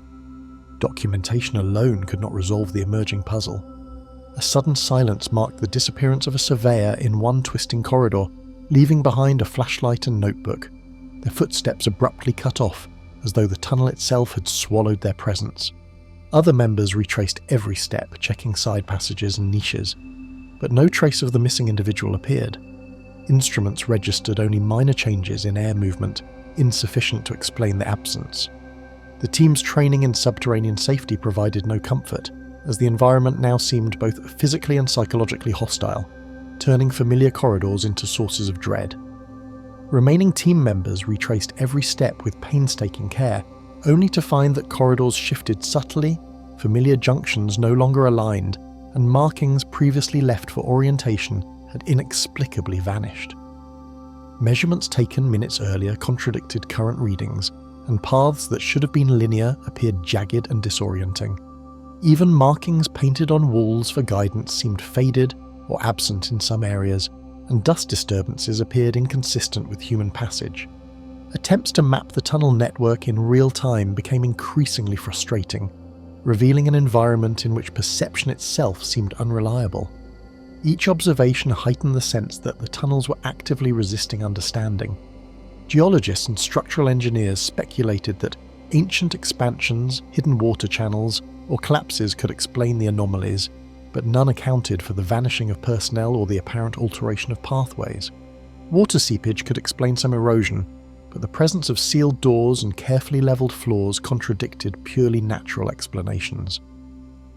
Documentation alone could not resolve the emerging puzzle. A sudden silence marked the disappearance of a surveyor in one twisting corridor, leaving behind a flashlight and notebook, their footsteps abruptly cut off, as though the tunnel itself had swallowed their presence. Other members retraced every step, checking side passages and niches, but no trace of the missing individual appeared. Instruments registered only minor changes in air movement, insufficient to explain the absence. The team's training in subterranean safety provided no comfort, as the environment now seemed both physically and psychologically hostile, turning familiar corridors into sources of dread. Remaining team members retraced every step with painstaking care, only to find that corridors shifted subtly, familiar junctions no longer aligned, and markings previously left for orientation had inexplicably vanished. Measurements taken minutes earlier contradicted current readings, and paths that should have been linear appeared jagged and disorienting. Even markings painted on walls for guidance seemed faded or absent in some areas, and dust disturbances appeared inconsistent with human passage. Attempts to map the tunnel network in real time became increasingly frustrating, revealing an environment in which perception itself seemed unreliable. Each observation heightened the sense that the tunnels were actively resisting understanding. Geologists and structural engineers speculated that ancient expansions, hidden water channels, or collapses could explain the anomalies, but none accounted for the vanishing of personnel or the apparent alteration of pathways. Water seepage could explain some erosion, but the presence of sealed doors and carefully levelled floors contradicted purely natural explanations.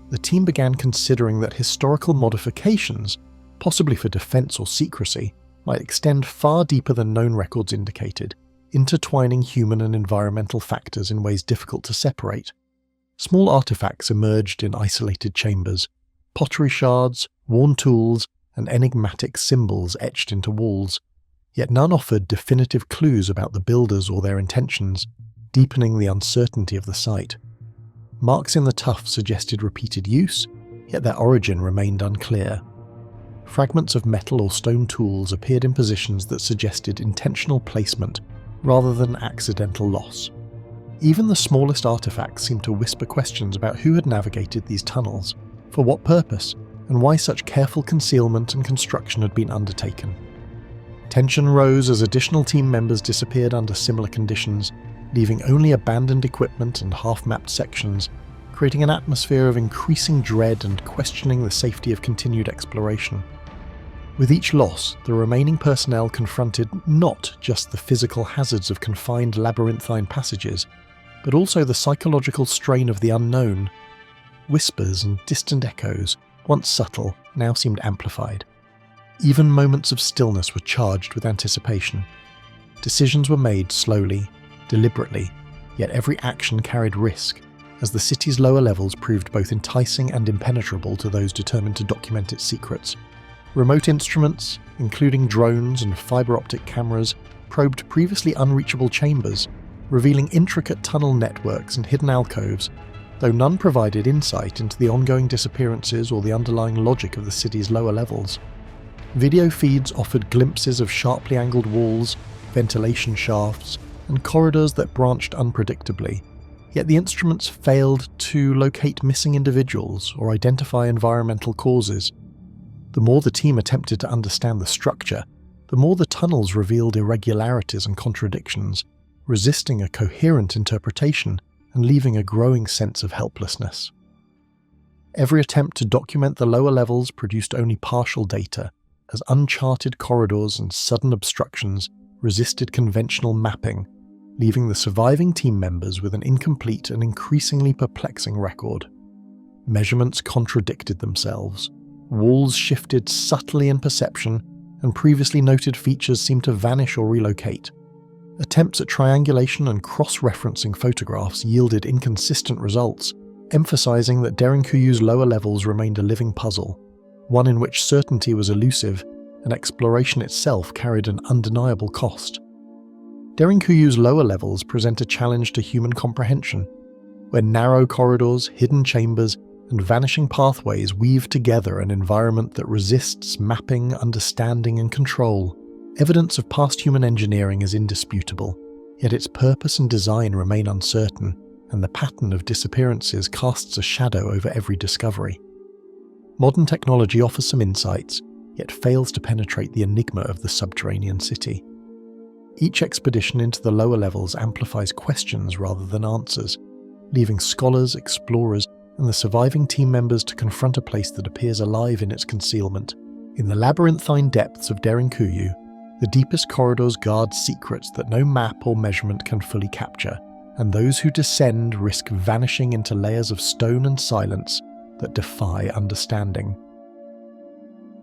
The team began considering that historical modifications, possibly for defence or secrecy, might extend far deeper than known records indicated, intertwining human and environmental factors in ways difficult to separate. Small artefacts emerged in isolated chambers, pottery shards, worn tools, and enigmatic symbols etched into walls, yet none offered definitive clues about the builders or their intentions, deepening the uncertainty of the site. Marks in the tuff suggested repeated use, yet their origin remained unclear. Fragments of metal or stone tools appeared in positions that suggested intentional placement rather than accidental loss. Even the smallest artifacts seemed to whisper questions about who had navigated these tunnels, for what purpose, and why such careful concealment and construction had been undertaken. Tension rose as additional team members disappeared under similar conditions, leaving only abandoned equipment and half-mapped sections, creating an atmosphere of increasing dread and questioning the safety of continued exploration. With each loss, the remaining personnel confronted not just the physical hazards of confined labyrinthine passages, but also the psychological strain of the unknown. Whispers and distant echoes, once subtle, now seemed amplified. Even moments of stillness were charged with anticipation. Decisions were made slowly, deliberately, yet every action carried risk, as the city's lower levels proved both enticing and impenetrable to those determined to document its secrets. Remote instruments, including drones and fiber-optic cameras, probed previously unreachable chambers, revealing intricate tunnel networks and hidden alcoves, though none provided insight into the ongoing disappearances or the underlying logic of the city's lower levels. Video feeds offered glimpses of sharply angled walls, ventilation shafts, and corridors that branched unpredictably, yet the instruments failed to locate missing individuals or identify environmental causes. The more the team attempted to understand the structure, the more the tunnels revealed irregularities and contradictions, resisting a coherent interpretation and leaving a growing sense of helplessness. Every attempt to document the lower levels produced only partial data, as uncharted corridors and sudden obstructions resisted conventional mapping, leaving the surviving team members with an incomplete and increasingly perplexing record. Measurements contradicted themselves. Walls shifted subtly in perception, and previously noted features seemed to vanish or relocate. Attempts at triangulation and cross-referencing photographs yielded inconsistent results, emphasizing that Derinkuyu's lower levels remained a living puzzle, one in which certainty was elusive and exploration itself carried an undeniable cost. Derinkuyu's lower levels present a challenge to human comprehension, where narrow corridors, hidden chambers, and vanishing pathways weave together an environment that resists mapping, understanding, and control. Evidence of past human engineering is indisputable, yet its purpose and design remain uncertain, and the pattern of disappearances casts a shadow over every discovery. Modern technology offers some insights, yet fails to penetrate the enigma of the subterranean city. Each expedition into the lower levels amplifies questions rather than answers, leaving scholars, explorers, and the surviving team members to confront a place that appears alive in its concealment. In the labyrinthine depths of Derinkuyu, the deepest corridors guard secrets that no map or measurement can fully capture, and those who descend risk vanishing into layers of stone and silence that defy understanding.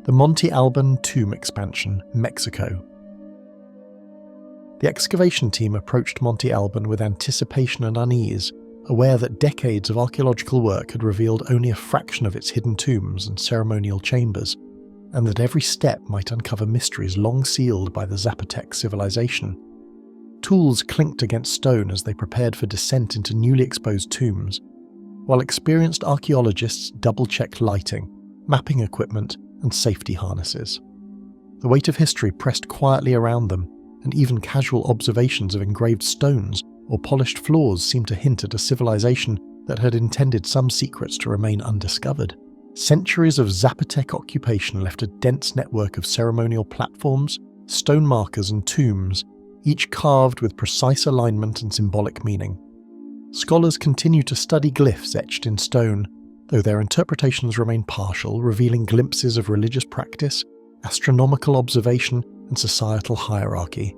The Monte Alban tomb expansion, Mexico. The excavation team approached Monte Alban with anticipation and unease, aware that decades of archaeological work had revealed only a fraction of its hidden tombs and ceremonial chambers, and that every step might uncover mysteries long sealed by the Zapotec civilization. Tools clinked against stone as they prepared for descent into newly exposed tombs, while experienced archaeologists double-checked lighting, mapping equipment, and safety harnesses. The weight of history pressed quietly around them, and even casual observations of engraved stones or polished floors seemed to hint at a civilization that had intended some secrets to remain undiscovered. Centuries of Zapotec occupation left a dense network of ceremonial platforms, stone markers, and tombs, each carved with precise alignment and symbolic meaning. Scholars continue to study glyphs etched in stone, though their interpretations remain partial, revealing glimpses of religious practice, astronomical observation, and societal hierarchy.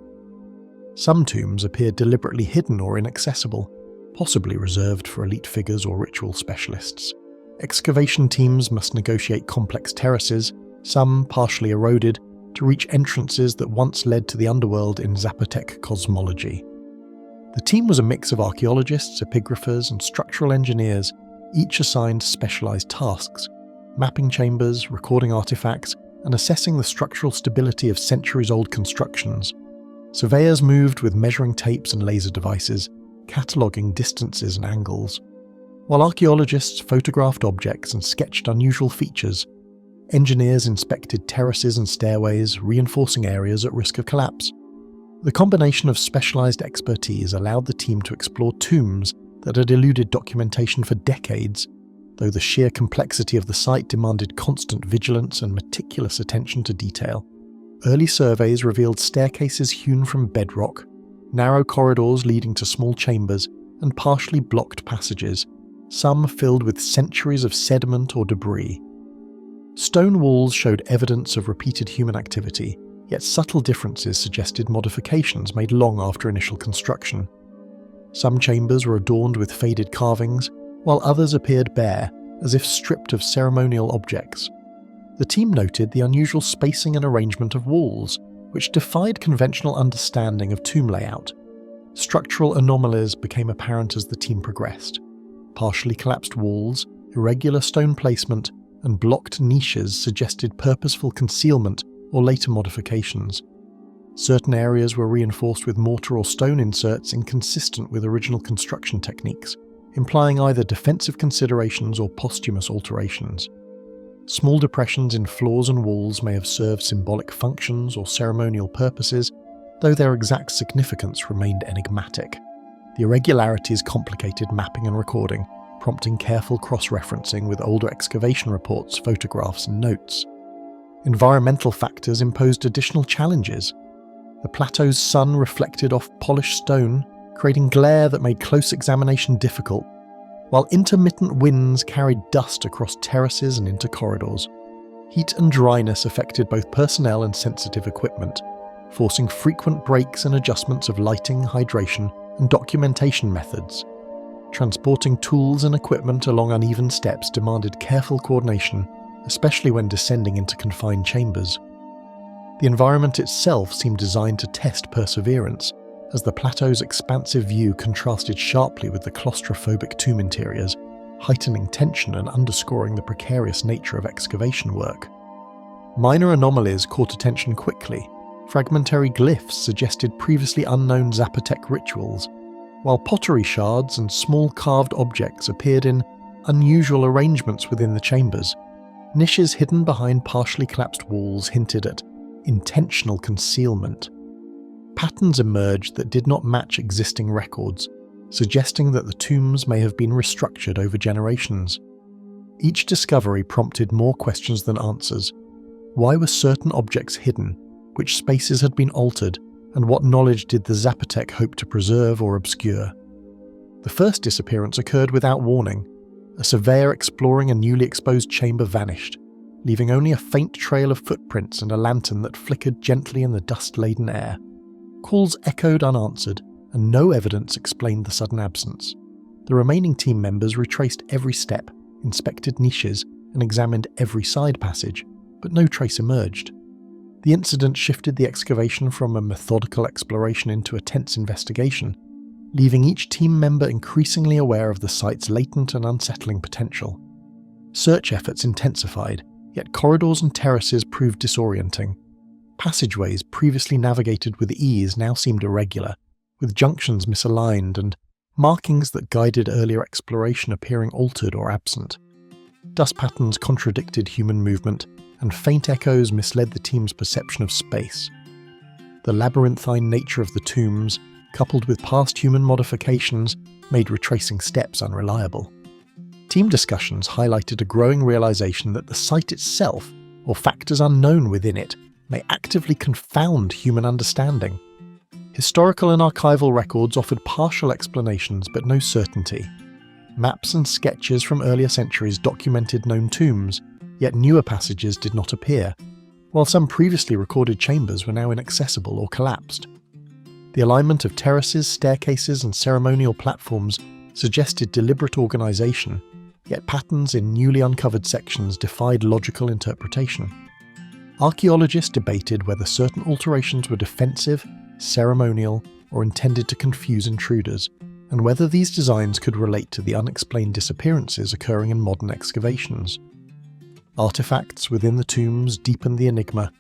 Some tombs appear deliberately hidden or inaccessible, possibly reserved for elite figures or ritual specialists. Excavation teams must negotiate complex terraces, some partially eroded, to reach entrances that once led to the underworld in Zapotec cosmology. The team was a mix of archaeologists, epigraphers, and structural engineers, each assigned specialized tasks, mapping chambers, recording artifacts, and assessing the structural stability of centuries-old constructions. Surveyors moved with measuring tapes and laser devices, cataloguing distances and angles, while archaeologists photographed objects and sketched unusual features. Engineers inspected terraces and stairways, reinforcing areas at risk of collapse. The combination of specialized expertise allowed the team to explore tombs that had eluded documentation for decades, though the sheer complexity of the site demanded constant vigilance and meticulous attention to detail. Early surveys revealed staircases hewn from bedrock, narrow corridors leading to small chambers, and partially blocked passages, some filled with centuries of sediment or debris. Stone walls showed evidence of repeated human activity, yet subtle differences suggested modifications made long after initial construction. Some chambers were adorned with faded carvings, while others appeared bare, as if stripped of ceremonial objects. The team noted the unusual spacing and arrangement of walls, which defied conventional understanding of tomb layout. Structural anomalies became apparent as the team progressed. Partially collapsed walls, irregular stone placement, and blocked niches suggested purposeful concealment or later modifications. Certain areas were reinforced with mortar or stone inserts inconsistent with original construction techniques, implying either defensive considerations or posthumous alterations. Small depressions in floors and walls may have served symbolic functions or ceremonial purposes, though their exact significance remained enigmatic. The irregularities complicated mapping and recording, prompting careful cross-referencing with older excavation reports, photographs, and notes. Environmental factors imposed additional challenges. The plateau's sun reflected off polished stone, creating glare that made close examination difficult, while intermittent winds carried dust across terraces and into corridors. Heat and dryness affected both personnel and sensitive equipment, forcing frequent breaks and adjustments of lighting, hydration, and documentation methods. Transporting tools and equipment along uneven steps demanded careful coordination, especially when descending into confined chambers. The environment itself seemed designed to test perseverance, as the plateau's expansive view contrasted sharply with the claustrophobic tomb interiors, heightening tension and underscoring the precarious nature of excavation work. Minor anomalies caught attention quickly. Fragmentary glyphs suggested previously unknown Zapotec rituals, while pottery shards and small carved objects appeared in unusual arrangements within the chambers. Niches hidden behind partially collapsed walls hinted at intentional concealment. Patterns emerged that did not match existing records, suggesting that the tombs may have been restructured over generations. Each discovery prompted more questions than answers. Why were certain objects hidden? Which spaces had been altered? And what knowledge did the Zapotec hope to preserve or obscure? The first disappearance occurred without warning. A surveyor exploring a newly exposed chamber vanished, leaving only a faint trail of footprints and a lantern that flickered gently in the dust-laden air. Calls echoed unanswered, and no evidence explained the sudden absence. The remaining team members retraced every step, inspected niches, and examined every side passage, but no trace emerged. The incident shifted the excavation from a methodical exploration into a tense investigation, leaving each team member increasingly aware of the site's latent and unsettling potential. Search efforts intensified, yet corridors and terraces proved disorienting. Passageways previously navigated with ease now seemed irregular, with junctions misaligned and markings that guided earlier exploration appearing altered or absent. Dust patterns contradicted human movement, and faint echoes misled the team's perception of space. The labyrinthine nature of the tombs, coupled with past human modifications, made retracing steps unreliable. Team discussions highlighted a growing realization that the site itself, or factors unknown within it, may actively confound human understanding. Historical and archival records offered partial explanations but no certainty. Maps and sketches from earlier centuries documented known tombs, yet newer passages did not appear, while some previously recorded chambers were now inaccessible or collapsed. The alignment of terraces, staircases, and ceremonial platforms suggested deliberate organization, yet patterns in newly uncovered sections defied logical interpretation. Archaeologists debated whether certain alterations were defensive, ceremonial, or intended to confuse intruders, and whether these designs could relate to the unexplained disappearances occurring in modern excavations. Artifacts within the tombs deepened the enigma.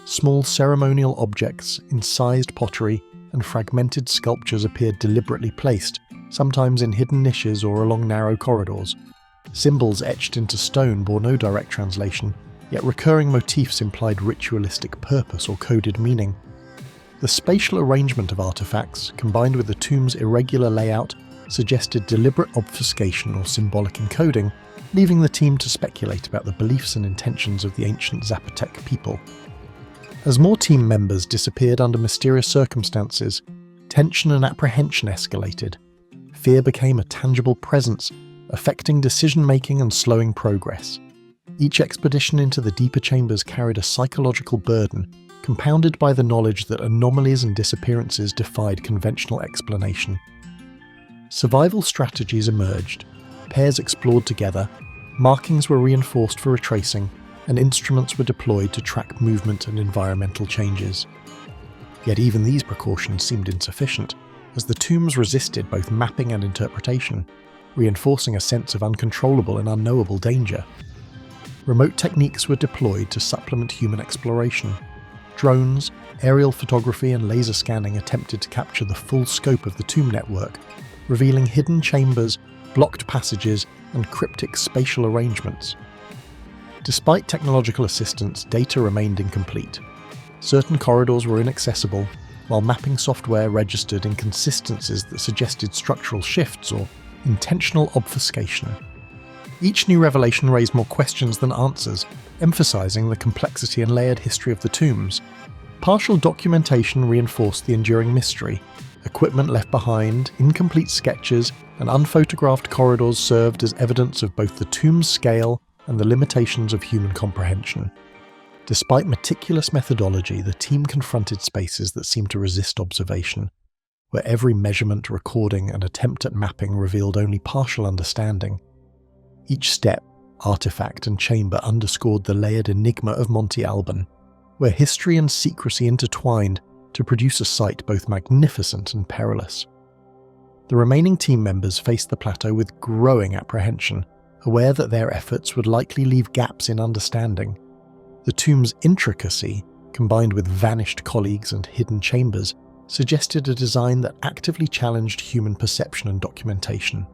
Small ceremonial objects, incised pottery, and fragmented sculptures appeared deliberately placed, sometimes in hidden niches or along narrow corridors. Symbols etched into stone bore no direct translation, yet recurring motifs implied ritualistic purpose or coded meaning. The spatial arrangement of artifacts, combined with the tomb's irregular layout, suggested deliberate obfuscation or symbolic encoding, leaving the team to speculate about the beliefs and intentions of the ancient Zapotec people. As more team members disappeared under mysterious circumstances, tension and apprehension escalated. Fear became a tangible presence, affecting decision-making and slowing progress. Each expedition into the deeper chambers carried a psychological burden, compounded by the knowledge that anomalies and disappearances defied conventional explanation. Survival strategies emerged, pairs explored together, markings were reinforced for retracing, and instruments were deployed to track movement and environmental changes. Yet even these precautions seemed insufficient, as the tombs resisted both mapping and interpretation, reinforcing a sense of uncontrollable and unknowable danger. Remote techniques were deployed to supplement human exploration. Drones, aerial photography and laser scanning attempted to capture the full scope of the tomb network, revealing hidden chambers, blocked passages, and cryptic spatial arrangements. Despite technological assistance, data remained incomplete. Certain corridors were inaccessible, while mapping software registered inconsistencies that suggested structural shifts or intentional obfuscation. Each new revelation raised more questions than answers, emphasizing the complexity and layered history of the tombs. Partial documentation reinforced the enduring mystery. Equipment left behind, incomplete sketches, and unphotographed corridors served as evidence of both the tomb's scale and the limitations of human comprehension. Despite meticulous methodology, the team confronted spaces that seemed to resist observation, where every measurement, recording, and attempt at mapping revealed only partial understanding. Each step, artifact, and chamber underscored the layered enigma of Monte Alban, where history and secrecy intertwined to produce a site both magnificent and perilous. The remaining team members faced the plateau with growing apprehension, aware that their efforts would likely leave gaps in understanding. The tomb's intricacy, combined with vanished colleagues and hidden chambers, suggested a design that actively challenged human perception and documentation.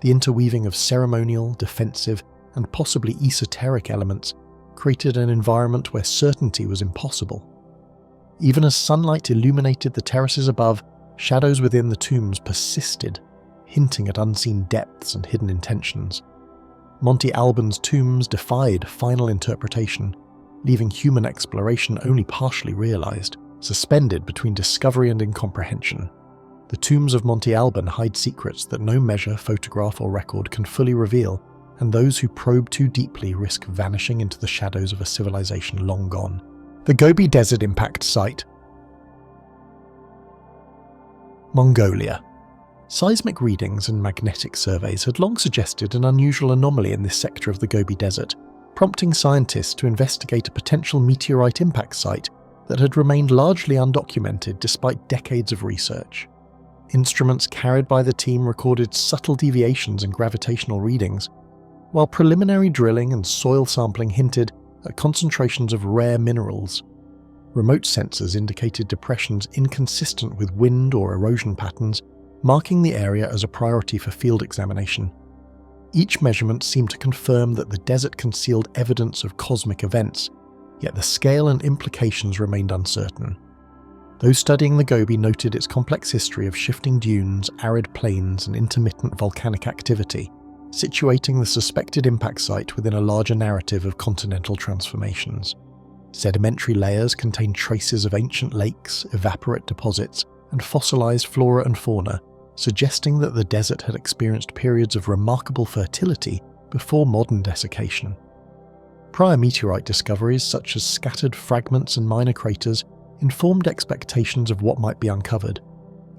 The interweaving of ceremonial, defensive, and possibly esoteric elements created an environment where certainty was impossible. Even as sunlight illuminated the terraces above, shadows within the tombs persisted, hinting at unseen depths and hidden intentions. Monte Alban's tombs defied final interpretation, leaving human exploration only partially realized, suspended between discovery and incomprehension. The tombs of Monte Alban hide secrets that no measure, photograph, or record can fully reveal, and those who probe too deeply risk vanishing into the shadows of a civilization long gone. The Gobi Desert Impact Site. Mongolia. Seismic readings and magnetic surveys had long suggested an unusual anomaly in this sector of the Gobi Desert, prompting scientists to investigate a potential meteorite impact site that had remained largely undocumented despite decades of research. Instruments carried by the team recorded subtle deviations in gravitational readings, while preliminary drilling and soil sampling hinted at concentrations of rare minerals. Remote sensors indicated depressions inconsistent with wind or erosion patterns, marking the area as a priority for field examination. Each measurement seemed to confirm that the desert concealed evidence of cosmic events, yet the scale and implications remained uncertain. Those studying the Gobi noted its complex history of shifting dunes, arid plains, and intermittent volcanic activity, situating the suspected impact site within a larger narrative of continental transformations. Sedimentary layers contained traces of ancient lakes, evaporate deposits, and fossilized flora and fauna, suggesting that the desert had experienced periods of remarkable fertility before modern desiccation. Prior meteorite discoveries, such as scattered fragments and minor craters, informed expectations of what might be uncovered,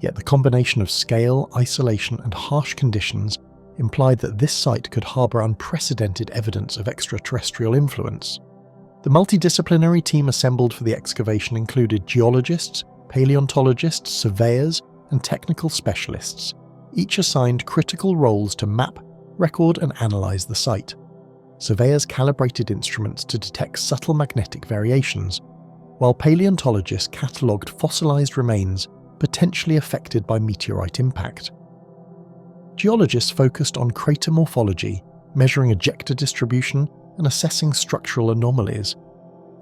yet the combination of scale, isolation, and harsh conditions implied that this site could harbour unprecedented evidence of extraterrestrial influence. The multidisciplinary team assembled for the excavation included geologists, paleontologists, surveyors, and technical specialists, each assigned critical roles to map, record, and analyse the site. Surveyors calibrated instruments to detect subtle magnetic variations, while paleontologists catalogued fossilised remains potentially affected by meteorite impact. Geologists focused on crater morphology, measuring ejecta distribution and assessing structural anomalies.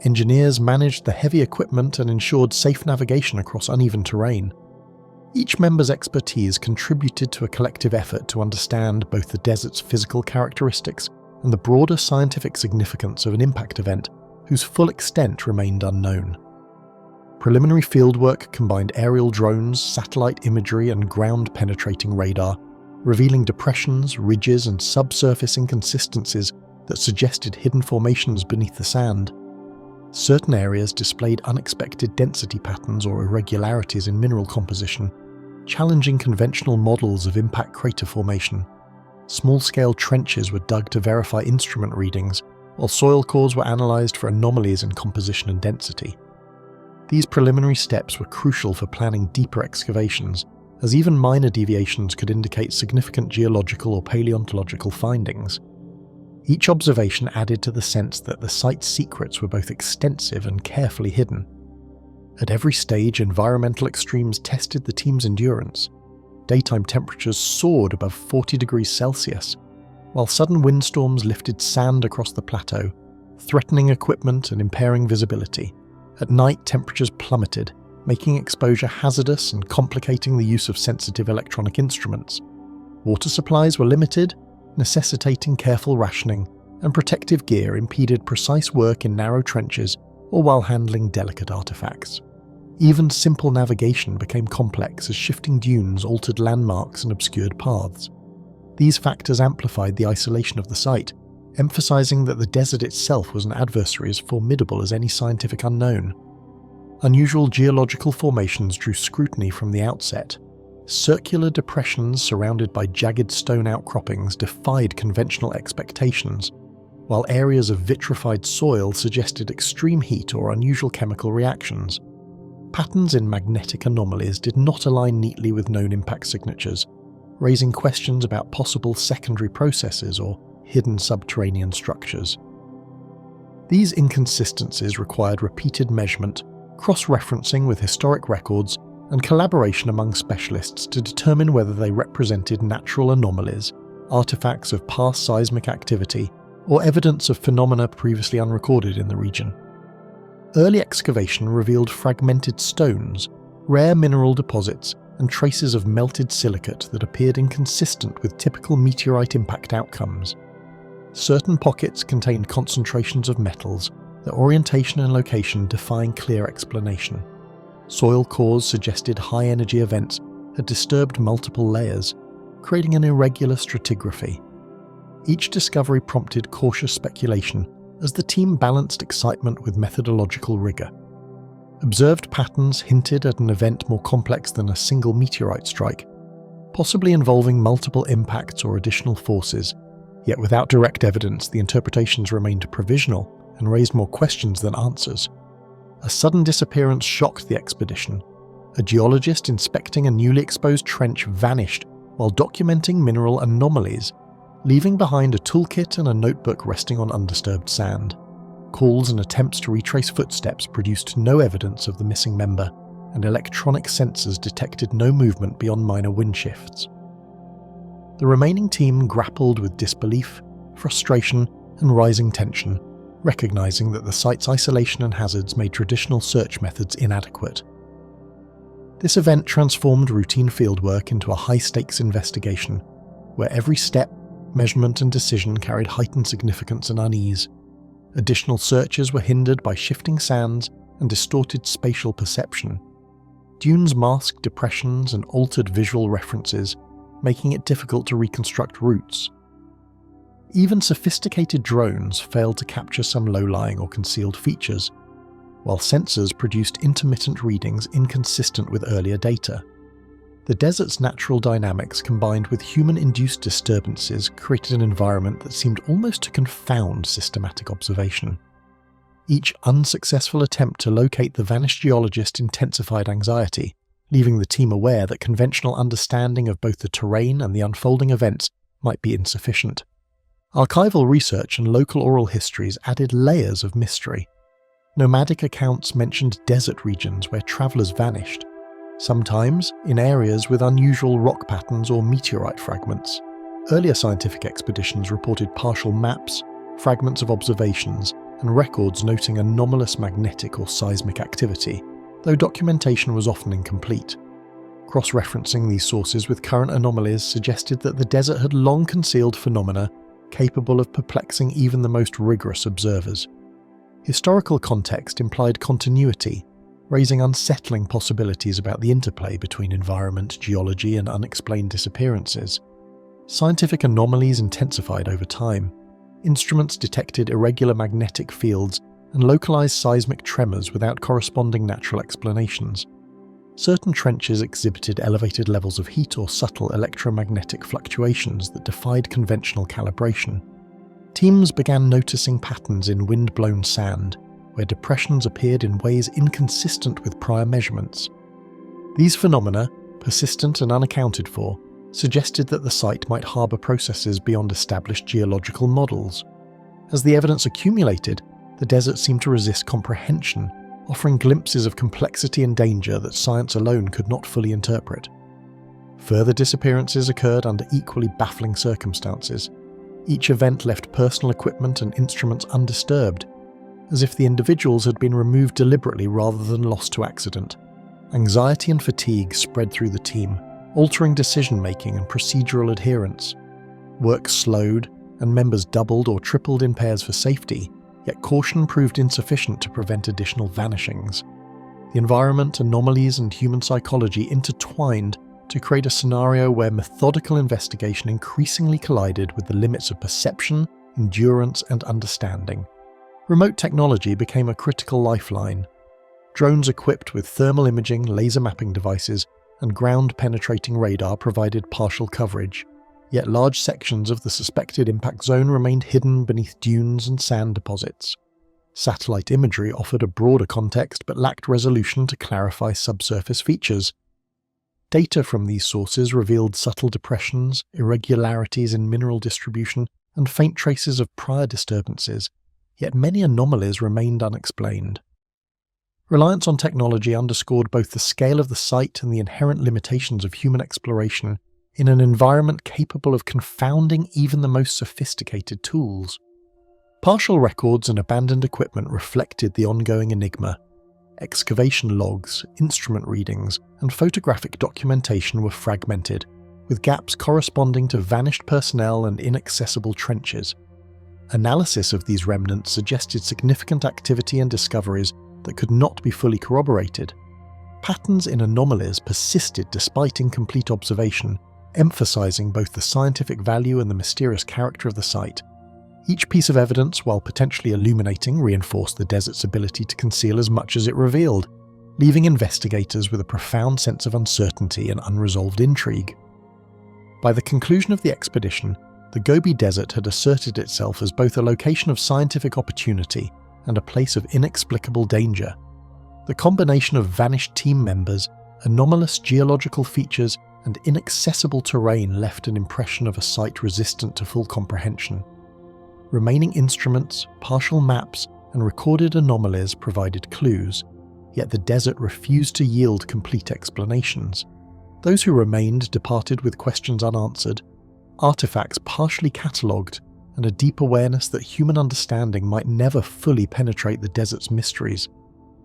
Engineers managed the heavy equipment and ensured safe navigation across uneven terrain. Each member's expertise contributed to a collective effort to understand both the desert's physical characteristics and the broader scientific significance of an impact event whose full extent remained unknown. Preliminary fieldwork combined aerial drones, satellite imagery, and ground-penetrating radar, revealing depressions, ridges, and subsurface inconsistencies that suggested hidden formations beneath the sand. Certain areas displayed unexpected density patterns or irregularities in mineral composition, challenging conventional models of impact crater formation. Small-scale trenches were dug to verify instrument readings, while soil cores were analysed for anomalies in composition and density. These preliminary steps were crucial for planning deeper excavations, as even minor deviations could indicate significant geological or paleontological findings. Each observation added to the sense that the site's secrets were both extensive and carefully hidden. At every stage, environmental extremes tested the team's endurance. Daytime temperatures soared above 40 degrees Celsius, while sudden windstorms lifted sand across the plateau, threatening equipment and impairing visibility. At night, temperatures plummeted, making exposure hazardous and complicating the use of sensitive electronic instruments. Water supplies were limited, necessitating careful rationing, and protective gear impeded precise work in narrow trenches or while handling delicate artifacts. Even simple navigation became complex as shifting dunes altered landmarks and obscured paths. These factors amplified the isolation of the site, emphasizing that the desert itself was an adversary as formidable as any scientific unknown. Unusual geological formations drew scrutiny from the outset. Circular depressions surrounded by jagged stone outcroppings defied conventional expectations, while areas of vitrified soil suggested extreme heat or unusual chemical reactions. Patterns in magnetic anomalies did not align neatly with known impact signatures, raising questions about possible secondary processes or hidden subterranean structures. These inconsistencies required repeated measurement, cross-referencing with historic records, and collaboration among specialists to determine whether they represented natural anomalies, artifacts of past seismic activity, or evidence of phenomena previously unrecorded in the region. Early excavation revealed fragmented stones, rare mineral deposits, and traces of melted silicate that appeared inconsistent with typical meteorite impact outcomes. Certain pockets contained concentrations of metals, their orientation and location defying clear explanation. Soil cores suggested high-energy events had disturbed multiple layers, creating an irregular stratigraphy. Each discovery prompted cautious speculation as the team balanced excitement with methodological rigor. Observed patterns hinted at an event more complex than a single meteorite strike, possibly involving multiple impacts or additional forces, yet without direct evidence the interpretations remained provisional and raised more questions than answers. A sudden disappearance shocked the expedition. A geologist inspecting a newly exposed trench vanished while documenting mineral anomalies, leaving behind a toolkit and a notebook resting on undisturbed sand. Calls and attempts to retrace footsteps produced no evidence of the missing member, and electronic sensors detected no movement beyond minor wind shifts. The remaining team grappled with disbelief, frustration, and rising tension, recognizing that the site's isolation and hazards made traditional search methods inadequate. This event transformed routine fieldwork into a high-stakes investigation, where every step, measurement, and decision carried heightened significance and unease. Additional searches were hindered by shifting sands and distorted spatial perception. Dunes masked depressions and altered visual references, making it difficult to reconstruct routes. Even sophisticated drones failed to capture some low-lying or concealed features, while sensors produced intermittent readings inconsistent with earlier data. The desert's natural dynamics combined with human-induced disturbances created an environment that seemed almost to confound systematic observation. Each unsuccessful attempt to locate the vanished geologist intensified anxiety, leaving the team aware that conventional understanding of both the terrain and the unfolding events might be insufficient. Archival research and local oral histories added layers of mystery. Nomadic accounts mentioned desert regions where travelers vanished, sometimes in areas with unusual rock patterns or meteorite fragments. Earlier scientific expeditions reported partial maps, fragments of observations, and records noting anomalous magnetic or seismic activity, though documentation was often incomplete. Cross-referencing these sources with current anomalies suggested that the desert had long concealed phenomena capable of perplexing even the most rigorous observers. Historical context implied continuity, raising unsettling possibilities about the interplay between environment, geology, and unexplained disappearances. Scientific anomalies intensified over time, instruments detected irregular magnetic fields and localized seismic tremors without corresponding natural explanations. Certain trenches exhibited elevated levels of heat or subtle electromagnetic fluctuations that defied conventional calibration. Teams began noticing patterns in wind-blown sand, where depressions appeared in ways inconsistent with prior measurements. These phenomena, persistent and unaccounted for, suggested that the site might harbour processes beyond established geological models. As the evidence accumulated, the desert seemed to resist comprehension, offering glimpses of complexity and danger that science alone could not fully interpret. Further disappearances occurred under equally baffling circumstances. Each event left personal equipment and instruments undisturbed, as if the individuals had been removed deliberately rather than lost to accident. Anxiety and fatigue spread through the team, altering decision-making and procedural adherence. Work slowed, and members doubled or tripled in pairs for safety, yet caution proved insufficient to prevent additional vanishings. The environment, anomalies, and human psychology intertwined to create a scenario where methodical investigation increasingly collided with the limits of perception, endurance, and understanding. Remote technology became a critical lifeline. Drones equipped with thermal imaging, laser mapping devices, and ground-penetrating radar provided partial coverage, yet large sections of the suspected impact zone remained hidden beneath dunes and sand deposits. Satellite imagery offered a broader context but lacked resolution to clarify subsurface features. Data from these sources revealed subtle depressions, irregularities in mineral distribution, and faint traces of prior disturbances, yet many anomalies remained unexplained. Reliance on technology underscored both the scale of the site and the inherent limitations of human exploration in an environment capable of confounding even the most sophisticated tools. Partial records and abandoned equipment reflected the ongoing enigma. Excavation logs, instrument readings, and photographic documentation were fragmented, with gaps corresponding to vanished personnel and inaccessible trenches. Analysis of these remnants suggested significant activity and discoveries that could not be fully corroborated. Patterns in anomalies persisted despite incomplete observation, emphasizing both the scientific value and the mysterious character of the site. Each piece of evidence, while potentially illuminating, reinforced the desert's ability to conceal as much as it revealed, leaving investigators with a profound sense of uncertainty and unresolved intrigue. By the conclusion of the expedition, the Gobi Desert had asserted itself as both a location of scientific opportunity and a place of inexplicable danger. The combination of vanished team members, anomalous geological features, and inaccessible terrain left an impression of a site resistant to full comprehension. Remaining instruments, partial maps, and recorded anomalies provided clues, yet the desert refused to yield complete explanations. Those who remained departed with questions unanswered, artifacts partially catalogued, and a deep awareness that human understanding might never fully penetrate the desert's mysteries.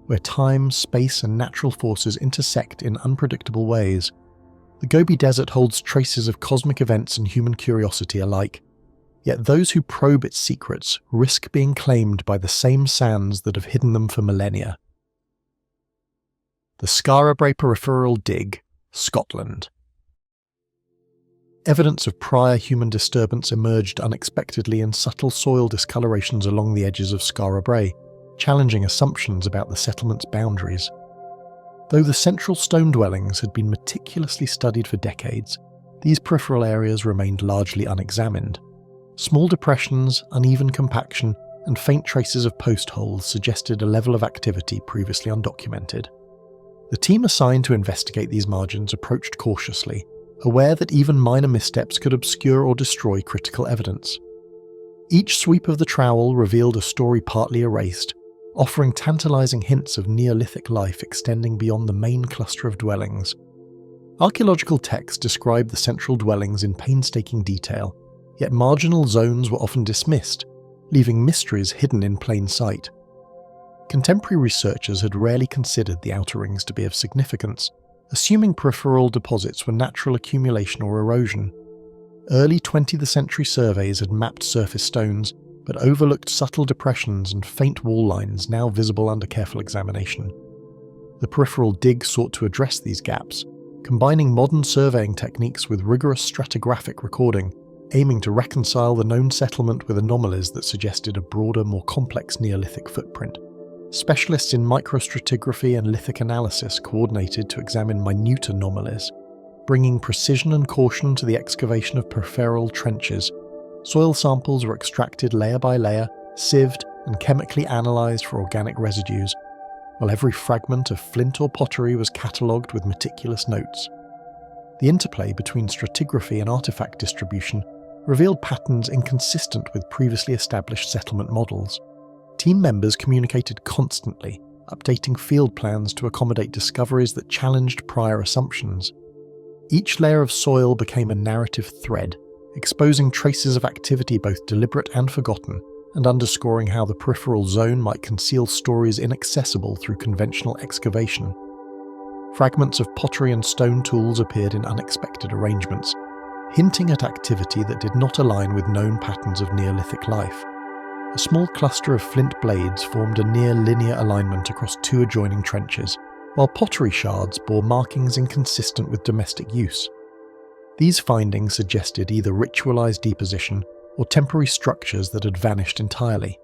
Where time, space, and natural forces intersect in unpredictable ways, the Gobi Desert holds traces of cosmic events and human curiosity alike, yet those who probe its secrets risk being claimed by the same sands that have hidden them for millennia. The Skara Brae Peripheral Dig, Scotland. Evidence of prior human disturbance emerged unexpectedly in subtle soil discolorations along the edges of Skara Brae, challenging assumptions about the settlement's boundaries. Though the central stone dwellings had been meticulously studied for decades, these peripheral areas remained largely unexamined. Small depressions, uneven compaction, and faint traces of post holes suggested a level of activity previously undocumented. The team assigned to investigate these margins approached cautiously, aware that even minor missteps could obscure or destroy critical evidence. Each sweep of the trowel revealed a story partly erased, offering tantalizing hints of Neolithic life extending beyond the main cluster of dwellings. Archaeological texts describe the central dwellings in painstaking detail, yet marginal zones were often dismissed, leaving mysteries hidden in plain sight. Contemporary researchers had rarely considered the outer rings to be of significance, assuming peripheral deposits were natural accumulation or erosion. Early 20th century surveys had mapped surface stones, but overlooked subtle depressions and faint wall lines now visible under careful examination. The peripheral dig sought to address these gaps, combining modern surveying techniques with rigorous stratigraphic recording, aiming to reconcile the known settlement with anomalies that suggested a broader, more complex Neolithic footprint. Specialists in microstratigraphy and lithic analysis coordinated to examine minute anomalies, bringing precision and caution to the excavation of peripheral trenches. Soil samples were extracted layer by layer, sieved, and chemically analysed for organic residues, while every fragment of flint or pottery was catalogued with meticulous notes. The interplay between stratigraphy and artifact distribution revealed patterns inconsistent with previously established settlement models. Team members communicated constantly, updating field plans to accommodate discoveries that challenged prior assumptions. Each layer of soil became a narrative thread, exposing traces of activity both deliberate and forgotten, and underscoring how the peripheral zone might conceal stories inaccessible through conventional excavation. Fragments of pottery and stone tools appeared in unexpected arrangements, hinting at activity that did not align with known patterns of Neolithic life. A small cluster of flint blades formed a near-linear alignment across two adjoining trenches, while pottery shards bore markings inconsistent with domestic use. These findings suggested either ritualized deposition or temporary structures that had vanished entirely.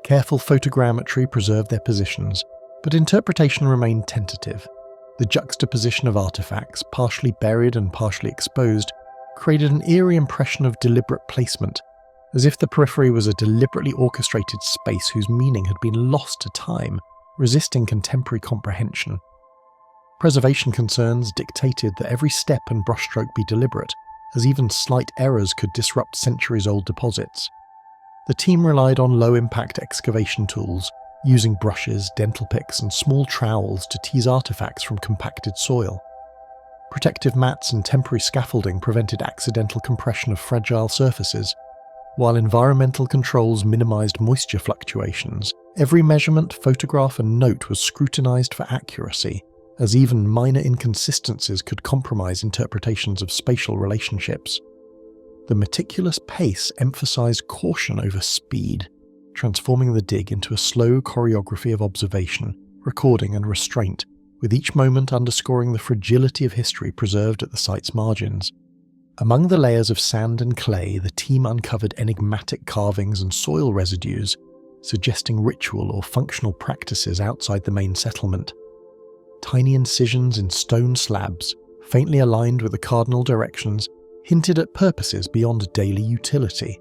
Careful photogrammetry preserved their positions, but interpretation remained tentative. The juxtaposition of artifacts, partially buried and partially exposed, created an eerie impression of deliberate placement, as if the periphery was a deliberately orchestrated space whose meaning had been lost to time, resisting contemporary comprehension. Preservation concerns dictated that every step and brushstroke be deliberate, as even slight errors could disrupt centuries-old deposits. The team relied on low-impact excavation tools, using brushes, dental picks, and small trowels to tease artifacts from compacted soil. Protective mats and temporary scaffolding prevented accidental compression of fragile surfaces, while environmental controls minimized moisture fluctuations. Every measurement, photograph, and note was scrutinized for accuracy, as even minor inconsistencies could compromise interpretations of spatial relationships. The meticulous pace emphasized caution over speed, transforming the dig into a slow choreography of observation, recording, and restraint, with each moment underscoring the fragility of history preserved at the site's margins. Among the layers of sand and clay, the team uncovered enigmatic carvings and soil residues, suggesting ritual or functional practices outside the main settlement. Tiny incisions in stone slabs, faintly aligned with the cardinal directions, hinted at purposes beyond daily utility.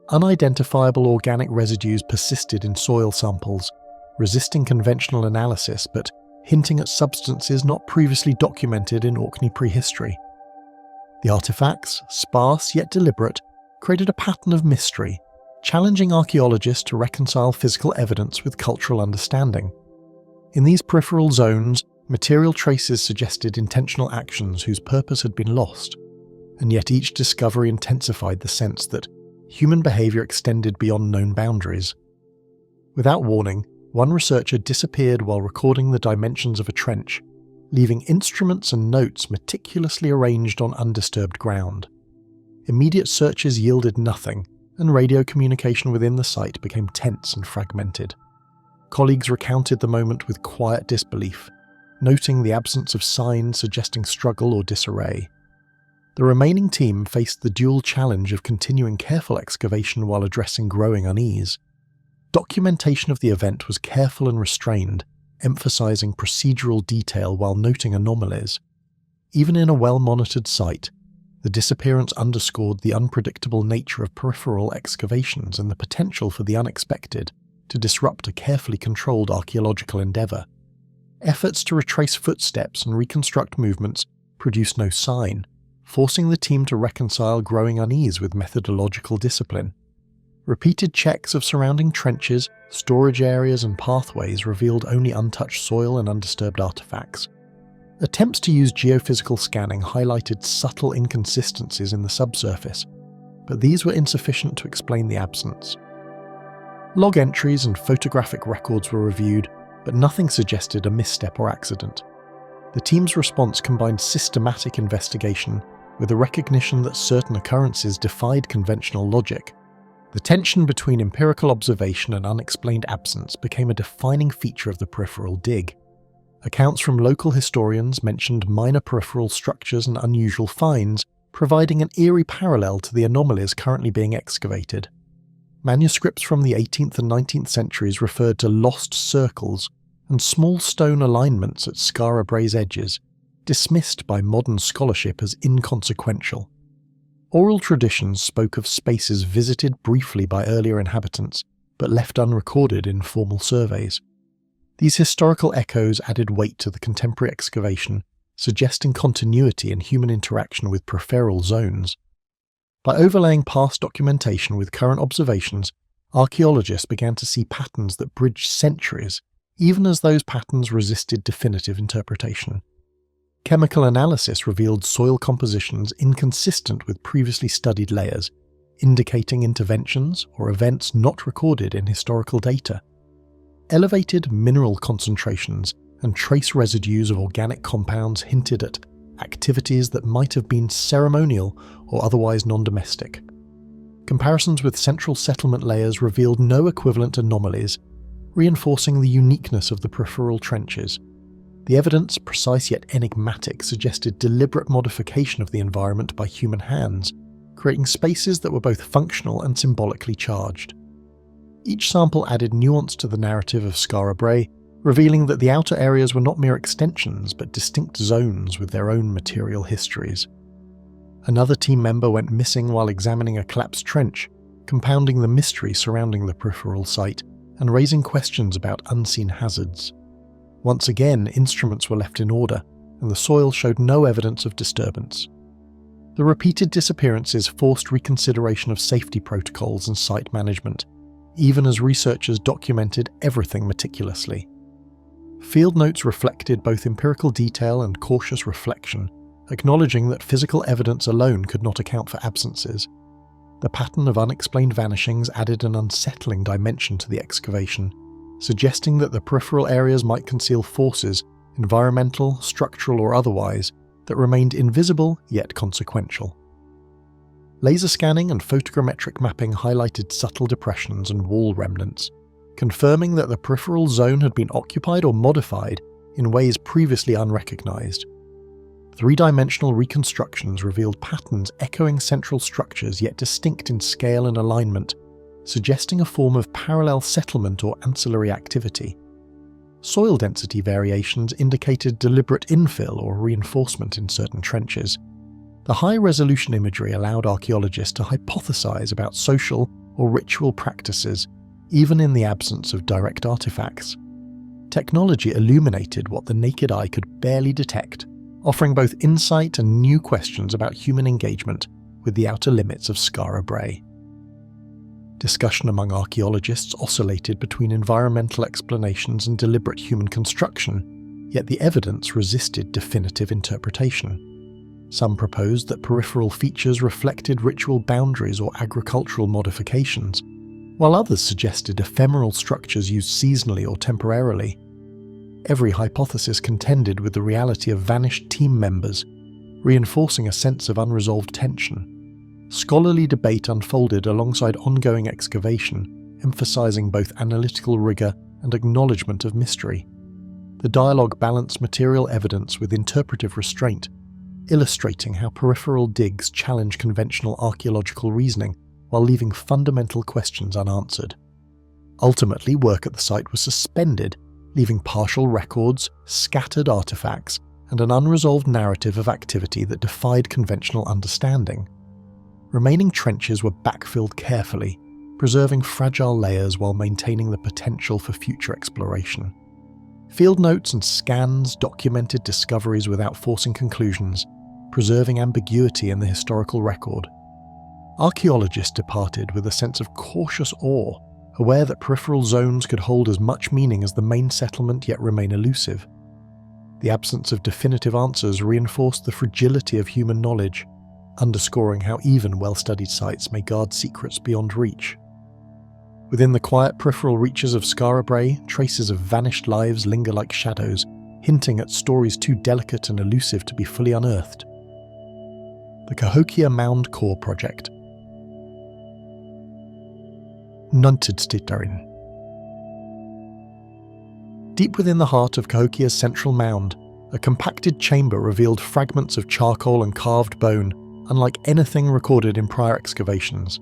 Unidentifiable organic residues persisted in soil samples, resisting conventional analysis but hinting at substances not previously documented in Orkney prehistory. The artifacts, sparse yet deliberate, created a pattern of mystery, challenging archaeologists to reconcile physical evidence with cultural understanding. In these peripheral zones, material traces suggested intentional actions whose purpose had been lost, and yet each discovery intensified the sense that human behavior extended beyond known boundaries. Without warning, one researcher disappeared while recording the dimensions of a trench, leaving instruments and notes meticulously arranged on undisturbed ground. Immediate searches yielded nothing, and radio communication within the site became tense and fragmented. Colleagues recounted the moment with quiet disbelief, noting the absence of signs suggesting struggle or disarray. The remaining team faced the dual challenge of continuing careful excavation while addressing growing unease. Documentation of the event was careful and restrained, emphasizing procedural detail while noting anomalies. Even in a well-monitored site, the disappearance underscored the unpredictable nature of peripheral excavations and the potential for the unexpected to disrupt a carefully controlled archaeological endeavor. Efforts to retrace footsteps and reconstruct movements produced no sign, forcing the team to reconcile growing unease with methodological discipline. Repeated checks of surrounding trenches, storage areas, and pathways revealed only untouched soil and undisturbed artifacts. Attempts to use geophysical scanning highlighted subtle inconsistencies in the subsurface, but these were insufficient to explain the absence. Log entries and photographic records were reviewed, but nothing suggested a misstep or accident. The team's response combined systematic investigation with a recognition that certain occurrences defied conventional logic. The tension between empirical observation and unexplained absence became a defining feature of the peripheral dig. Accounts from local historians mentioned minor peripheral structures and unusual finds, providing an eerie parallel to the anomalies currently being excavated. Manuscripts from the 18th and 19th centuries referred to lost circles and small stone alignments at Skara Brae's edges, dismissed by modern scholarship as inconsequential. Oral traditions spoke of spaces visited briefly by earlier inhabitants, but left unrecorded in formal surveys. These historical echoes added weight to the contemporary excavation, suggesting continuity in human interaction with peripheral zones. By overlaying past documentation with current observations, archaeologists began to see patterns that bridged centuries, even as those patterns resisted definitive interpretation. Chemical analysis revealed soil compositions inconsistent with previously studied layers, indicating interventions or events not recorded in historical data. Elevated mineral concentrations and trace residues of organic compounds hinted at activities that might have been ceremonial or otherwise non-domestic. Comparisons with central settlement layers revealed no equivalent anomalies, reinforcing the uniqueness of the peripheral trenches. The evidence, precise yet enigmatic, suggested deliberate modification of the environment by human hands, creating spaces that were both functional and symbolically charged. Each sample added nuance to the narrative of Skara Brae, revealing that the outer areas were not mere extensions but distinct zones with their own material histories. Another team member went missing while examining a collapsed trench, compounding the mystery surrounding the peripheral site and raising questions about unseen hazards. Once again, instruments were left in order, and the soil showed no evidence of disturbance. The repeated disappearances forced reconsideration of safety protocols and site management, even as researchers documented everything meticulously. Field notes reflected both empirical detail and cautious reflection, acknowledging that physical evidence alone could not account for absences. The pattern of unexplained vanishings added an unsettling dimension to the excavation, suggesting that the peripheral areas might conceal forces, environmental, structural or otherwise, that remained invisible yet consequential. Laser scanning and photogrammetric mapping highlighted subtle depressions and wall remnants, confirming that the peripheral zone had been occupied or modified in ways previously unrecognized. Three-dimensional reconstructions revealed patterns echoing central structures yet distinct in scale and alignment, suggesting a form of parallel settlement or ancillary activity. Soil density variations indicated deliberate infill or reinforcement in certain trenches. The high-resolution imagery allowed archaeologists to hypothesize about social or ritual practices, even in the absence of direct artifacts. Technology illuminated what the naked eye could barely detect, offering both insight and new questions about human engagement with the outer limits of Skara Brae. Discussion among archaeologists oscillated between environmental explanations and deliberate human construction, yet the evidence resisted definitive interpretation. Some proposed that peripheral features reflected ritual boundaries or agricultural modifications, while others suggested ephemeral structures used seasonally or temporarily. Every hypothesis contended with the reality of vanished team members, reinforcing a sense of unresolved tension. Scholarly debate unfolded alongside ongoing excavation, emphasizing both analytical rigor and acknowledgement of mystery. The dialogue balanced material evidence with interpretive restraint, illustrating how peripheral digs challenge conventional archaeological reasoning while leaving fundamental questions unanswered. Ultimately, work at the site was suspended, leaving partial records, scattered artifacts, and an unresolved narrative of activity that defied conventional understanding. Remaining trenches were backfilled carefully, preserving fragile layers while maintaining the potential for future exploration. Field notes and scans documented discoveries without forcing conclusions, preserving ambiguity in the historical record. Archaeologists departed with a sense of cautious awe, aware that peripheral zones could hold as much meaning as the main settlement yet remain elusive. The absence of definitive answers reinforced the fragility of human knowledge, underscoring how even well-studied sites may guard secrets beyond reach. Within the quiet peripheral reaches of Skara Brae, traces of vanished lives linger like shadows, hinting at stories too delicate and elusive to be fully unearthed. The Cahokia Mound Core Project. Untouched. Deep within the heart of Cahokia's central mound, a compacted chamber revealed fragments of charcoal and carved bone, unlike anything recorded in prior excavations.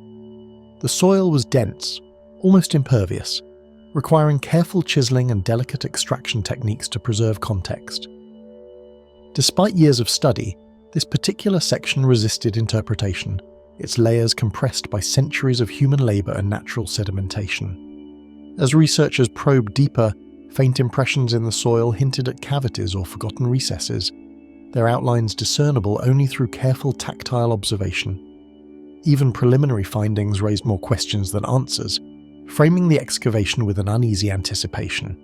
The soil was dense, almost impervious, requiring careful chiseling and delicate extraction techniques to preserve context. Despite years of study, this particular section resisted interpretation, its layers compressed by centuries of human labour and natural sedimentation. As researchers probed deeper, faint impressions in the soil hinted at cavities or forgotten recesses, their outlines discernible only through careful tactile observation. Even preliminary findings raised more questions than answers, framing the excavation with an uneasy anticipation.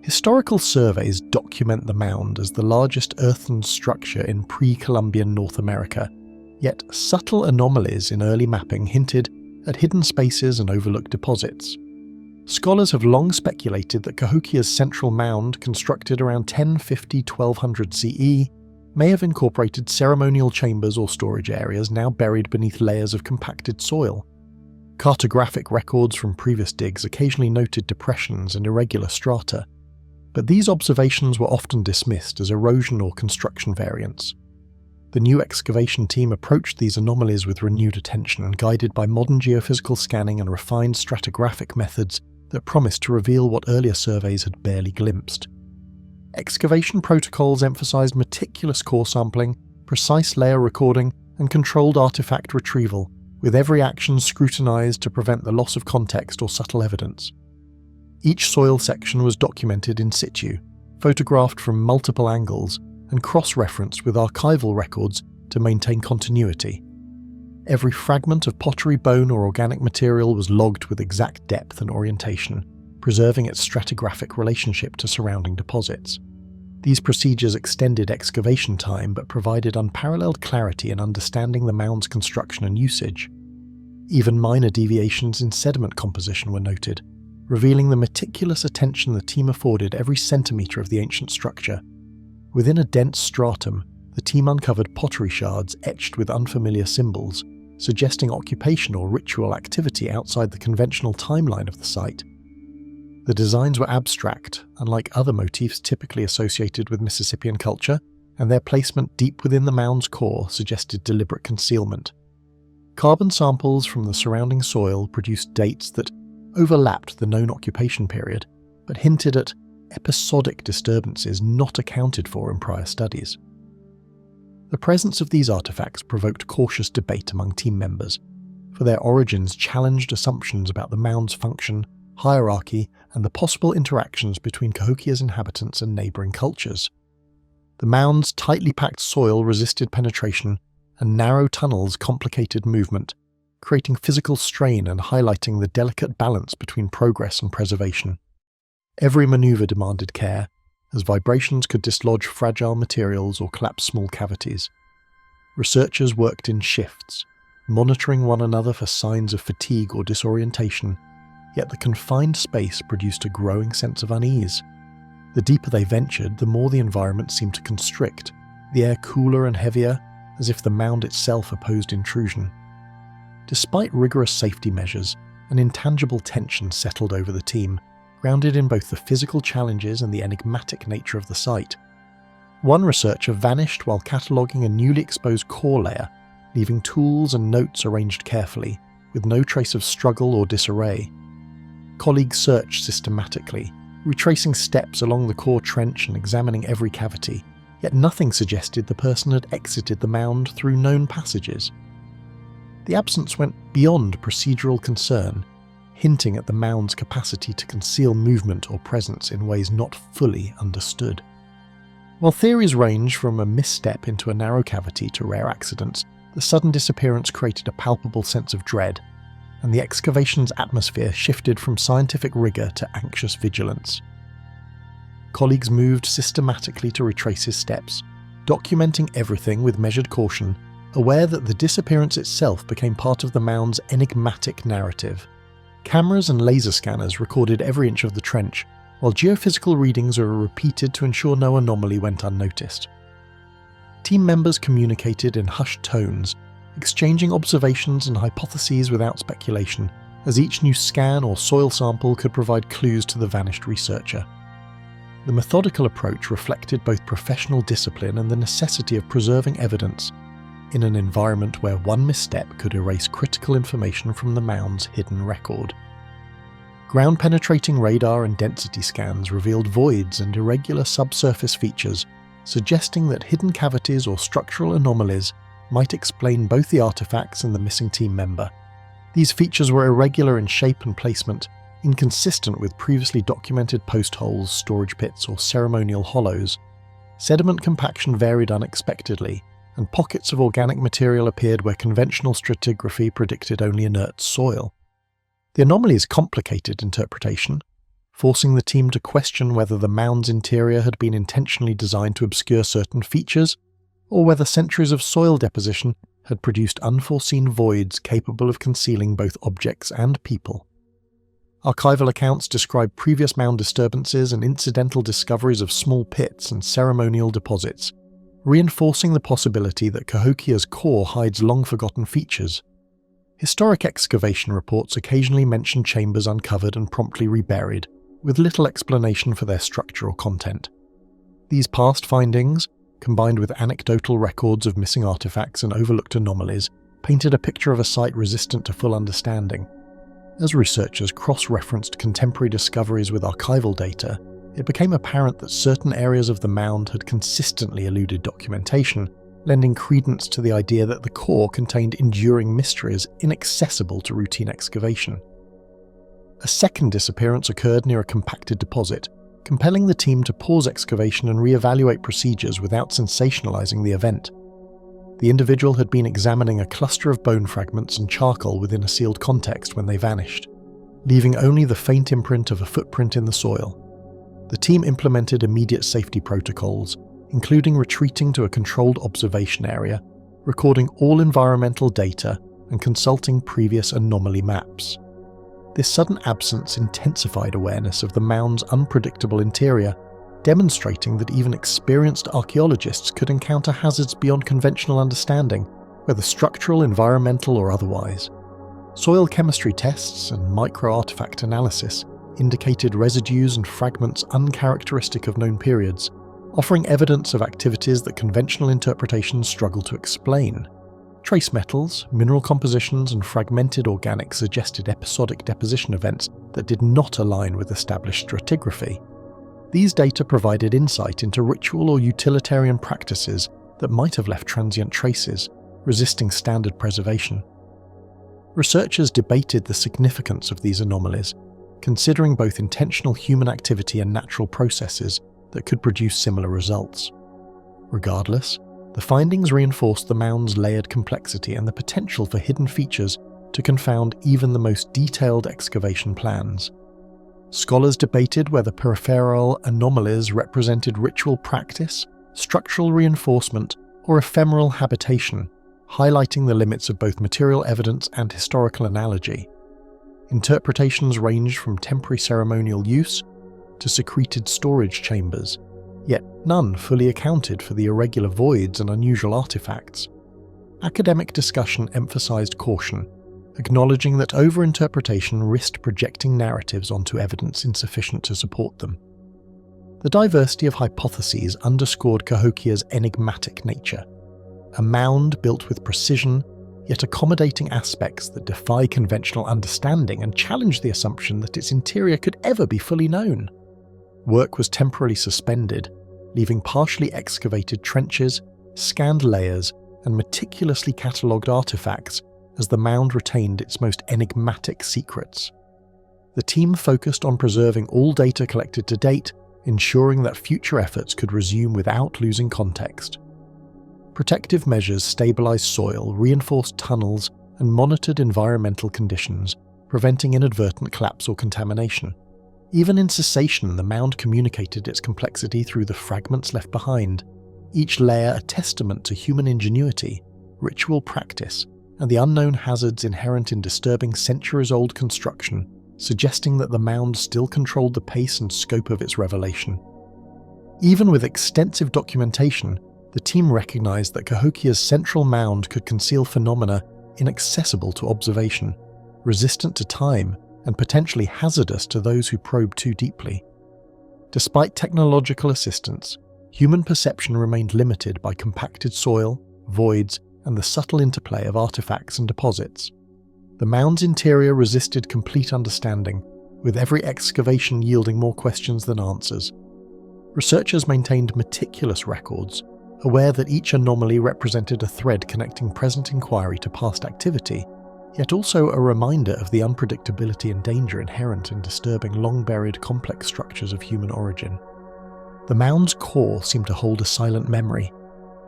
Historical surveys document the mound as the largest earthen structure in pre-Columbian North America, yet subtle anomalies in early mapping hinted at hidden spaces and overlooked deposits. Scholars have long speculated that Cahokia's central mound, constructed around 1050–1200 CE, may have incorporated ceremonial chambers or storage areas now buried beneath layers of compacted soil. Cartographic records from previous digs occasionally noted depressions and irregular strata, but these observations were often dismissed as erosion or construction variants. The new excavation team approached these anomalies with renewed attention and guided by modern geophysical scanning and refined stratigraphic methods that promised to reveal what earlier surveys had barely glimpsed. Excavation protocols emphasized meticulous core sampling, precise layer recording, and controlled artifact retrieval, with every action scrutinized to prevent the loss of context or subtle evidence. Each soil section was documented in situ, photographed from multiple angles, and cross-referenced with archival records to maintain continuity. Every fragment of pottery, bone, or organic material was logged with exact depth and orientation, preserving its stratigraphic relationship to surrounding deposits. These procedures extended excavation time but provided unparalleled clarity in understanding the mound's construction and usage. Even minor deviations in sediment composition were noted, revealing the meticulous attention the team afforded every centimetre of the ancient structure. Within a dense stratum, the team uncovered pottery shards etched with unfamiliar symbols, suggesting occupation or ritual activity outside the conventional timeline of the site. The designs were abstract, unlike other motifs typically associated with Mississippian culture, and their placement deep within the mound's core suggested deliberate concealment. Carbon samples from the surrounding soil produced dates that overlapped the known occupation period, but hinted at episodic disturbances not accounted for in prior studies. The presence of these artifacts provoked cautious debate among team members, for their origins challenged assumptions about the mound's function, hierarchy, and the possible interactions between Cahokia's inhabitants and neighbouring cultures. The mound's tightly packed soil resisted penetration, and narrow tunnels complicated movement, creating physical strain and highlighting the delicate balance between progress and preservation. Every manoeuvre demanded care, as vibrations could dislodge fragile materials or collapse small cavities. Researchers worked in shifts, monitoring one another for signs of fatigue or disorientation, yet the confined space produced a growing sense of unease. The deeper they ventured, the more the environment seemed to constrict, the air cooler and heavier, as if the mound itself opposed intrusion. Despite rigorous safety measures, an intangible tension settled over the team, grounded in both the physical challenges and the enigmatic nature of the site. One researcher vanished while cataloguing a newly exposed core layer, leaving tools and notes arranged carefully, with no trace of struggle or disarray. Colleagues searched systematically, retracing steps along the core trench and examining every cavity, yet nothing suggested the person had exited the mound through known passages. The absence went beyond procedural concern, hinting at the mound's capacity to conceal movement or presence in ways not fully understood. While theories range from a misstep into a narrow cavity to rare accidents, the sudden disappearance created a palpable sense of dread, and the excavation's atmosphere shifted from scientific rigour to anxious vigilance. Colleagues moved systematically to retrace his steps, documenting everything with measured caution, aware that the disappearance itself became part of the mound's enigmatic narrative. Cameras and laser scanners recorded every inch of the trench, while geophysical readings were repeated to ensure no anomaly went unnoticed. Team members communicated in hushed tones, exchanging observations and hypotheses without speculation, as each new scan or soil sample could provide clues to the vanished researcher. The methodical approach reflected both professional discipline and the necessity of preserving evidence, in an environment where one misstep could erase critical information from the mound's hidden record. Ground-penetrating radar and density scans revealed voids and irregular subsurface features, suggesting that hidden cavities or structural anomalies might explain both the artifacts and the missing team member. These features were irregular in shape and placement, inconsistent with previously documented post holes, storage pits, or ceremonial hollows. Sediment compaction varied unexpectedly, and pockets of organic material appeared where conventional stratigraphy predicted only inert soil. The anomalies complicated interpretation, forcing the team to question whether the mound's interior had been intentionally designed to obscure certain features, or whether centuries of soil deposition had produced unforeseen voids capable of concealing both objects and people. Archival accounts describe previous mound disturbances and incidental discoveries of small pits and ceremonial deposits, reinforcing the possibility that Cahokia's core hides long-forgotten features. Historic excavation reports occasionally mention chambers uncovered and promptly reburied, with little explanation for their structural content. These past findings, combined with anecdotal records of missing artifacts and overlooked anomalies, painted a picture of a site resistant to full understanding. As researchers cross-referenced contemporary discoveries with archival data, it became apparent that certain areas of the mound had consistently eluded documentation, lending credence to the idea that the core contained enduring mysteries inaccessible to routine excavation. A second disappearance occurred near a compacted deposit, compelling the team to pause excavation and re-evaluate procedures without sensationalizing the event. The individual had been examining a cluster of bone fragments and charcoal within a sealed context when they vanished, leaving only the faint imprint of a footprint in the soil. The team implemented immediate safety protocols, including retreating to a controlled observation area, recording all environmental data, and consulting previous anomaly maps. This sudden absence intensified awareness of the mound's unpredictable interior, demonstrating that even experienced archaeologists could encounter hazards beyond conventional understanding, whether structural, environmental, or otherwise. Soil chemistry tests and micro-artifact analysis indicated residues and fragments uncharacteristic of known periods, offering evidence of activities that conventional interpretations struggle to explain. Trace metals, mineral compositions, and fragmented organics suggested episodic deposition events that did not align with established stratigraphy. These data provided insight into ritual or utilitarian practices that might have left transient traces, resisting standard preservation. Researchers debated the significance of these anomalies, considering both intentional human activity and natural processes that could produce similar results. Regardless, the findings reinforced the mound's layered complexity and the potential for hidden features to confound even the most detailed excavation plans. Scholars debated whether peripheral anomalies represented ritual practice, structural reinforcement, or ephemeral habitation, highlighting the limits of both material evidence and historical analogy. Interpretations ranged from temporary ceremonial use to secreted storage chambers, yet none fully accounted for the irregular voids and unusual artifacts. Academic discussion emphasized caution, acknowledging that overinterpretation risked projecting narratives onto evidence insufficient to support them. The diversity of hypotheses underscored Cahokia's enigmatic nature, a mound built with precision, yet accommodating aspects that defy conventional understanding and challenge the assumption that its interior could ever be fully known. Work was temporarily suspended, leaving partially excavated trenches, scanned layers, and meticulously catalogued artifacts as the mound retained its most enigmatic secrets. The team focused on preserving all data collected to date, ensuring that future efforts could resume without losing context. Protective measures stabilized soil, reinforced tunnels, and monitored environmental conditions, preventing inadvertent collapse or contamination. Even in cessation, the mound communicated its complexity through the fragments left behind, each layer a testament to human ingenuity, ritual practice, and the unknown hazards inherent in disturbing centuries-old construction, suggesting that the mound still controlled the pace and scope of its revelation. Even with extensive documentation, the team recognized that Cahokia's central mound could conceal phenomena inaccessible to observation, resistant to time, and potentially hazardous to those who probe too deeply. Despite technological assistance, human perception remained limited by compacted soil, voids, and the subtle interplay of artifacts and deposits. The mound's interior resisted complete understanding, with every excavation yielding more questions than answers. Researchers maintained meticulous records, aware that each anomaly represented a thread connecting present inquiry to past activity, yet also a reminder of the unpredictability and danger inherent in disturbing long-buried complex structures of human origin. The mound's core seemed to hold a silent memory,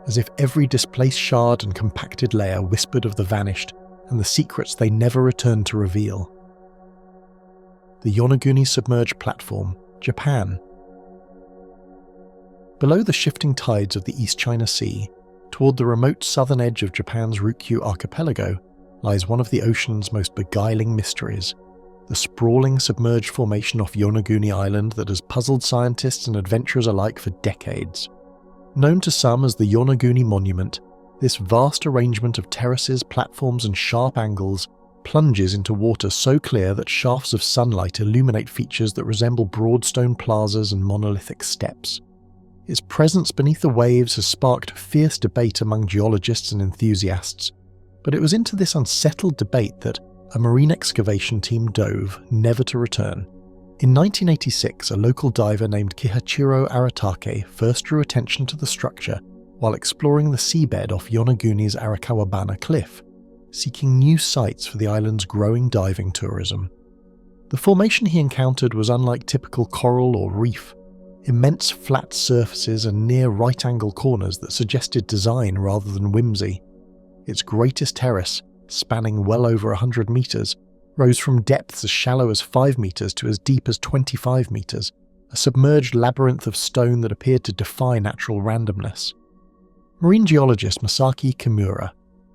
as if every displaced shard and compacted layer whispered of the vanished and the secrets they never returned to reveal. The Yonaguni submerged platform, Japan. Below the shifting tides of the East China Sea, toward the remote southern edge of Japan's Ryukyu archipelago, lies one of the ocean's most beguiling mysteries, the sprawling submerged formation off Yonaguni Island that has puzzled scientists and adventurers alike for decades. Known to some as the Yonaguni Monument, this vast arrangement of terraces, platforms and sharp angles plunges into water so clear that shafts of sunlight illuminate features that resemble broad stone plazas and monolithic steps. Its presence beneath the waves has sparked fierce debate among geologists and enthusiasts, but it was into this unsettled debate that a marine excavation team dove, never to return. In 1986, a local diver named Kihachiro Aratake first drew attention to the structure while exploring the seabed off Yonaguni's Arakawabana cliff, seeking new sites for the island's growing diving tourism. The formation he encountered was unlike typical coral or reef. Immense flat surfaces and near right-angle corners that suggested design rather than whimsy. Its greatest terrace, spanning well over 100 metres, rose from depths as shallow as 5 metres to as deep as 25 metres, a submerged labyrinth of stone that appeared to defy natural randomness. Marine geologist Masaki Kimura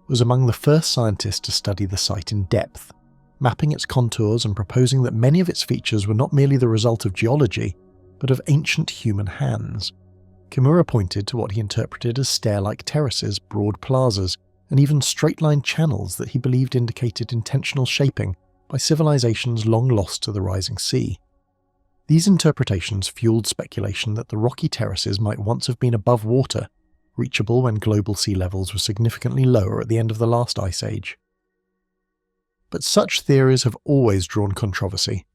was among the first scientists to study the site in depth, mapping its contours and proposing that many of its features were not merely the result of geology, but of ancient human hands. Kimura pointed to what he interpreted as stair-like terraces, broad plazas, and even straight-line channels that he believed indicated intentional shaping by civilizations long lost to the rising sea. These interpretations fueled speculation that the rocky terraces might once have been above water, reachable when global sea levels were significantly lower at the end of the last ice age. But such theories have always drawn controversy.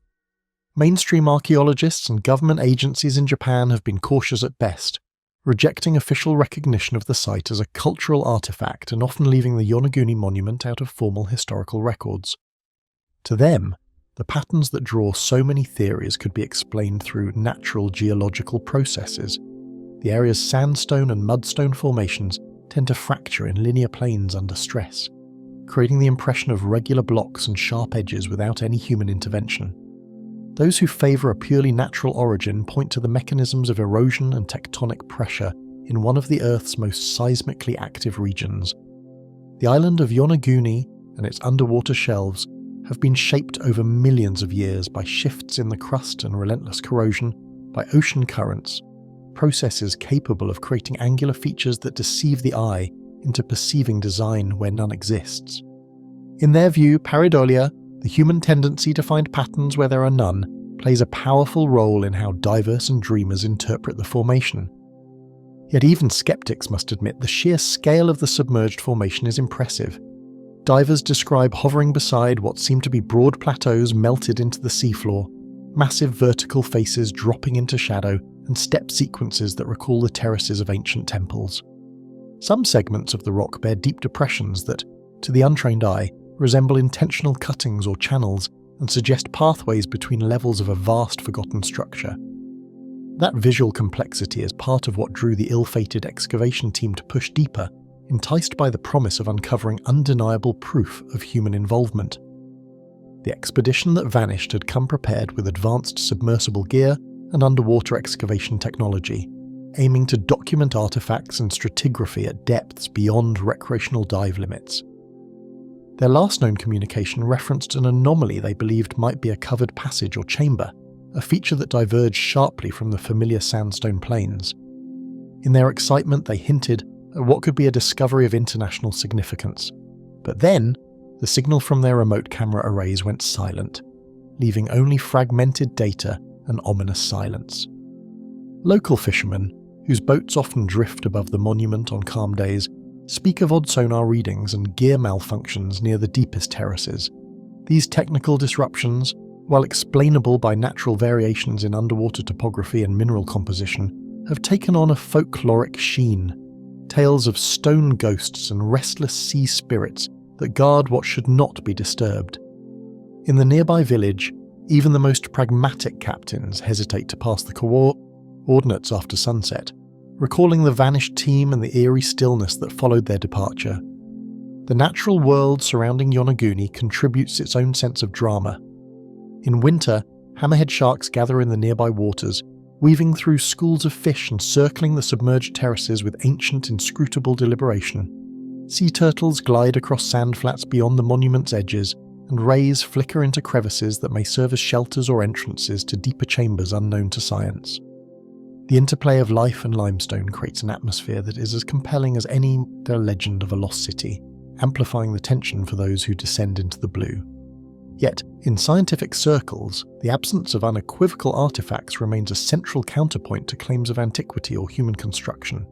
Mainstream archaeologists and government agencies in Japan have been cautious at best, rejecting official recognition of the site as a cultural artifact and often leaving the Yonaguni monument out of formal historical records. To them, the patterns that draw so many theories could be explained through natural geological processes. The area's sandstone and mudstone formations tend to fracture in linear planes under stress, creating the impression of regular blocks and sharp edges without any human intervention. Those who favour a purely natural origin point to the mechanisms of erosion and tectonic pressure in one of the Earth's most seismically active regions. The island of Yonaguni and its underwater shelves have been shaped over millions of years by shifts in the crust and relentless corrosion, by ocean currents, processes capable of creating angular features that deceive the eye into perceiving design where none exists. In their view, pareidolia, the human tendency to find patterns where there are none, plays a powerful role in how divers and dreamers interpret the formation. Yet even skeptics must admit the sheer scale of the submerged formation is impressive. Divers describe hovering beside what seem to be broad plateaus melted into the seafloor, massive vertical faces dropping into shadow, and step sequences that recall the terraces of ancient temples. Some segments of the rock bear deep depressions that, to the untrained eye, resemble intentional cuttings or channels and suggest pathways between levels of a vast forgotten structure. That visual complexity is part of what drew the ill-fated excavation team to push deeper, enticed by the promise of uncovering undeniable proof of human involvement. The expedition that vanished had come prepared with advanced submersible gear and underwater excavation technology, aiming to document artifacts and stratigraphy at depths beyond recreational dive limits. Their last known communication referenced an anomaly they believed might be a covered passage or chamber, a feature that diverged sharply from the familiar sandstone plains. In their excitement, they hinted at what could be a discovery of international significance. But then, the signal from their remote camera arrays went silent, leaving only fragmented data and ominous silence. Local fishermen, whose boats often drift above the monument on calm days, speak of odd sonar readings and gear malfunctions near the deepest terraces. These technical disruptions, while explainable by natural variations in underwater topography and mineral composition, have taken on a folkloric sheen, tales of stone ghosts and restless sea spirits that guard what should not be disturbed. In the nearby village, even the most pragmatic captains hesitate to pass the coordinates after sunset, recalling the vanished team and the eerie stillness that followed their departure. The natural world surrounding Yonaguni contributes its own sense of drama. In winter, hammerhead sharks gather in the nearby waters, weaving through schools of fish and circling the submerged terraces with ancient, inscrutable deliberation. Sea turtles glide across sand flats beyond the monument's edges, and rays flicker into crevices that may serve as shelters or entrances to deeper chambers unknown to science. The interplay of life and limestone creates an atmosphere that is as compelling as any legend of a lost city, amplifying the tension for those who descend into the blue. Yet, in scientific circles, the absence of unequivocal artifacts remains a central counterpoint to claims of antiquity or human construction.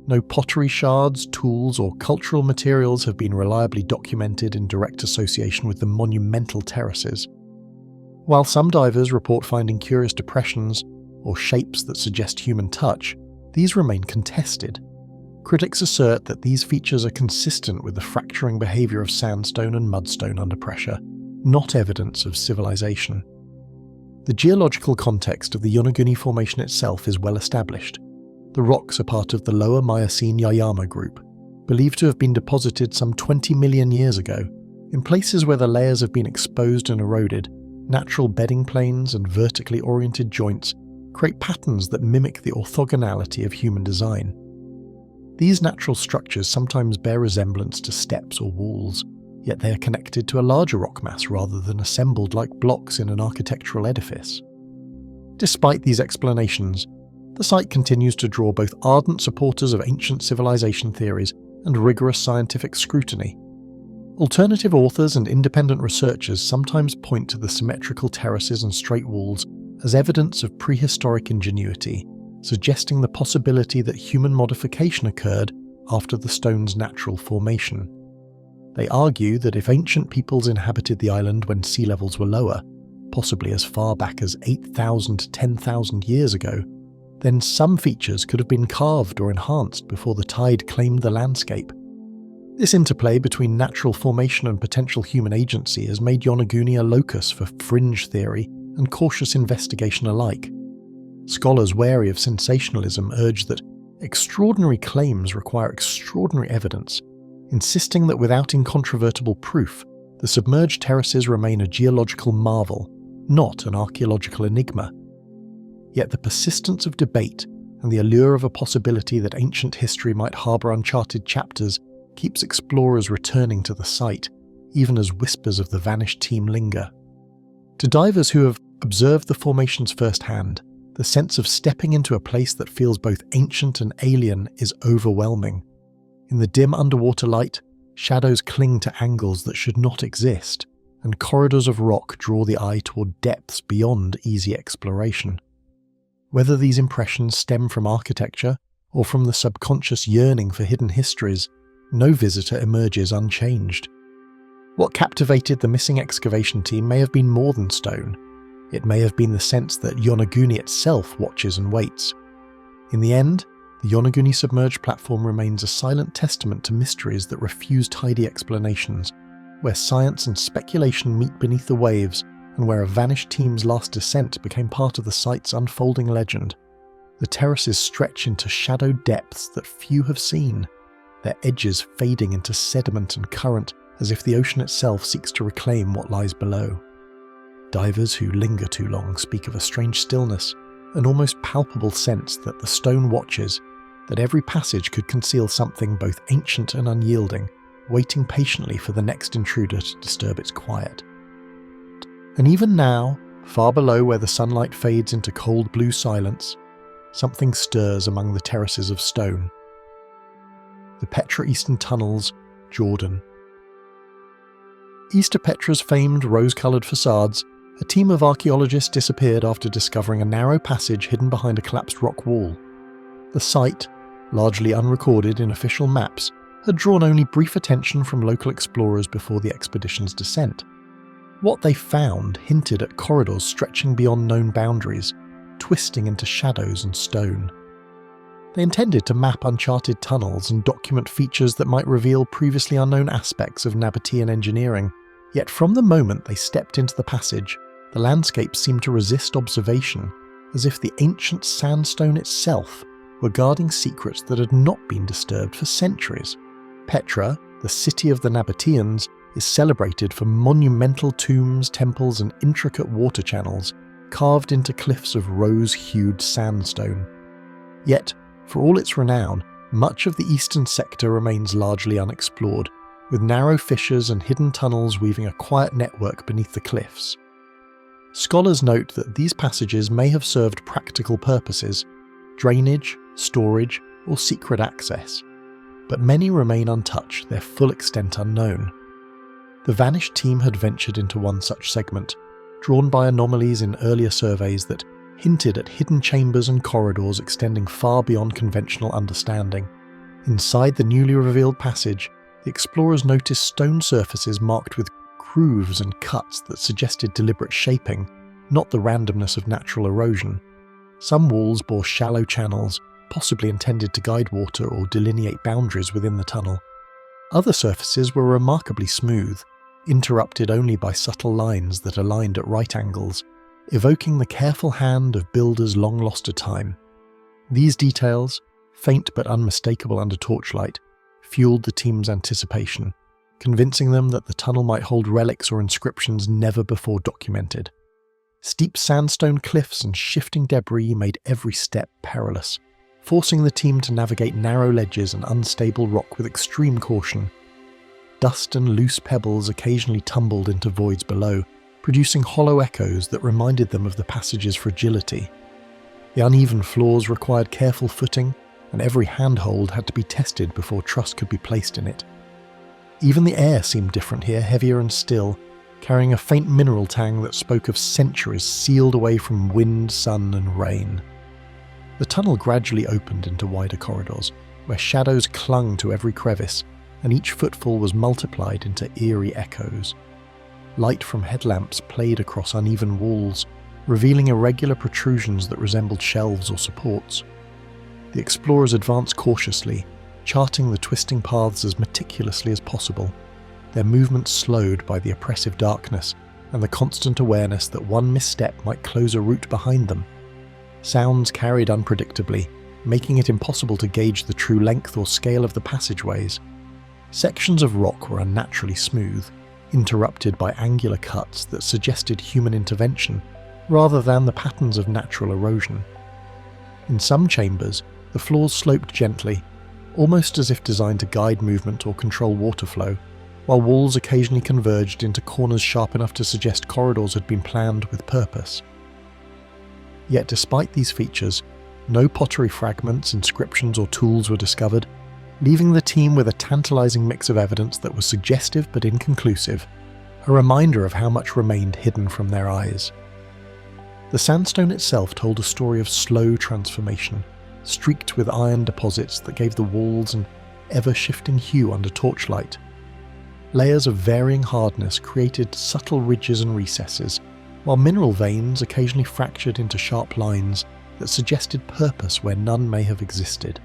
No pottery shards, tools, or cultural materials have been reliably documented in direct association with the monumental terraces. While some divers report finding curious depressions or shapes that suggest human touch, these remain contested. Critics assert that these features are consistent with the fracturing behaviour of sandstone and mudstone under pressure, not evidence of civilization. The geological context of the Yonaguni Formation itself is well established. The rocks are part of the Lower Miocene Yayama group, believed to have been deposited some 20 million years ago. In places where the layers have been exposed and eroded, natural bedding planes and vertically oriented joints create patterns that mimic the orthogonality of human design. These natural structures sometimes bear resemblance to steps or walls, yet they are connected to a larger rock mass rather than assembled like blocks in an architectural edifice. Despite these explanations, the site continues to draw both ardent supporters of ancient civilization theories and rigorous scientific scrutiny. Alternative authors and independent researchers sometimes point to the symmetrical terraces and straight walls as evidence of prehistoric ingenuity, suggesting the possibility that human modification occurred after the stone's natural formation. They argue that if ancient peoples inhabited the island when sea levels were lower, possibly as far back as 8,000 to 10,000 years ago, then some features could have been carved or enhanced before the tide claimed the landscape. This interplay between natural formation and potential human agency has made Yonaguni a locus for fringe theory and cautious investigation alike. Scholars wary of sensationalism urge that extraordinary claims require extraordinary evidence, insisting that without incontrovertible proof, the submerged terraces remain a geological marvel, not an archaeological enigma. Yet the persistence of debate and the allure of a possibility that ancient history might harbour uncharted chapters keeps explorers returning to the site, even as whispers of the vanished team linger. To divers who have observed the formations firsthand, the sense of stepping into a place that feels both ancient and alien is overwhelming. In the dim underwater light, shadows cling to angles that should not exist, and corridors of rock draw the eye toward depths beyond easy exploration. Whether these impressions stem from architecture or from the subconscious yearning for hidden histories, no visitor emerges unchanged. What captivated the missing excavation team may have been more than stone. It may have been the sense that Yonaguni itself watches and waits. In the end, the Yonaguni submerged platform remains a silent testament to mysteries that refuse tidy explanations, where science and speculation meet beneath the waves, and where a vanished team's last descent became part of the site's unfolding legend. The terraces stretch into shadowed depths that few have seen, their edges fading into sediment and current as if the ocean itself seeks to reclaim what lies below. Divers who linger too long speak of a strange stillness, an almost palpable sense that the stone watches, that every passage could conceal something both ancient and unyielding, waiting patiently for the next intruder to disturb its quiet. And even now, far below where the sunlight fades into cold blue silence, something stirs among the terraces of stone. The Petra Eastern Tunnels, Jordan. East of Petra's famed rose-coloured facades, a team of archaeologists disappeared after discovering a narrow passage hidden behind a collapsed rock wall. The site, largely unrecorded in official maps, had drawn only brief attention from local explorers before the expedition's descent. What they found hinted at corridors stretching beyond known boundaries, twisting into shadows and stone. They intended to map uncharted tunnels and document features that might reveal previously unknown aspects of Nabatean engineering, yet from the moment they stepped into the passage, the landscape seemed to resist observation, as if the ancient sandstone itself were guarding secrets that had not been disturbed for centuries. Petra, the city of the Nabateans, is celebrated for monumental tombs, temples, and intricate water channels carved into cliffs of rose-hued sandstone. Yet, for all its renown, much of the eastern sector remains largely unexplored, with narrow fissures and hidden tunnels weaving a quiet network beneath the cliffs. Scholars note that these passages may have served practical purposes, drainage, storage, or secret access, but many remain untouched, their full extent unknown. The Vanished team had ventured into one such segment, drawn by anomalies in earlier surveys that hinted at hidden chambers and corridors extending far beyond conventional understanding. Inside the newly revealed passage, the explorers noticed stone surfaces marked with grooves and cuts that suggested deliberate shaping, not the randomness of natural erosion. Some walls bore shallow channels, possibly intended to guide water or delineate boundaries within the tunnel. Other surfaces were remarkably smooth, interrupted only by subtle lines that aligned at right angles, evoking the careful hand of builders long lost to time. These details, faint but unmistakable under torchlight, fueled the team's anticipation, convincing them that the tunnel might hold relics or inscriptions never before documented. Steep sandstone cliffs and shifting debris made every step perilous, forcing the team to navigate narrow ledges and unstable rock with extreme caution. Dust and loose pebbles occasionally tumbled into voids below, producing hollow echoes that reminded them of the passage's fragility. The uneven floors required careful footing, and every handhold had to be tested before trust could be placed in it. Even the air seemed different here, heavier and still, carrying a faint mineral tang that spoke of centuries sealed away from wind, sun, and rain. The tunnel gradually opened into wider corridors, where shadows clung to every crevice, and each footfall was multiplied into eerie echoes. Light from headlamps played across uneven walls, revealing irregular protrusions that resembled shelves or supports. The explorers advanced cautiously, charting the twisting paths as meticulously as possible, their movements slowed by the oppressive darkness and the constant awareness that one misstep might close a route behind them. Sounds carried unpredictably, making it impossible to gauge the true length or scale of the passageways. Sections of rock were unnaturally smooth, interrupted by angular cuts that suggested human intervention rather than the patterns of natural erosion. In some chambers, the floors sloped gently, almost as if designed to guide movement or control water flow, while walls occasionally converged into corners sharp enough to suggest corridors had been planned with purpose. Yet despite these features, no pottery fragments, inscriptions or tools were discovered, leaving the team with a tantalizing mix of evidence that was suggestive but inconclusive, a reminder of how much remained hidden from their eyes. The sandstone itself told a story of slow transformation, streaked with iron deposits that gave the walls an ever-shifting hue under torchlight. Layers of varying hardness created subtle ridges and recesses, while mineral veins occasionally fractured into sharp lines that suggested purpose where none may have existed.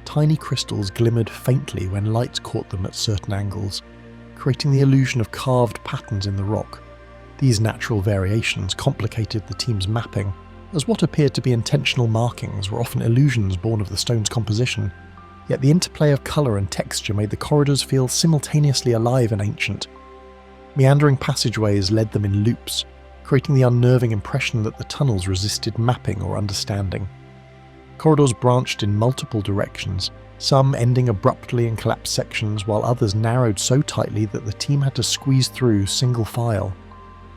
Tiny crystals glimmered faintly when light caught them at certain angles, creating the illusion of carved patterns in the rock. These natural variations complicated the team's mapping, as what appeared to be intentional markings were often illusions born of the stone's composition, yet the interplay of colour and texture made the corridors feel simultaneously alive and ancient. Meandering passageways led them in loops, creating the unnerving impression that the tunnels resisted mapping or understanding. Corridors branched in multiple directions, some ending abruptly in collapsed sections while others narrowed so tightly that the team had to squeeze through single file.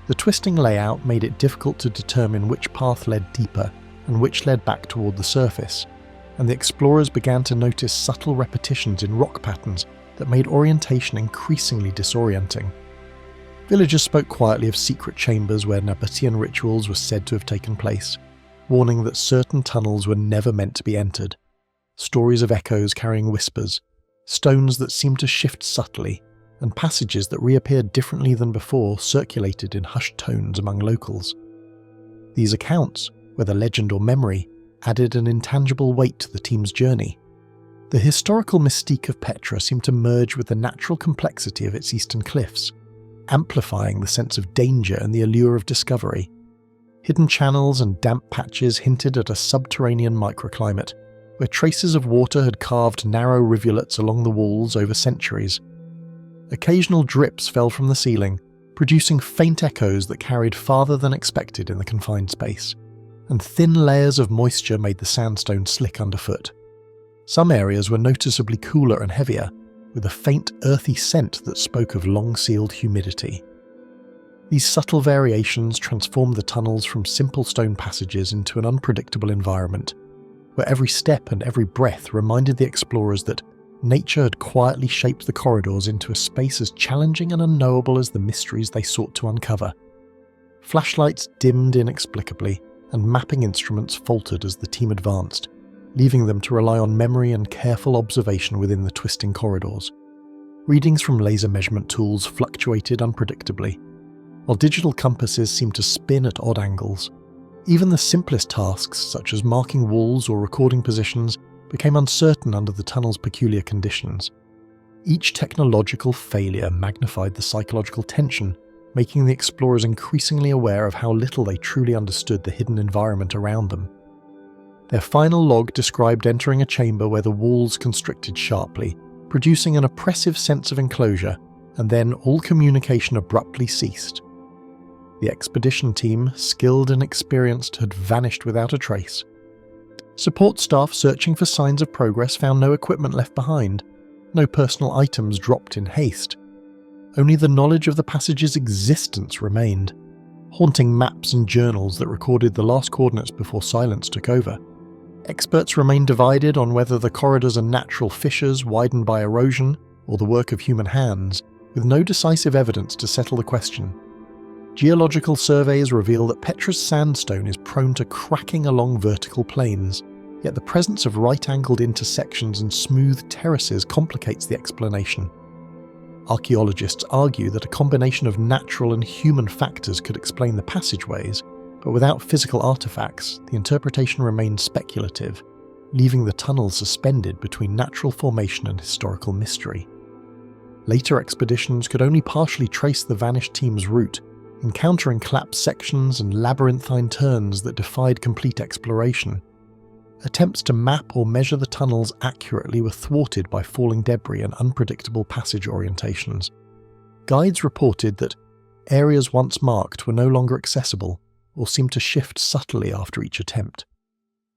The twisting layout made it difficult to determine which path led deeper and which led back toward the surface, and the explorers began to notice subtle repetitions in rock patterns that made orientation increasingly disorienting. Villagers spoke quietly of secret chambers where Nabatean rituals were said to have taken place, warning that certain tunnels were never meant to be entered. Stories of echoes carrying whispers, Stones that seemed to shift subtly, and passages that reappeared differently than before circulated in hushed tones among locals. These accounts, whether legend or memory, added an intangible weight to the team's journey. The historical mystique of Petra seemed to merge with the natural complexity of its eastern cliffs, amplifying the sense of danger and the allure of discovery. Hidden channels and damp patches hinted at a subterranean microclimate, where traces of water had carved narrow rivulets along the walls over centuries. Occasional drips fell from the ceiling, producing faint echoes that carried farther than expected in the confined space, and thin layers of moisture made the sandstone slick underfoot. Some areas were noticeably cooler and heavier, with a faint earthy scent that spoke of long-sealed humidity. These subtle variations transformed the tunnels from simple stone passages into an unpredictable environment, where every step and every breath reminded the explorers that nature had quietly shaped the corridors into a space as challenging and unknowable as the mysteries they sought to uncover. Flashlights dimmed inexplicably, and mapping instruments faltered as the team advanced, leaving them to rely on memory and careful observation within the twisting corridors. Readings from laser measurement tools fluctuated unpredictably, while digital compasses seemed to spin at odd angles. Even the simplest tasks, such as marking walls or recording positions, became uncertain under the tunnel's peculiar conditions. Each technological failure magnified the psychological tension, making the explorers increasingly aware of how little they truly understood the hidden environment around them. Their final log described entering a chamber where the walls constricted sharply, producing an oppressive sense of enclosure, and then all communication abruptly ceased. The expedition team, skilled and experienced, had vanished without a trace. Support staff searching for signs of progress found no equipment left behind, no personal items dropped in haste. Only the knowledge of the passage's existence remained, haunting maps and journals that recorded the last coordinates before silence took over. Experts remained divided on whether the corridors are natural fissures widened by erosion or the work of human hands, with no decisive evidence to settle the question. Geological surveys reveal that Petra's sandstone is prone to cracking along vertical planes, yet the presence of right-angled intersections and smooth terraces complicates the explanation. Archaeologists argue that a combination of natural and human factors could explain the passageways, but without physical artifacts, the interpretation remains speculative, leaving the tunnel suspended between natural formation and historical mystery. Later expeditions could only partially trace the vanished team's route, encountering collapsed sections and labyrinthine turns that defied complete exploration. Attempts to map or measure the tunnels accurately were thwarted by falling debris and unpredictable passage orientations. Guides reported that areas once marked were no longer accessible, or seemed to shift subtly after each attempt.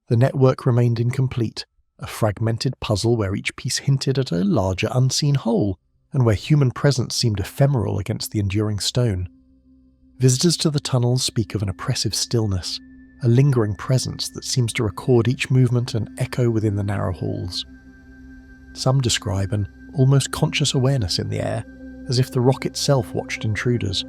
The network remained incomplete, a fragmented puzzle where each piece hinted at a larger unseen whole, and where human presence seemed ephemeral against the enduring stone. Visitors to the tunnels speak of an oppressive stillness, a lingering presence that seems to record each movement and echo within the narrow halls. Some describe an almost conscious awareness in the air, as if the rock itself watched intruders.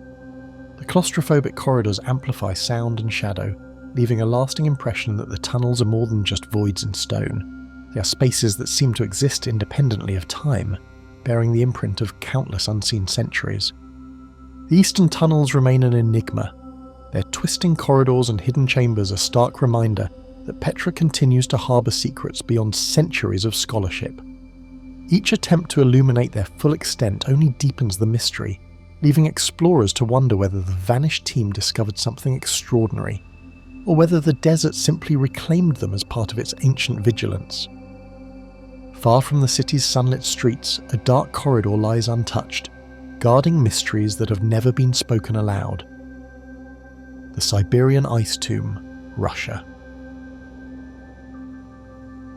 The claustrophobic corridors amplify sound and shadow, leaving a lasting impression that the tunnels are more than just voids in stone. They are spaces that seem to exist independently of time, bearing the imprint of countless unseen centuries. The eastern tunnels remain an enigma. Their twisting corridors and hidden chambers a stark reminder that Petra continues to harbour secrets beyond centuries of scholarship. Each attempt to illuminate their full extent only deepens the mystery, leaving explorers to wonder whether the vanished team discovered something extraordinary, or whether the desert simply reclaimed them as part of its ancient vigilance. Far from the city's sunlit streets, a dark corridor lies untouched, guarding mysteries that have never been spoken aloud. The Siberian Ice Tomb, Russia.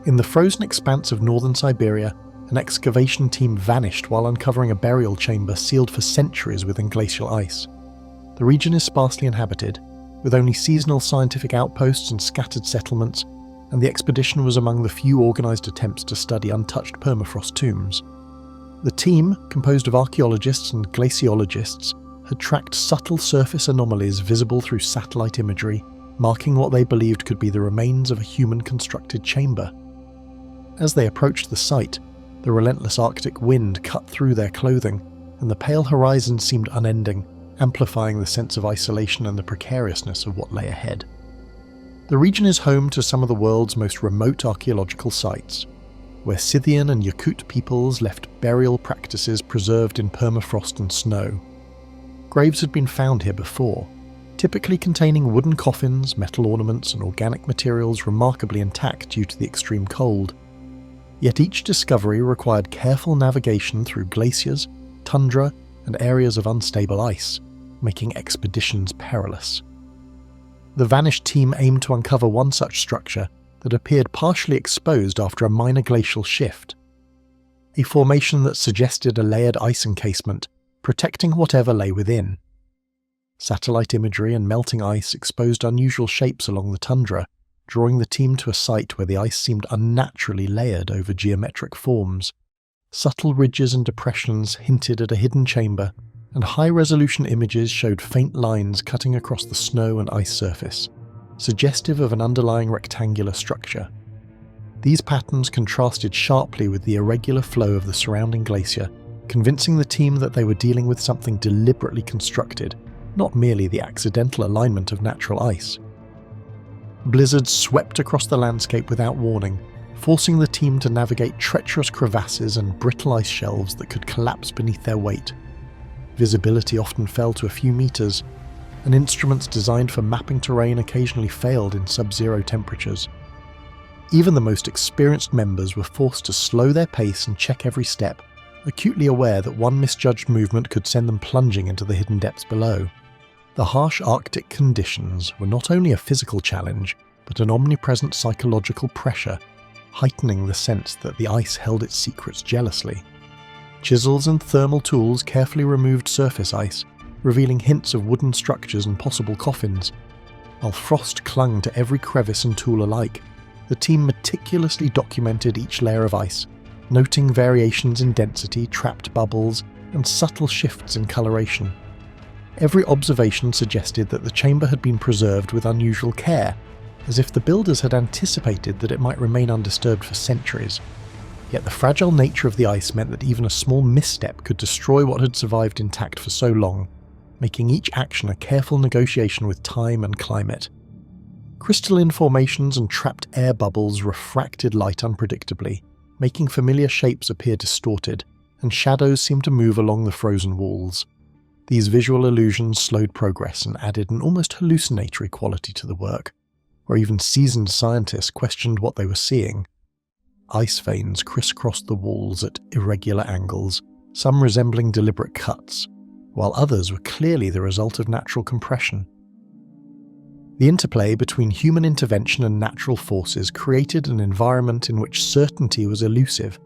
In the frozen expanse of northern Siberia, an excavation team vanished while uncovering a burial chamber sealed for centuries within glacial ice. The region is sparsely inhabited, with only seasonal scientific outposts and scattered settlements, and the expedition was among the few organised attempts to study untouched permafrost tombs. The team, composed of archaeologists and glaciologists, had tracked subtle surface anomalies visible through satellite imagery, marking what they believed could be the remains of a human-constructed chamber. As they approached the site, The relentless Arctic wind cut through their clothing, and the pale horizon seemed unending, amplifying the sense of isolation and the precariousness of what lay ahead. The region is home to some of the world's most remote archaeological sites, where Scythian and Yakut peoples left burial practices preserved in permafrost and snow. Graves had been found here before, typically containing wooden coffins, metal ornaments, and organic materials remarkably intact due to the extreme cold. Yet each discovery required careful navigation through glaciers, tundra, and areas of unstable ice, making expeditions perilous. The Vanished team aimed to uncover one such structure that appeared partially exposed after a minor glacial shift. A formation that suggested a layered ice encasement, protecting whatever lay within. Satellite imagery and melting ice exposed unusual shapes along the tundra, drawing the team to a site where the ice seemed unnaturally layered over geometric forms. Subtle ridges and depressions hinted at a hidden chamber, and high-resolution images showed faint lines cutting across the snow and ice surface, suggestive of an underlying rectangular structure. These patterns contrasted sharply with the irregular flow of the surrounding glacier, convincing the team that they were dealing with something deliberately constructed, not merely the accidental alignment of natural ice. Blizzards swept across the landscape without warning, forcing the team to navigate treacherous crevasses and brittle ice shelves that could collapse beneath their weight. Visibility often fell to a few meters, and instruments designed for mapping terrain occasionally failed in sub-zero temperatures. Even the most experienced members were forced to slow their pace and check every step, acutely aware that one misjudged movement could send them plunging into the hidden depths below. The harsh Arctic conditions were not only a physical challenge, but an omnipresent psychological pressure, heightening the sense that the ice held its secrets jealously. Chisels and thermal tools carefully removed surface ice, revealing hints of wooden structures and possible coffins. While frost clung to every crevice and tool alike, the team meticulously documented each layer of ice, noting variations in density, trapped bubbles, and subtle shifts in coloration. Every observation suggested that the chamber had been preserved with unusual care, as if the builders had anticipated that it might remain undisturbed for centuries. Yet the fragile nature of the ice meant that even a small misstep could destroy what had survived intact for so long, making each action a careful negotiation with time and climate. Crystalline formations and trapped air bubbles refracted light unpredictably, making familiar shapes appear distorted, and shadows seemed to move along the frozen walls. These visual illusions slowed progress and added an almost hallucinatory quality to the work, where even seasoned scientists questioned what they were seeing. Ice veins crisscrossed the walls at irregular angles, some resembling deliberate cuts, while others were clearly the result of natural compression. The interplay between human intervention and natural forces created an environment in which certainty was elusive,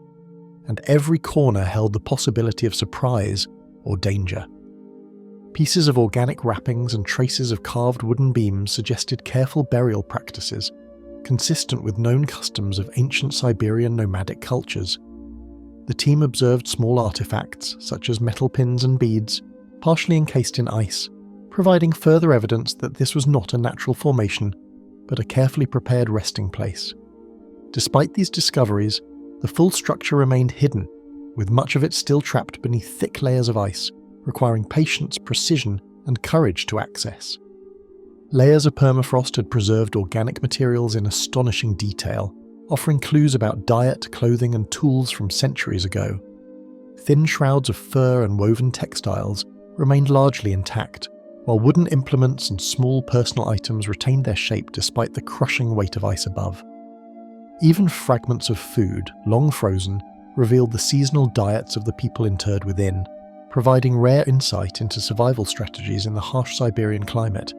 and every corner held the possibility of surprise or danger. Pieces of organic wrappings and traces of carved wooden beams suggested careful burial practices, consistent with known customs of ancient Siberian nomadic cultures. The team observed small artifacts, such as metal pins and beads, partially encased in ice, providing further evidence that this was not a natural formation, but a carefully prepared resting place. Despite these discoveries, the full structure remained hidden, with much of it still trapped beneath thick layers of ice, requiring patience, precision, and courage to access. Layers of permafrost had preserved organic materials in astonishing detail, offering clues about diet, clothing, and tools from centuries ago. Thin shrouds of fur and woven textiles remained largely intact, while wooden implements and small personal items retained their shape despite the crushing weight of ice above. Even fragments of food, long frozen, revealed the seasonal diets of the people interred within, providing rare insight into survival strategies in the harsh Siberian climate.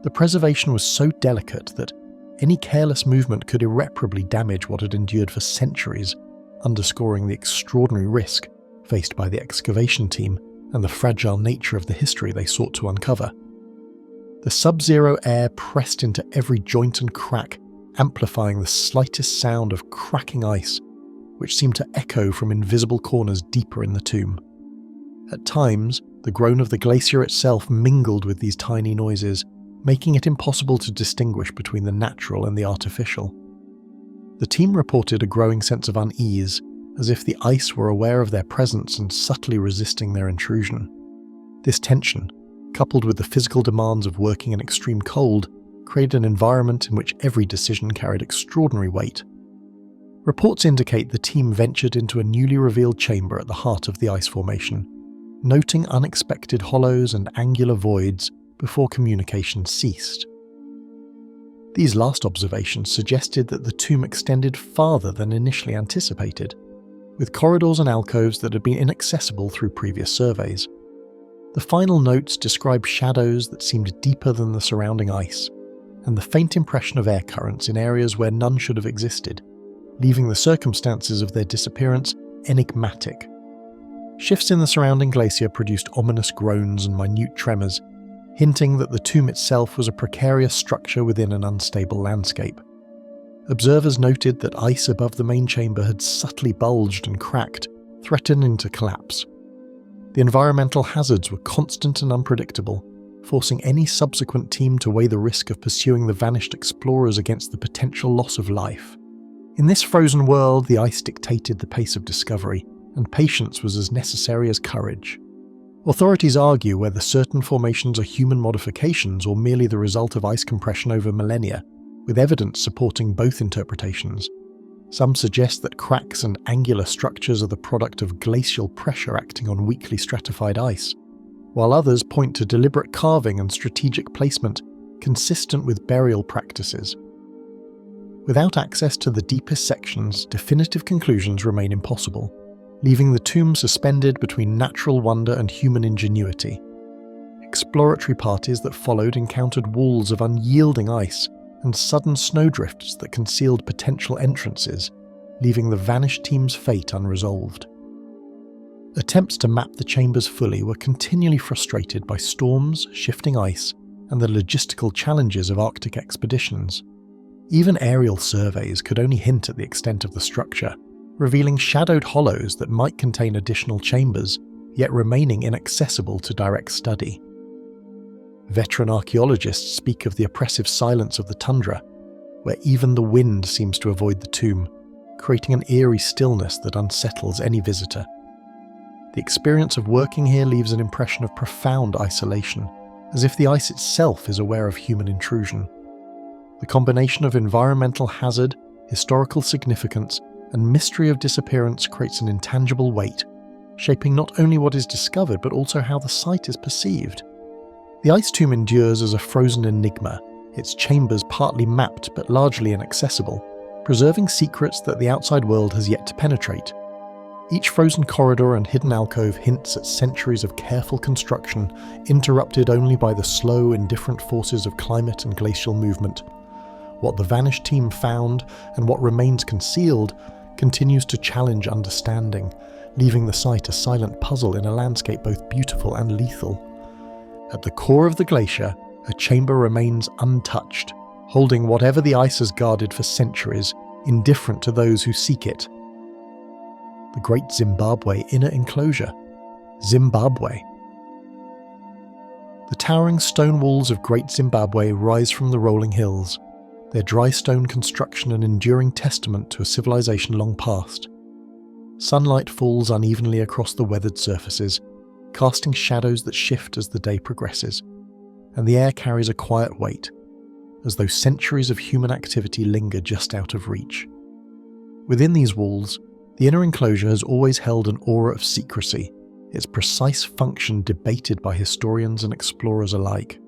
The preservation was so delicate that any careless movement could irreparably damage what had endured for centuries, underscoring the extraordinary risk faced by the excavation team and the fragile nature of the history they sought to uncover. The sub-zero air pressed into every joint and crack, amplifying the slightest sound of cracking ice, which seemed to echo from invisible corners deeper in the tomb. At times, the groan of the glacier itself mingled with these tiny noises, making it impossible to distinguish between the natural and the artificial. The team reported a growing sense of unease, as if the ice were aware of their presence and subtly resisting their intrusion. This tension, coupled with the physical demands of working in extreme cold, created an environment in which every decision carried extraordinary weight. Reports indicate the team ventured into a newly revealed chamber at the heart of the ice formation, noting unexpected hollows and angular voids before communication ceased. These last observations suggested that the tomb extended farther than initially anticipated, with corridors and alcoves that had been inaccessible through previous surveys. The final notes describe shadows that seemed deeper than the surrounding ice, and the faint impression of air currents in areas where none should have existed, leaving the circumstances of their disappearance enigmatic. Shifts in the surrounding glacier produced ominous groans and minute tremors, hinting that the tomb itself was a precarious structure within an unstable landscape. Observers noted that ice above the main chamber had subtly bulged and cracked, threatening to collapse. The environmental hazards were constant and unpredictable, forcing any subsequent team to weigh the risk of pursuing the vanished explorers against the potential loss of life. In this frozen world, the ice dictated the pace of discovery, and patience was as necessary as courage. Authorities argue whether certain formations are human modifications or merely the result of ice compression over millennia, with evidence supporting both interpretations. Some suggest that cracks and angular structures are the product of glacial pressure acting on weakly stratified ice, while others point to deliberate carving and strategic placement consistent with burial practices. Without access to the deepest sections, definitive conclusions remain impossible, leaving the tomb suspended between natural wonder and human ingenuity. Exploratory parties that followed encountered walls of unyielding ice and sudden snowdrifts that concealed potential entrances, leaving the vanished team's fate unresolved. Attempts to map the chambers fully were continually frustrated by storms, shifting ice, and the logistical challenges of Arctic expeditions. Even aerial surveys could only hint at the extent of the structure, revealing shadowed hollows that might contain additional chambers, yet remaining inaccessible to direct study. Veteran archaeologists speak of the oppressive silence of the tundra, where even the wind seems to avoid the tomb, creating an eerie stillness that unsettles any visitor. The experience of working here leaves an impression of profound isolation, as if the ice itself is aware of human intrusion. The combination of environmental hazard, historical significance, and mystery of disappearance creates an intangible weight, shaping not only what is discovered but also how the site is perceived. The ice tomb endures as a frozen enigma, its chambers partly mapped but largely inaccessible, preserving secrets that the outside world has yet to penetrate. Each frozen corridor and hidden alcove hints at centuries of careful construction, interrupted only by the slow, indifferent forces of climate and glacial movement. What the vanished team found, and what remains concealed, continues to challenge understanding, leaving the site a silent puzzle in a landscape both beautiful and lethal. At the core of the glacier, a chamber remains untouched, holding whatever the ice has guarded for centuries, indifferent to those who seek it. The Great Zimbabwe Inner Enclosure. Zimbabwe. The towering stone walls of Great Zimbabwe rise from the rolling hills, their dry stone construction an enduring testament to a civilization long past. Sunlight falls unevenly across the weathered surfaces, casting shadows that shift as the day progresses, and the air carries a quiet weight, as though centuries of human activity linger just out of reach. Within these walls, the inner enclosure has always held an aura of secrecy, its precise function debated by historians and explorers alike.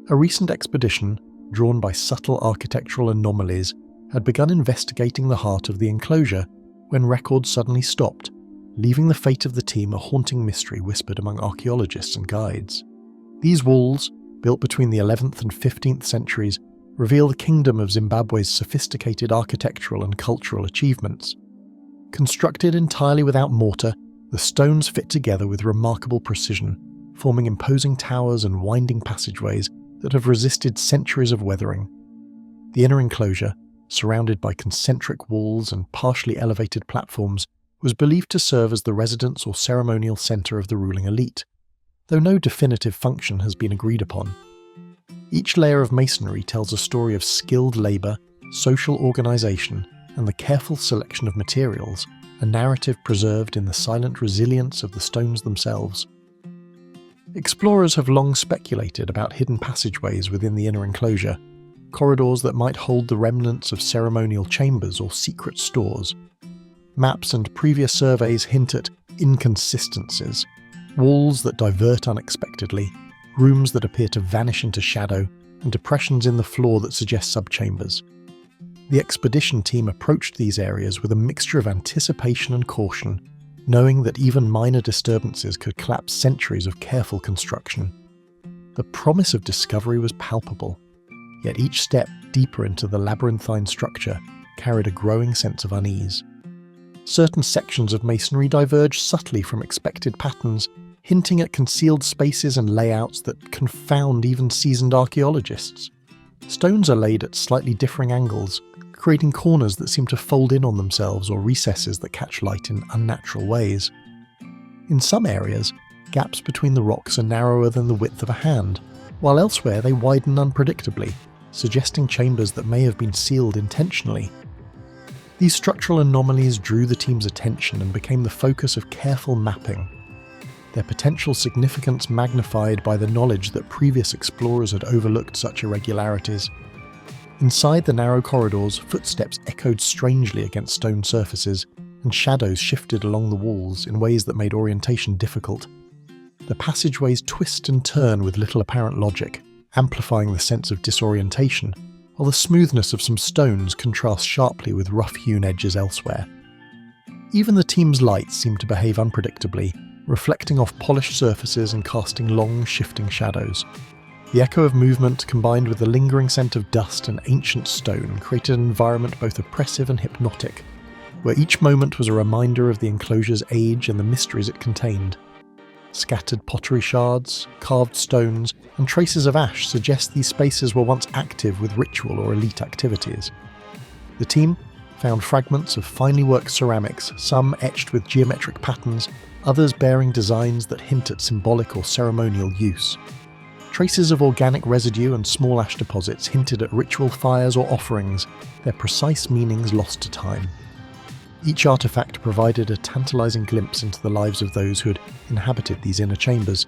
A recent expedition, drawn by subtle architectural anomalies, had begun investigating the heart of the enclosure when records suddenly stopped, leaving the fate of the team a haunting mystery whispered among archaeologists and guides. These walls, built between the 11th and 15th centuries, reveal the kingdom of Zimbabwe's sophisticated architectural and cultural achievements. Constructed entirely without mortar, the stones fit together with remarkable precision, forming imposing towers and winding passageways that have resisted centuries of weathering. The inner enclosure, surrounded by concentric walls and partially elevated platforms, was believed to serve as the residence or ceremonial centre of the ruling elite, though no definitive function has been agreed upon. Each layer of masonry tells a story of skilled labour, social organisation, and the careful selection of materials, a narrative preserved in the silent resilience of the stones themselves. Explorers have long speculated about hidden passageways within the inner enclosure, corridors that might hold the remnants of ceremonial chambers or secret stores. Maps and previous surveys hint at inconsistencies, walls that divert unexpectedly, rooms that appear to vanish into shadow, and depressions in the floor that suggest subchambers. The expedition team approached these areas with a mixture of anticipation and caution, knowing that even minor disturbances could collapse centuries of careful construction. The promise of discovery was palpable, yet each step deeper into the labyrinthine structure carried a growing sense of unease. Certain sections of masonry diverged subtly from expected patterns, hinting at concealed spaces and layouts that confound even seasoned archaeologists. Stones are laid at slightly differing angles, creating corners that seem to fold in on themselves or recesses that catch light in unnatural ways. In some areas, gaps between the rocks are narrower than the width of a hand, while elsewhere they widen unpredictably, suggesting chambers that may have been sealed intentionally. These structural anomalies drew the team's attention and became the focus of careful mapping, their potential significance magnified by the knowledge that previous explorers had overlooked such irregularities. Inside the narrow corridors, footsteps echoed strangely against stone surfaces, and shadows shifted along the walls in ways that made orientation difficult. The passageways twist and turn with little apparent logic, amplifying the sense of disorientation, while the smoothness of some stones contrasts sharply with rough-hewn edges elsewhere. Even the team's lights seemed to behave unpredictably, reflecting off polished surfaces and casting long, shifting shadows. The echo of movement, combined with the lingering scent of dust and ancient stone, created an environment both oppressive and hypnotic, where each moment was a reminder of the enclosure's age and the mysteries it contained. Scattered pottery shards, carved stones, and traces of ash suggest these spaces were once active with ritual or elite activities. The team found fragments of finely worked ceramics, some etched with geometric patterns, others bearing designs that hint at symbolic or ceremonial use. Traces of organic residue and small ash deposits hinted at ritual fires or offerings, their precise meanings lost to time. Each artifact provided a tantalizing glimpse into the lives of those who had inhabited these inner chambers,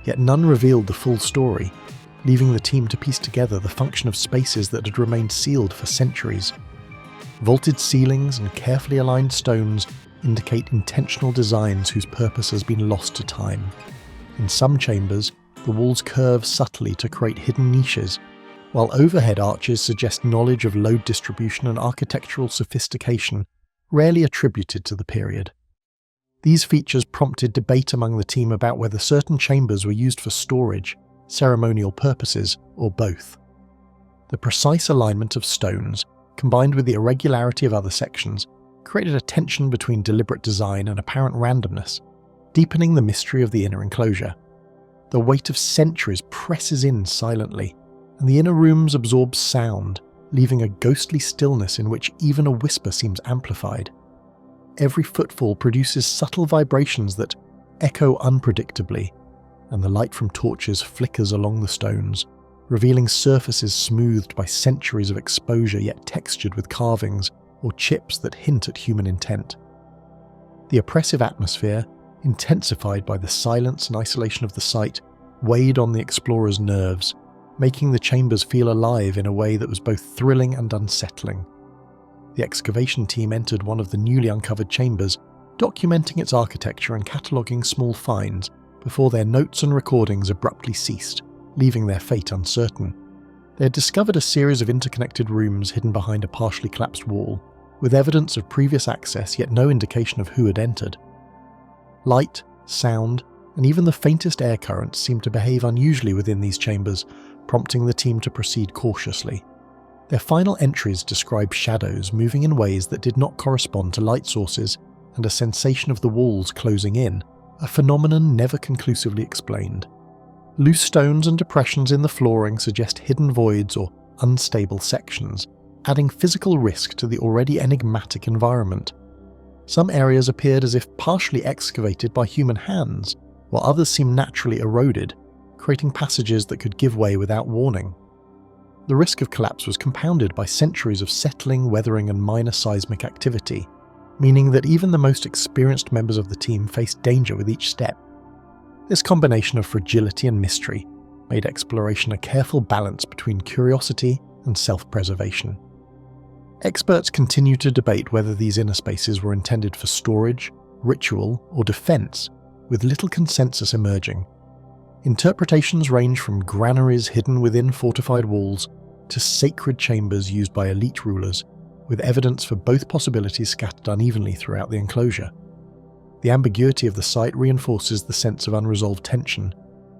yet none revealed the full story, leaving the team to piece together the function of spaces that had remained sealed for centuries. Vaulted ceilings and carefully aligned stones indicate intentional designs whose purpose has been lost to time. In some chambers, the walls curve subtly to create hidden niches, while overhead arches suggest knowledge of load distribution and architectural sophistication rarely attributed to the period. These features prompted debate among the team about whether certain chambers were used for storage, ceremonial purposes, or both. The precise alignment of stones, combined with the irregularity of other sections, created a tension between deliberate design and apparent randomness, deepening the mystery of the inner enclosure. The weight of centuries presses in silently, and the inner rooms absorb sound, leaving a ghostly stillness in which even a whisper seems amplified. Every footfall produces subtle vibrations that echo unpredictably, and the light from torches flickers along the stones, revealing surfaces smoothed by centuries of exposure yet textured with carvings or chips that hint at human intent. The oppressive atmosphere, intensified by the silence and isolation of the site, weighed on the explorers' nerves, making the chambers feel alive in a way that was both thrilling and unsettling. The excavation team entered one of the newly uncovered chambers, documenting its architecture and cataloguing small finds before their notes and recordings abruptly ceased, leaving their fate uncertain. They had discovered a series of interconnected rooms hidden behind a partially collapsed wall, with evidence of previous access yet no indication of who had entered. Light, sound, and even the faintest air currents seemed to behave unusually within these chambers, prompting the team to proceed cautiously. Their final entries describe shadows moving in ways that did not correspond to light sources, and a sensation of the walls closing in, a phenomenon never conclusively explained. Loose stones and depressions in the flooring suggest hidden voids or unstable sections, adding physical risk to the already enigmatic environment. Some areas appeared as if partially excavated by human hands, while others seemed naturally eroded, creating passages that could give way without warning. The risk of collapse was compounded by centuries of settling, weathering, and minor seismic activity. meaning that even the most experienced members of the team faced danger with each step. This combination of fragility and mystery made exploration a careful balance between curiosity and self-preservation. Experts continue to debate whether these inner spaces were intended for storage, ritual, or defense, with little consensus emerging. Interpretations range from granaries hidden within fortified walls to sacred chambers used by elite rulers, with evidence for both possibilities scattered unevenly throughout the enclosure. The ambiguity of the site reinforces the sense of unresolved tension.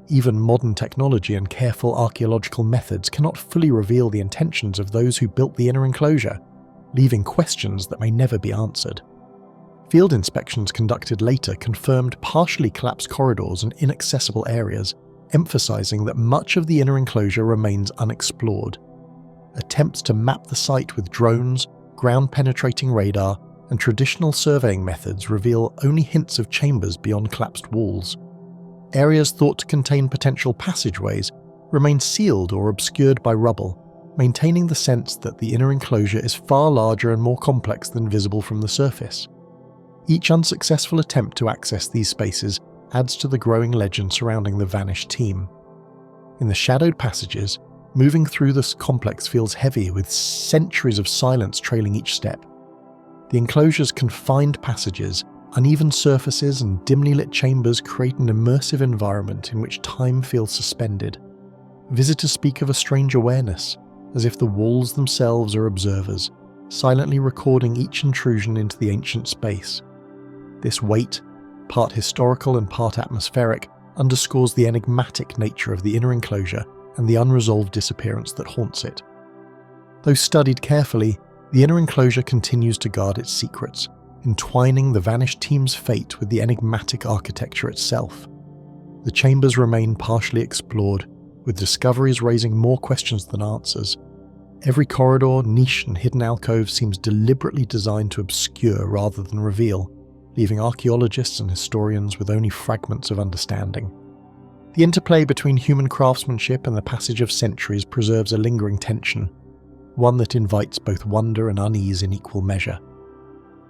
Even modern technology and careful archaeological methods cannot fully reveal the intentions of those who built the inner enclosure, leaving questions that may never be answered. Field inspections conducted later confirmed partially collapsed corridors and inaccessible areas, emphasizing that much of the inner enclosure remains unexplored. Attempts to map the site with drones, ground-penetrating radar, and traditional surveying methods reveal only hints of chambers beyond collapsed walls. Areas thought to contain potential passageways remain sealed or obscured by rubble, maintaining the sense that the inner enclosure is far larger and more complex than visible from the surface. Each unsuccessful attempt to access these spaces adds to the growing legend surrounding the vanished team. In the shadowed passages, moving through this complex feels heavy, with centuries of silence trailing each step. The enclosure's confined passages, uneven surfaces, and dimly lit chambers create an immersive environment in which time feels suspended. Visitors speak of a strange awareness, as if the walls themselves are observers, silently recording each intrusion into the ancient space. This weight, part historical and part atmospheric, underscores the enigmatic nature of the inner enclosure and the unresolved disappearance that haunts it. Though studied carefully, the inner enclosure continues to guard its secrets, entwining the vanished team's fate with the enigmatic architecture itself. The chambers remain partially explored, with discoveries raising more questions than answers. Every corridor, niche, and hidden alcove seems deliberately designed to obscure rather than reveal, leaving archaeologists and historians with only fragments of understanding. The interplay between human craftsmanship and the passage of centuries preserves a lingering tension, one that invites both wonder and unease in equal measure.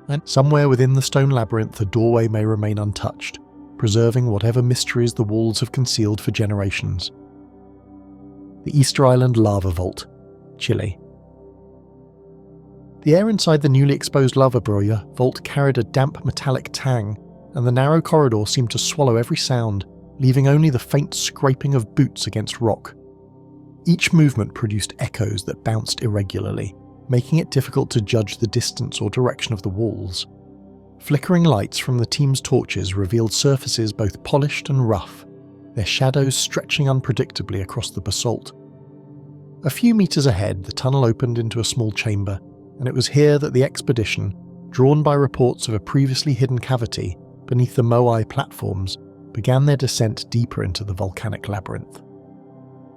And somewhere within the stone labyrinth, the doorway may remain untouched, preserving whatever mysteries the walls have concealed for generations. The Easter Island Lava Vault, Chile. The air inside the newly exposed lava broya vault carried a damp metallic tang, and the narrow corridor seemed to swallow every sound, leaving only the faint scraping of boots against rock. Each movement produced echoes that bounced irregularly, making it difficult to judge the distance or direction of the walls. Flickering lights from the team's torches revealed surfaces both polished and rough, their shadows stretching unpredictably across the basalt. A few meters ahead, the tunnel opened into a small chamber, and it was here that the expedition, drawn by reports of a previously hidden cavity beneath the Moai platforms, began their descent deeper into the volcanic labyrinth.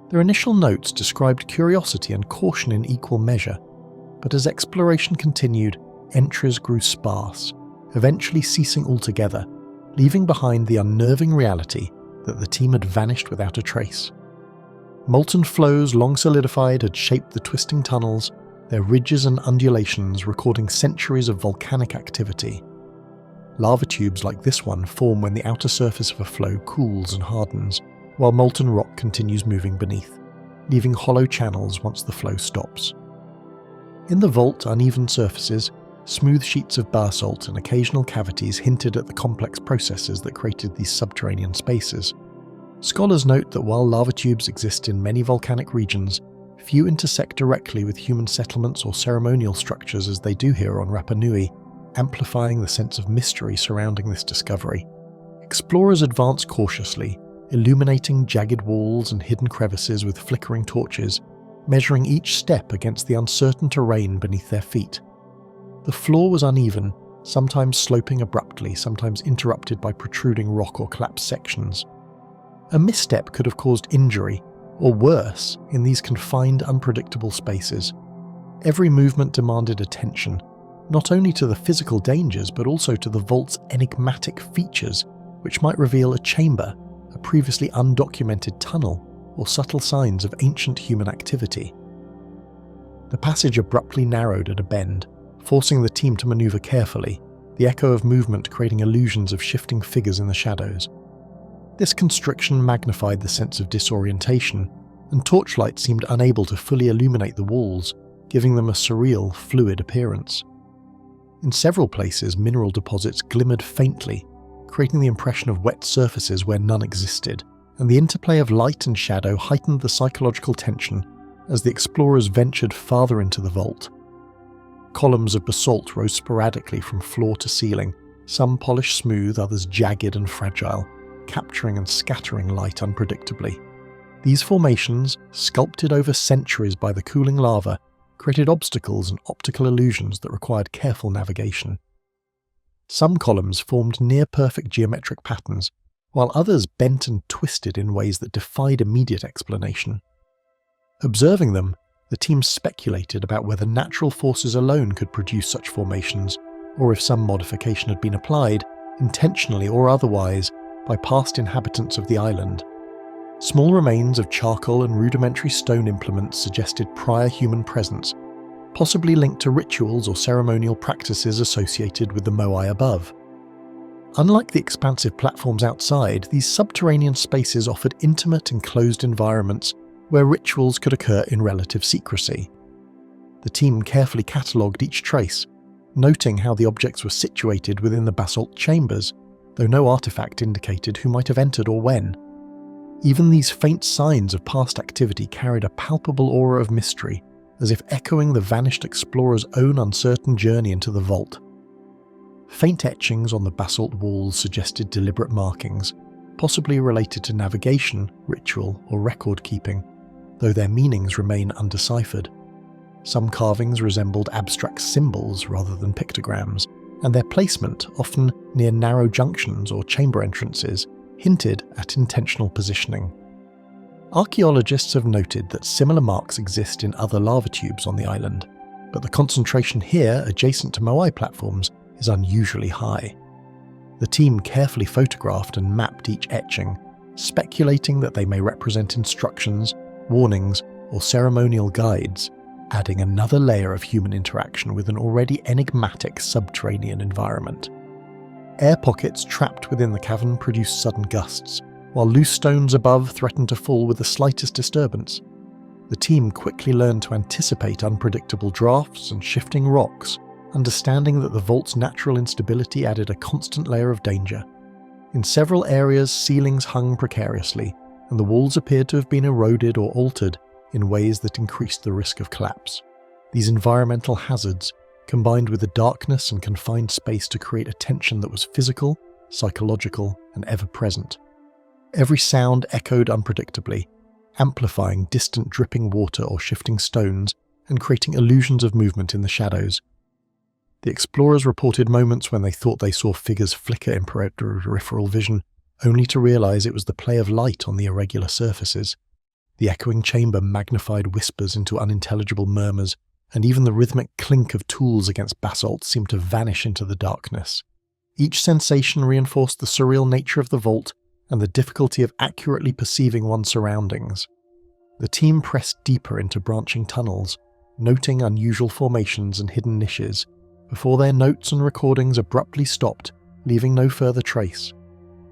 Their initial notes described curiosity and caution in equal measure, but as exploration continued, entries grew sparse, eventually ceasing altogether, leaving behind the unnerving reality that the team had vanished without a trace. Molten flows long solidified had shaped the twisting tunnels, their ridges and undulations recording centuries of volcanic activity. Lava tubes like this one form when the outer surface of a flow cools and hardens, while molten rock continues moving beneath, leaving hollow channels once the flow stops. In the vault, uneven surfaces, smooth sheets of basalt and occasional cavities hinted at the complex processes that created these subterranean spaces. Scholars note that while lava tubes exist in many volcanic regions, few intersect directly with human settlements or ceremonial structures as they do here on Rapa Nui, amplifying the sense of mystery surrounding this discovery. Explorers advance cautiously, illuminating jagged walls and hidden crevices with flickering torches, measuring each step against the uncertain terrain beneath their feet. The floor was uneven, sometimes sloping abruptly, sometimes interrupted by protruding rock or collapsed sections. A misstep could have caused injury, or worse, in these confined, unpredictable spaces. Every movement demanded attention, not only to the physical dangers but also to the vault's enigmatic features, which might reveal a chamber, a previously undocumented tunnel, or subtle signs of ancient human activity. The passage abruptly narrowed at a bend, forcing the team to maneuver carefully, the echo of movement creating illusions of shifting figures in the shadows. This constriction magnified the sense of disorientation, and torchlight seemed unable to fully illuminate the walls, giving them a surreal, fluid appearance. In several places, mineral deposits glimmered faintly, creating the impression of wet surfaces where none existed, and the interplay of light and shadow heightened the psychological tension as the explorers ventured farther into the vault. Columns of basalt rose sporadically from floor to ceiling, some polished smooth, others jagged and fragile, capturing and scattering light unpredictably. These formations, sculpted over centuries by the cooling lava, created obstacles and optical illusions that required careful navigation. Some columns formed near-perfect geometric patterns, while others bent and twisted in ways that defied immediate explanation. Observing them, the team speculated about whether natural forces alone could produce such formations, or if some modification had been applied, intentionally or otherwise, by past inhabitants of the island. Small remains of charcoal and rudimentary stone implements suggested prior human presence, possibly linked to rituals or ceremonial practices associated with the moai above. Unlike the expansive platforms outside, these subterranean spaces offered intimate, enclosed environments where rituals could occur in relative secrecy. The team carefully catalogued each trace, noting how the objects were situated within the basalt chambers, though no artifact indicated who might have entered or when. Even these faint signs of past activity carried a palpable aura of mystery, as if echoing the vanished explorer's own uncertain journey into the vault. Faint etchings on the basalt walls suggested deliberate markings, possibly related to navigation, ritual, or record-keeping, though their meanings remain undeciphered. Some carvings resembled abstract symbols rather than pictograms, and their placement, often near narrow junctions or chamber entrances, hinted at intentional positioning. Archaeologists have noted that similar marks exist in other lava tubes on the island, but the concentration here, adjacent to moai platforms, is unusually high. The team carefully photographed and mapped each etching, speculating that they may represent instructions, warnings, or ceremonial guides, adding another layer of human interaction with an already enigmatic subterranean environment. Air pockets trapped within the cavern produced sudden gusts, while loose stones above threatened to fall with the slightest disturbance. The team quickly learned to anticipate unpredictable drafts and shifting rocks, understanding that the vault's natural instability added a constant layer of danger. In several areas, ceilings hung precariously, and the walls appeared to have been eroded or altered in ways that increased the risk of collapse. These environmental hazards combined with the darkness and confined space to create a tension that was physical, psychological, and ever-present. Every sound echoed unpredictably, amplifying distant dripping water or shifting stones and creating illusions of movement in the shadows. The explorers reported moments when they thought they saw figures flicker in peripheral vision, only to realize it was the play of light on the irregular surfaces. The echoing chamber magnified whispers into unintelligible murmurs, and even the rhythmic clink of tools against basalt seemed to vanish into the darkness. Each sensation reinforced the surreal nature of the vault and the difficulty of accurately perceiving one's surroundings. The team pressed deeper into branching tunnels, noting unusual formations and hidden niches, before their notes and recordings abruptly stopped, leaving no further trace.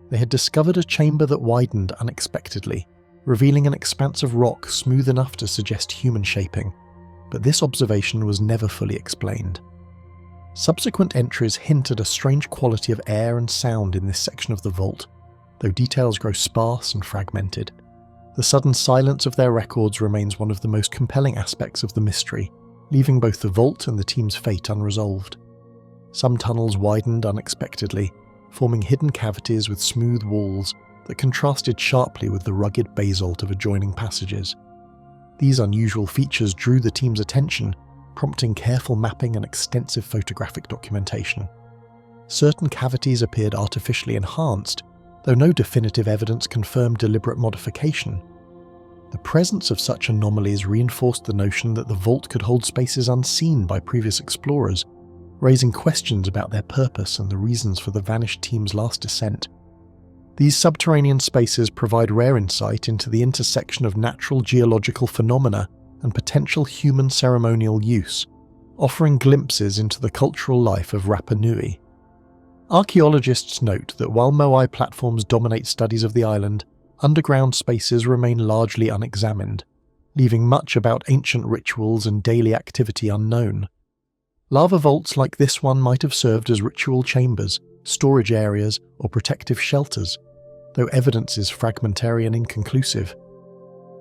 They had discovered a chamber that widened unexpectedly, revealing an expanse of rock smooth enough to suggest human shaping, but this observation was never fully explained. Subsequent entries hint at a strange quality of air and sound in this section of the vault, though details grow sparse and fragmented. The sudden silence of their records remains one of the most compelling aspects of the mystery, leaving both the vault and the team's fate unresolved. Some tunnels widened unexpectedly, forming hidden cavities with smooth walls that contrasted sharply with the rugged basalt of adjoining passages. These unusual features drew the team's attention, prompting careful mapping and extensive photographic documentation. Certain cavities appeared artificially enhanced, though no definitive evidence confirmed deliberate modification. The presence of such anomalies reinforced the notion that the vault could hold spaces unseen by previous explorers, raising questions about their purpose and the reasons for the vanished team's last descent. These subterranean spaces provide rare insight into the intersection of natural geological phenomena and potential human ceremonial use, offering glimpses into the cultural life of Rapa Nui. Archaeologists note that while Moai platforms dominate studies of the island, underground spaces remain largely unexamined, leaving much about ancient rituals and daily activity unknown. Lava vaults like this one might have served as ritual chambers, storage areas, or protective shelters, though evidence is fragmentary and inconclusive.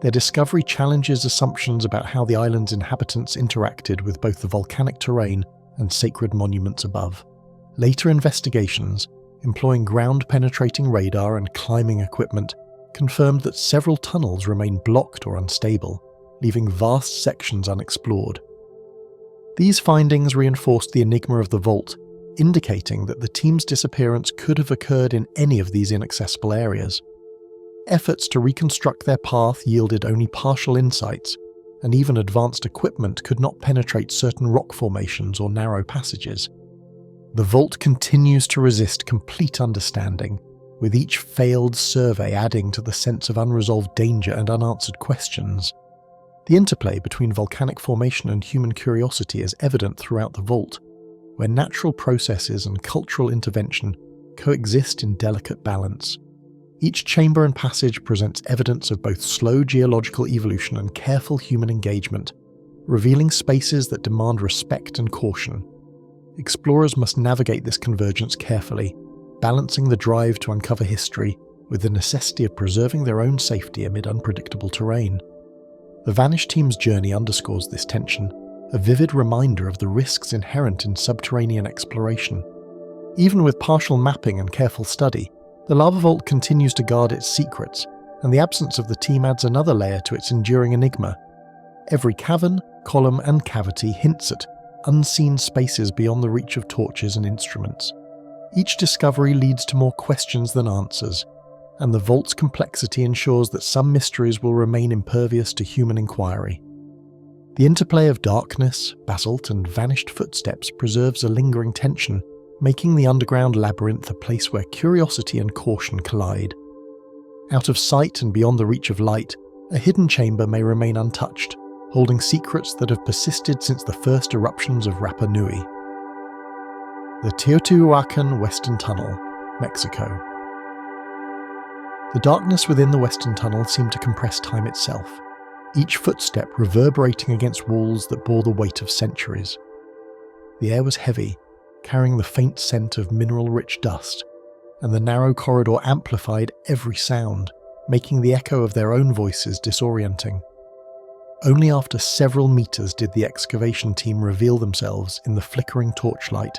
Their discovery challenges assumptions about how the island's inhabitants interacted with both the volcanic terrain and sacred monuments above. Later investigations, employing ground-penetrating radar and climbing equipment, confirmed that several tunnels remain blocked or unstable, leaving vast sections unexplored. These findings reinforced the enigma of the vault, indicating that the team's disappearance could have occurred in any of these inaccessible areas. Efforts to reconstruct their path yielded only partial insights, and even advanced equipment could not penetrate certain rock formations or narrow passages. The vault continues to resist complete understanding, with each failed survey adding to the sense of unresolved danger and unanswered questions. The interplay between volcanic formation and human curiosity is evident throughout the vault, where natural processes and cultural intervention coexist in delicate balance. Each chamber and passage presents evidence of both slow geological evolution and careful human engagement, revealing spaces that demand respect and caution. Explorers must navigate this convergence carefully, balancing the drive to uncover history with the necessity of preserving their own safety amid unpredictable terrain. The Vanish team's journey underscores this tension, a vivid reminder of the risks inherent in subterranean exploration. Even with partial mapping and careful study, the lava vault continues to guard its secrets, and the absence of the team adds another layer to its enduring enigma. Every cavern, column, and cavity hints at unseen spaces beyond the reach of torches and instruments. Each discovery leads to more questions than answers, and the vault's complexity ensures that some mysteries will remain impervious to human inquiry. The interplay of darkness, basalt, and vanished footsteps preserves a lingering tension, making the underground labyrinth a place where curiosity and caution collide. Out of sight and beyond the reach of light, a hidden chamber may remain untouched, holding secrets that have persisted since the first eruptions of Rapa Nui. The Teotihuacan Western Tunnel, Mexico. The darkness within the Western Tunnel seemed to compress time itself, each footstep reverberating against walls that bore the weight of centuries. The air was heavy, carrying the faint scent of mineral-rich dust, and the narrow corridor amplified every sound, making the echo of their own voices disorienting. Only after several meters did the excavation team reveal themselves in the flickering torchlight,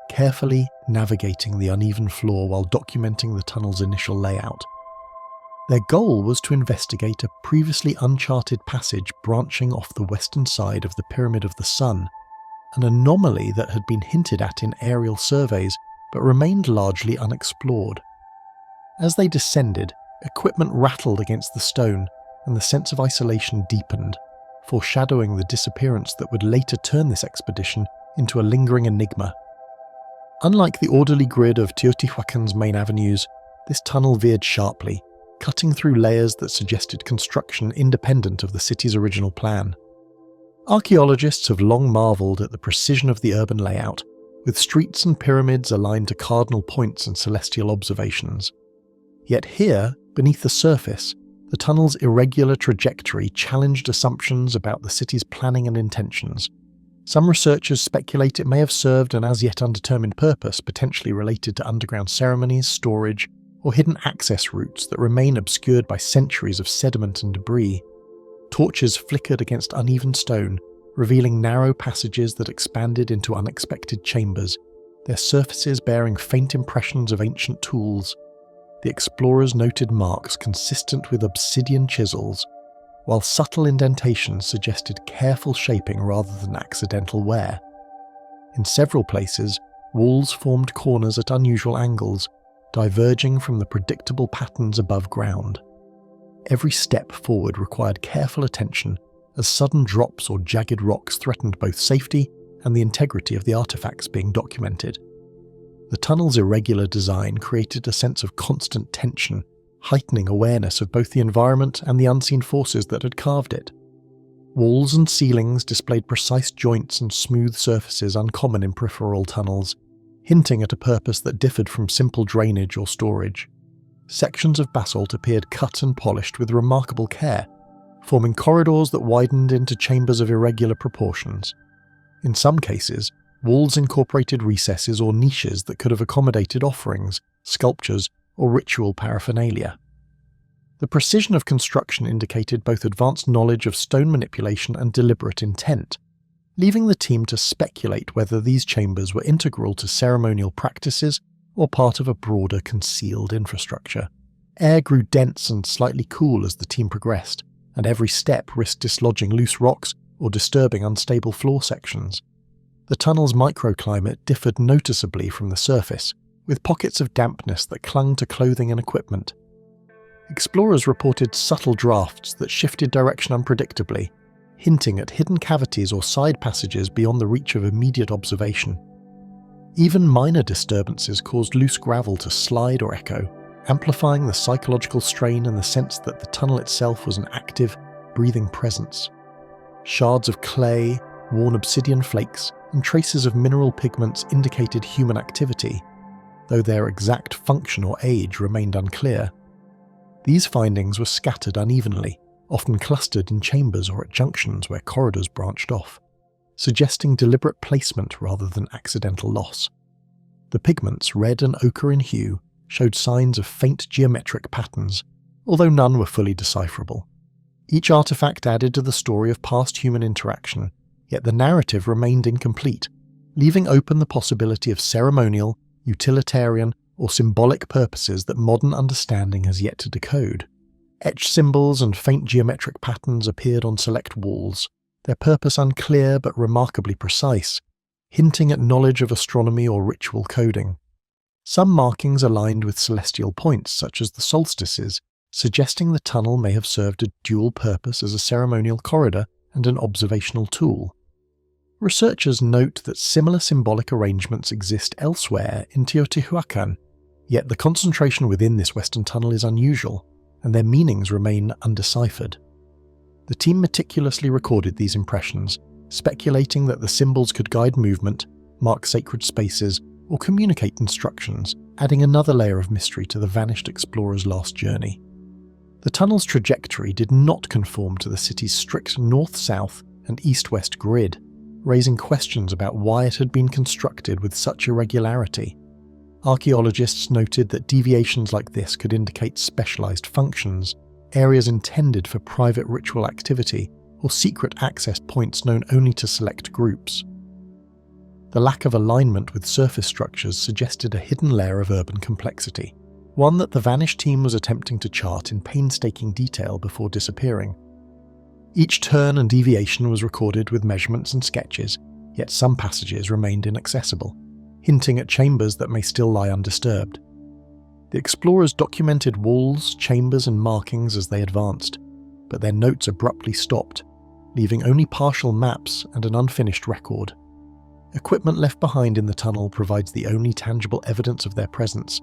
carefully navigating the uneven floor while documenting the tunnel's initial layout. Their goal was to investigate a previously uncharted passage branching off the western side of the Pyramid of the Sun, an anomaly that had been hinted at in aerial surveys but remained largely unexplored. As they descended, equipment rattled against the stone, and the sense of isolation deepened, foreshadowing the disappearance that would later turn this expedition into a lingering enigma. Unlike the orderly grid of Teotihuacan's main avenues, this tunnel veered sharply, cutting through layers that suggested construction independent of the city's original plan. Archaeologists have long marveled at the precision of the urban layout, with streets and pyramids aligned to cardinal points and celestial observations. Yet here, beneath the surface, the tunnel's irregular trajectory challenged assumptions about the city's planning and intentions. Some researchers speculate it may have served an as yet undetermined purpose potentially related to underground ceremonies, storage, or hidden access routes that remain obscured by centuries of sediment and debris. Torches flickered against uneven stone, revealing narrow passages that expanded into unexpected chambers, their surfaces bearing faint impressions of ancient tools. The explorers noted marks consistent with obsidian chisels, while subtle indentations suggested careful shaping rather than accidental wear. In several places, walls formed corners at unusual angles, diverging from the predictable patterns above ground. Every step forward required careful attention, as sudden drops or jagged rocks threatened both safety and the integrity of the artifacts being documented. The tunnel's irregular design created a sense of constant tension, heightening awareness of both the environment and the unseen forces that had carved it. Walls and ceilings displayed precise joints and smooth surfaces uncommon in peripheral tunnels, hinting at a purpose that differed from simple drainage or storage. Sections of basalt appeared cut and polished with remarkable care, forming corridors that widened into chambers of irregular proportions. In some cases, walls incorporated recesses or niches that could have accommodated offerings, sculptures, or ritual paraphernalia. The precision of construction indicated both advanced knowledge of stone manipulation and deliberate intent, leaving the team to speculate whether these chambers were integral to ceremonial practices or part of a broader concealed infrastructure. Air grew dense and slightly cool as the team progressed, and every step risked dislodging loose rocks or disturbing unstable floor sections. The tunnel's microclimate differed noticeably from the surface, with pockets of dampness that clung to clothing and equipment. Explorers reported subtle drafts that shifted direction unpredictably, hinting at hidden cavities or side passages beyond the reach of immediate observation. Even minor disturbances caused loose gravel to slide or echo, amplifying the psychological strain and the sense that the tunnel itself was an active, breathing presence. Shards of clay, worn obsidian flakes, and traces of mineral pigments indicated human activity, though their exact function or age remained unclear. These findings were scattered unevenly, often clustered in chambers or at junctions where corridors branched off, suggesting deliberate placement rather than accidental loss. The pigments, red and ochre in hue, showed signs of faint geometric patterns, although none were fully decipherable. Each artifact added to the story of past human interaction, yet the narrative remained incomplete, leaving open the possibility of ceremonial, utilitarian, or symbolic purposes that modern understanding has yet to decode. Etched symbols and faint geometric patterns appeared on select walls, their purpose unclear but remarkably precise, hinting at knowledge of astronomy or ritual coding. Some markings aligned with celestial points, such as the solstices, suggesting the tunnel may have served a dual purpose as a ceremonial corridor and an observational tool. Researchers note that similar symbolic arrangements exist elsewhere in Teotihuacan, yet the concentration within this western tunnel is unusual, and their meanings remain undeciphered. The team meticulously recorded these impressions, speculating that the symbols could guide movement, mark sacred spaces, or communicate instructions, adding another layer of mystery to the vanished explorer's last journey. The tunnel's trajectory did not conform to the city's strict north-south and east-west grid, raising questions about why it had been constructed with such irregularity. Archaeologists noted that deviations like this could indicate specialized functions, areas intended for private ritual activity, or secret access points known only to select groups. The lack of alignment with surface structures suggested a hidden layer of urban complexity, one that the vanished team was attempting to chart in painstaking detail before disappearing. Each turn and deviation was recorded with measurements and sketches, yet some passages remained inaccessible, hinting at chambers that may still lie undisturbed. The explorers documented walls, chambers, and markings as they advanced, but their notes abruptly stopped, leaving only partial maps and an unfinished record. Equipment left behind in the tunnel provides the only tangible evidence of their presence.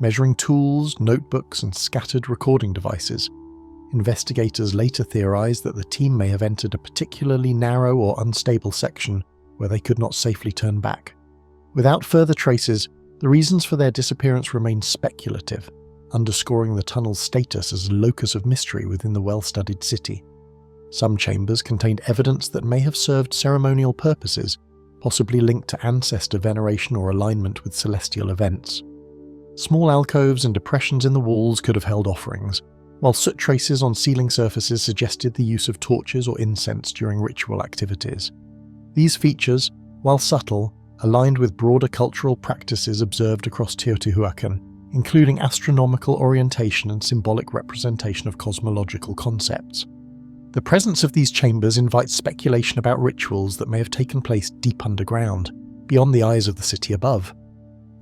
Measuring tools, notebooks, and scattered recording devices. Investigators later theorized that the team may have entered a particularly narrow or unstable section where they could not safely turn back. Without further traces, the reasons for their disappearance remain speculative, underscoring the tunnel's status as a locus of mystery within the well-studied city. Some chambers contained evidence that may have served ceremonial purposes, possibly linked to ancestor veneration or alignment with celestial events. Small alcoves and depressions in the walls could have held offerings, while soot traces on ceiling surfaces suggested the use of torches or incense during ritual activities. These features, while subtle, aligned with broader cultural practices observed across Teotihuacan, including astronomical orientation and symbolic representation of cosmological concepts. The presence of these chambers invites speculation about rituals that may have taken place deep underground, beyond the eyes of the city above.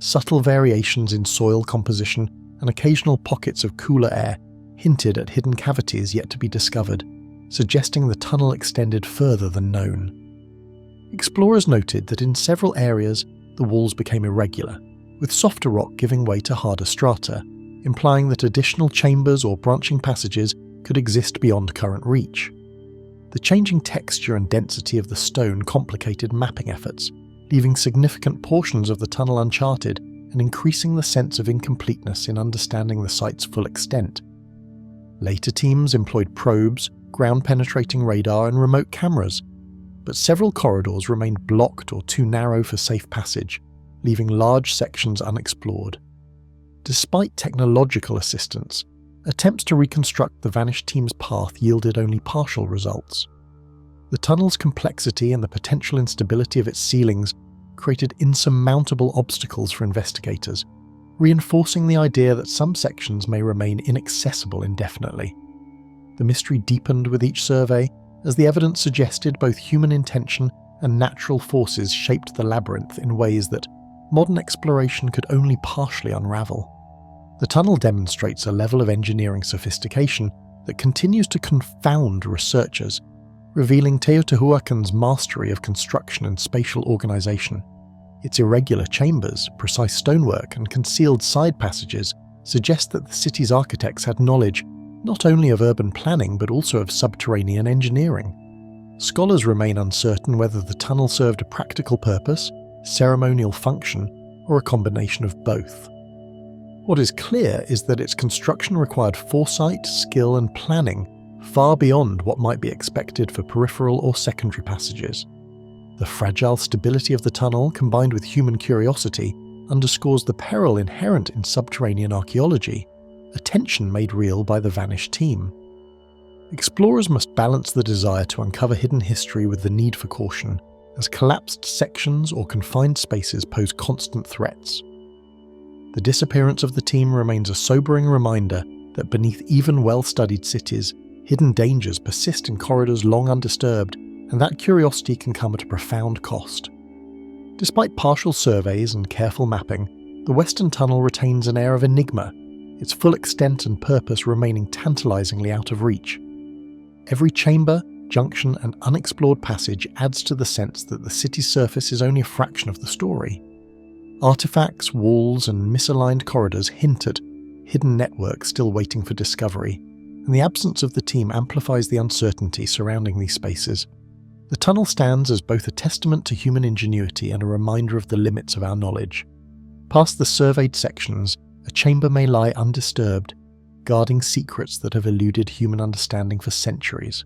Subtle variations in soil composition and occasional pockets of cooler air hinted at hidden cavities yet to be discovered, suggesting the tunnel extended further than known. Explorers noted that in several areas the walls became irregular, with softer rock giving way to harder strata, implying that additional chambers or branching passages could exist beyond current reach. The changing texture and density of the stone complicated mapping efforts, leaving significant portions of the tunnel uncharted and increasing the sense of incompleteness in understanding the site's full extent. Later teams employed probes, ground-penetrating radar and remote cameras, but several corridors remained blocked or too narrow for safe passage, leaving large sections unexplored. Despite technological assistance, attempts to reconstruct the vanished team's path yielded only partial results. The tunnel's complexity and the potential instability of its ceilings created insurmountable obstacles for investigators, reinforcing the idea that some sections may remain inaccessible indefinitely. The mystery deepened with each survey, as the evidence suggested both human intention and natural forces shaped the labyrinth in ways that modern exploration could only partially unravel. The tunnel demonstrates a level of engineering sophistication that continues to confound researchers, revealing Teotihuacan's mastery of construction and spatial organization. Its irregular chambers, precise stonework, and concealed side passages suggest that the city's architects had knowledge not only of urban planning but also of subterranean engineering. Scholars remain uncertain whether the tunnel served a practical purpose, ceremonial function, or a combination of both. What is clear is that its construction required foresight, skill, and planning far beyond what might be expected for peripheral or secondary passages. The fragile stability of the tunnel, combined with human curiosity, underscores the peril inherent in subterranean archaeology, a tension made real by the vanished team. Explorers must balance the desire to uncover hidden history with the need for caution, as collapsed sections or confined spaces pose constant threats. The disappearance of the team remains a sobering reminder that beneath even well-studied cities, hidden dangers persist in corridors long undisturbed, and that curiosity can come at a profound cost. Despite partial surveys and careful mapping, the Western Tunnel retains an air of enigma, its full extent and purpose remaining tantalizingly out of reach. Every chamber, junction, and unexplored passage adds to the sense that the city's surface is only a fraction of the story. Artifacts, walls, and misaligned corridors hint at hidden networks still waiting for discovery, and the absence of the team amplifies the uncertainty surrounding these spaces. The tunnel stands as both a testament to human ingenuity and a reminder of the limits of our knowledge. Past the surveyed sections, a chamber may lie undisturbed, guarding secrets that have eluded human understanding for centuries.